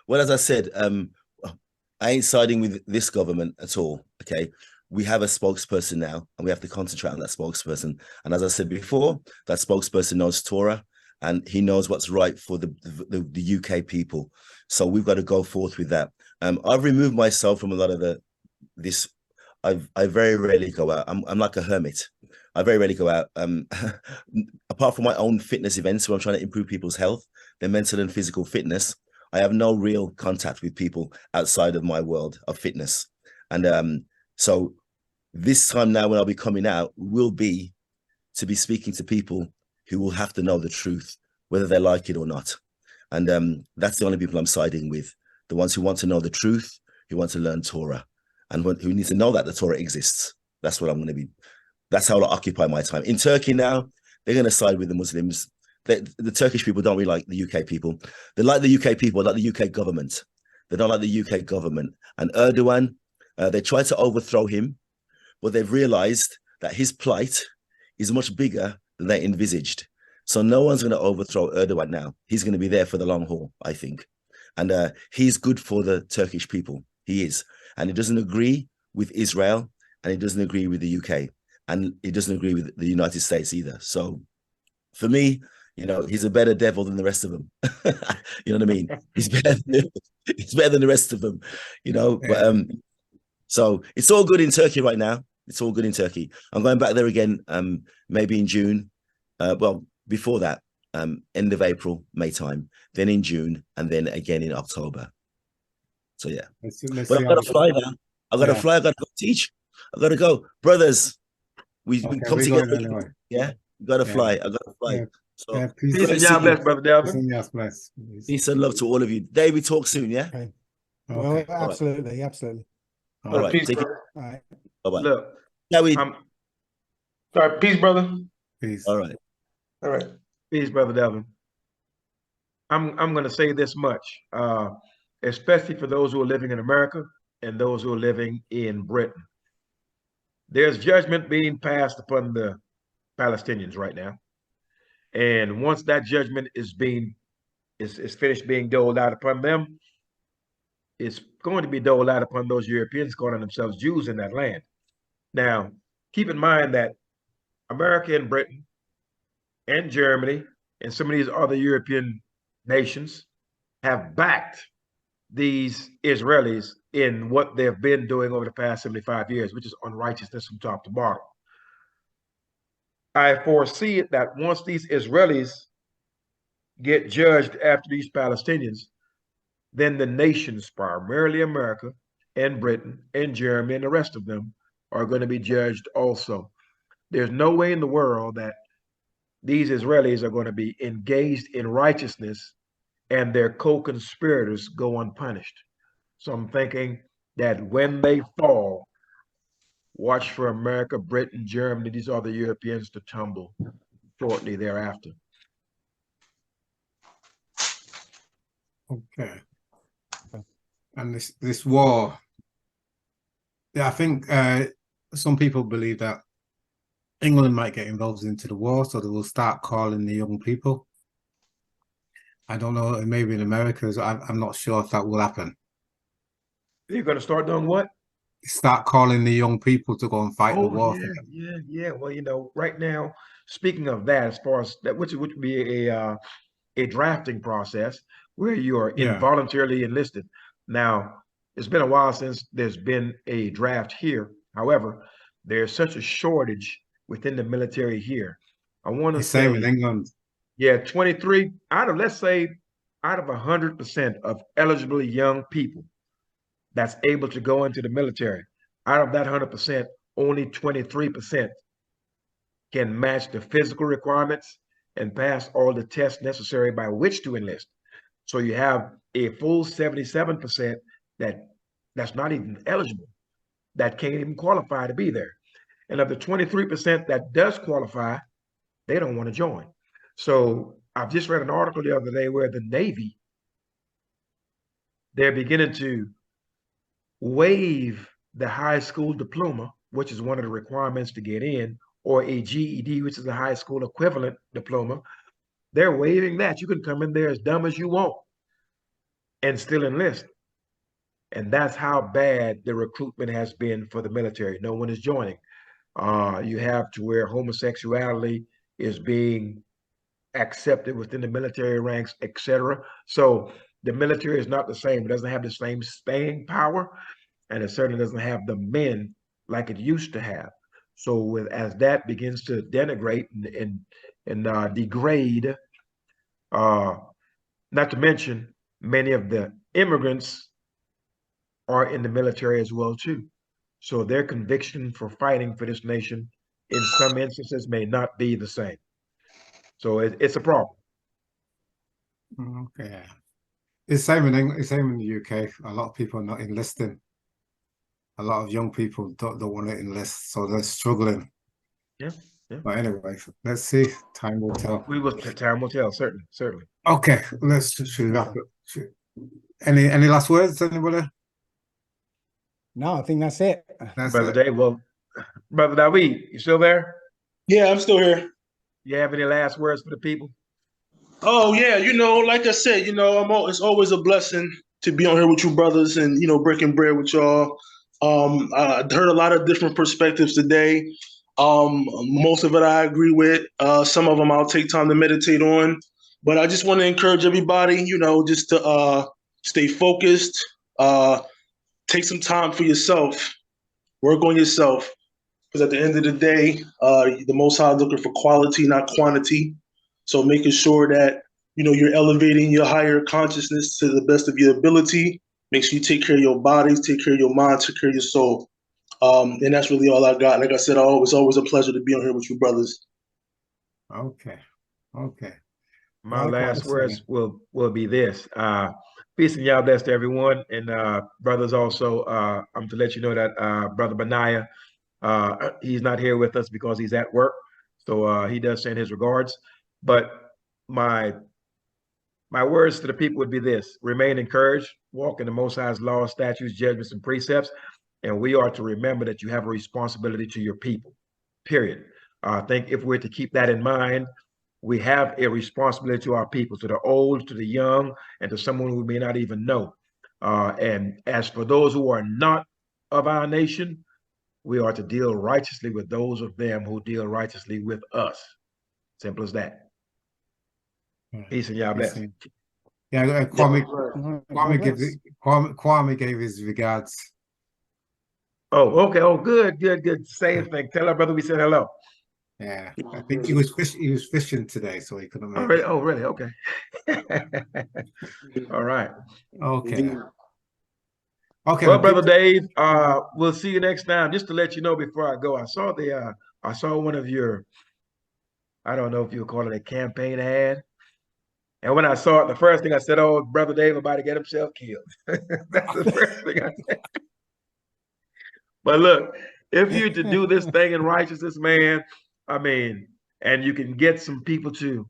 Well, as I said, I ain't siding with this government at all. Okay, we have a spokesperson now, and we have to concentrate on that spokesperson. And as I said before, that spokesperson knows Torah, and he knows what's right for the UK people. So we've got to go forth with that. I've removed myself from a lot of this. I very rarely go out. I'm like a hermit. I very rarely go out. Apart from my own fitness events where I'm trying to improve people's health, their mental and physical fitness, I have no real contact with people outside of my world of fitness. And so this time now when I'll be coming out will be to be speaking to people who will have to know the truth, whether they like it or not. And that's the only people I'm siding with, the ones who want to know the truth, who want to learn Torah, and who need to know that the Torah exists. That's what I'm going to be. That's how I'll occupy my time. In Turkey now, they're going to side with the Muslims. The Turkish people don't really like the UK people. They like the UK people, like the UK government. They don't like the UK government. And Erdogan, they tried to overthrow him, but they've realized that his plight is much bigger than they envisaged. So no one's going to overthrow Erdogan now. He's going to be there for the long haul, I think. And he's good for the Turkish people. He is. And he doesn't agree with Israel, and he doesn't agree with the UK, and he doesn't agree with the United States either. So for me, you know, he's a better devil than the rest of them. You know what I mean? He's better than the rest of them, you know. But so it's all good in Turkey right now. It's all good in Turkey. I'm going back there again, maybe in June. Well, before that, end of April, May time, then in June, and then again in October. So yeah, let's but I've got to fly now. I've got to fly. I've got to go teach. I've got to go, brothers. We come together. Anyway. Yeah, we got to fly. I got to fly. Yeah. So peace and y'all bless, brother Delvin. Peace and love to all of you. Dave, we talk soon. Yeah. Okay. Well, absolutely, right. Absolutely. All right. Peace, take it. All right. Bye-bye. Look, Dawid. Sorry, peace, brother. Peace. All right. All right. Peace, brother Delvin. I'm going to say this much, especially for those who are living in America and those who are living in Britain. There's judgment being passed upon the Palestinians right now, and once that judgment is finished being doled out upon them, it's going to be doled out upon those Europeans calling themselves Jews in that land. Now, keep in mind that America and Britain and Germany and some of these other European nations have backed these Israelis in what they've been doing over the past 75 years, which is unrighteousness from top to bottom. I foresee it that once these Israelis get judged after these Palestinians, then the nations, primarily America and Britain and Germany and the rest of them, are going to be judged also. There's no way in the world that these Israelis are going to be engaged in righteousness and their co-conspirators go unpunished. So I'm thinking that when they fall, watch for America, Britain, Germany, these other Europeans to tumble shortly thereafter. Okay. And this war, yeah, I think some people believe that England might get involved into the war, so they will start calling the young people. I don't know, maybe in America, I'm not sure if that will happen. You're going to start doing what? Start calling the young people to go and fight the war. Yeah. Well, right now, speaking of that, as far as that, which would be a drafting process where you are involuntarily enlisted. Now, it's been a while since there's been a draft here. However, there's such a shortage within the military here. I want to say, same in England. Yeah, 23 out of, let's say, out of 100% of eligible young people that's able to go into the military, out of that 100%, only 23% can match the physical requirements and pass all the tests necessary by which to enlist. So you have a full 77% that's not even eligible, that can't even qualify to be there. And of the 23% that does qualify, they don't want to join. So I've just read an article the other day where the Navy, they're beginning to waive the high school diploma, which is one of the requirements to get in, or a GED, which is a high school equivalent diploma. They're waiving that. You can come in there as dumb as you want and still enlist. And that's how bad the recruitment has been for the military. No one is joining. You have to where homosexuality is being accepted within the military ranks, etc. So the military is not the same. It doesn't have the same staying power, and it certainly doesn't have the men like it used to have. So as that begins to denigrate and degrade, not to mention many of the immigrants are in the military as well too. So their conviction for fighting for this nation in some instances may not be the same. So it's a problem. Okay. It's same in England, it's same in the UK. A lot of people are not enlisting. A lot of young people don't want to enlist, so they're struggling. Yeah. But anyway, let's see. Time will tell. Time will tell, certainly. Okay, should we wrap it? Any last words, anybody? No, I think that's it. Brother Dave, well, Brother Dawid, you still there? Yeah, I'm still here. You have any last words for the people? Oh yeah, like I said, it's always a blessing to be on here with you brothers and breaking bread with y'all. I heard a lot of different perspectives today. Most of it I agree with. Some of them I'll take time to meditate on. But I just want to encourage everybody, just to stay focused. Take some time for yourself. Work on yourself. Because at the end of the day, the Most High is looking for quality, not quantity. So making sure that, you're elevating your higher consciousness to the best of your ability. Make sure you take care of your bodies, take care of your mind, take care of your soul. And that's really all I got. Like I said, it's always a pleasure to be on here with you brothers. Okay. My last words will be this. Peace and y'all bless to everyone. And brothers also, I'm to let you know that Brother Benaiah, he's not here with us because he's at work. So he does send his regards. But my words to the people would be this: remain encouraged, walk in the Most High's laws, statutes, judgments, and precepts. And we are to remember that you have a responsibility to your people, period. I think if we're to keep that in mind, we have a responsibility to our people, to the old, to the young, and to someone who may not even know. And as for those who are not of our nation, we are to deal righteously with those of them who deal righteously with us. Simple as that. Peace and y'all bless. Yeah, Kwame gave his regards. Oh, okay. Oh, good. Same thing. Tell our brother we said hello. Yeah, I think he was fishing today, so he couldn't make it. Oh, really? Okay. All right. Okay. Well, Brother Dave, we'll see you next time. Just to let you know before I go, I saw one of your, I don't know if you would call it a campaign ad. And when I saw it, the first thing I said, "Oh, Brother Dave about to get himself killed." That's the first thing I said. But look, if you're to do this thing in righteousness, man, I mean, and you can get some people to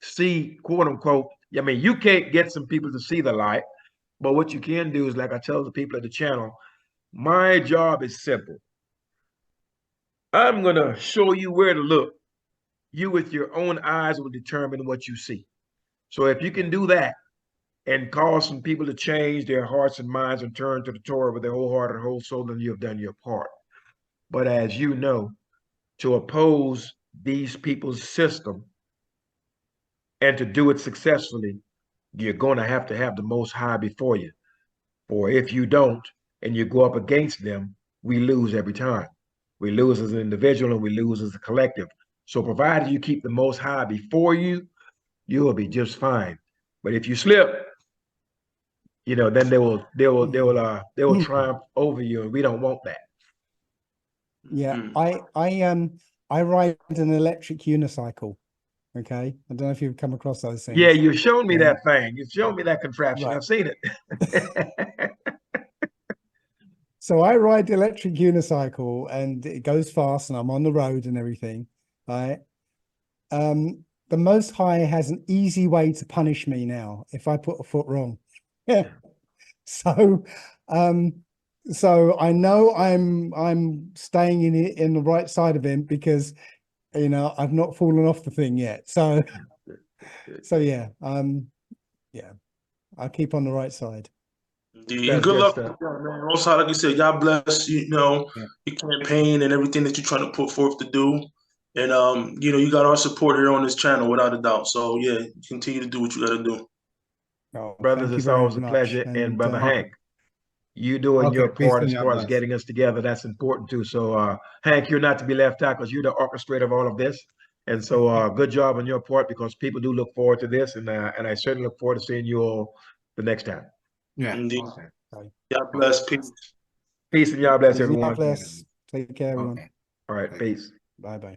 see, quote unquote, I mean, you can't get some people to see the light, but what you can do is, like I tell the people at the channel, my job is simple. I'm going to show you where to look. You with your own eyes will determine what you see. So if you can do that, and cause some people to change their hearts and minds and turn to the Torah with their whole heart and whole soul, then you have done your part. But as you know, to oppose these people's system and to do it successfully, you're going to have the Most High before you. For if you don't, and you go up against them, we lose every time. We lose as an individual and we lose as a collective. So provided you keep the Most High before you, you will be just fine. But if you slip, then they will triumph over you, and we don't want that. Yeah, I ride an electric unicycle. Okay, I don't know if you've come across those things. Yeah, you've shown me that thing. You've shown me that contraption. Right. I've seen it. So I ride the electric unicycle, and it goes fast, and I'm on the road and everything. Right. The Most High has an easy way to punish me now if I put a foot wrong. Yeah. So I know I'm staying in the right side of him because I've not fallen off the thing yet. So yeah, I'll keep on the right side. And good luck, man. Also, like you said, God bless your campaign and everything that you're trying to put forth to do. And you got our support here on this channel without a doubt. So yeah, continue to do what you got to do. Oh, brothers, it's always a pleasure. And Brother Hank, you doing your part as far as getting us together. That's important too. So Hank, you're not to be left out because you're the orchestrator of all of this. And so good job on your part, because people do look forward to this. And I certainly look forward to seeing you all the next time. Yeah. Indeed. Okay. God bless. Peace. Peace and y'all bless everyone. God bless. Take care, everyone. All right. Peace. Bye-bye.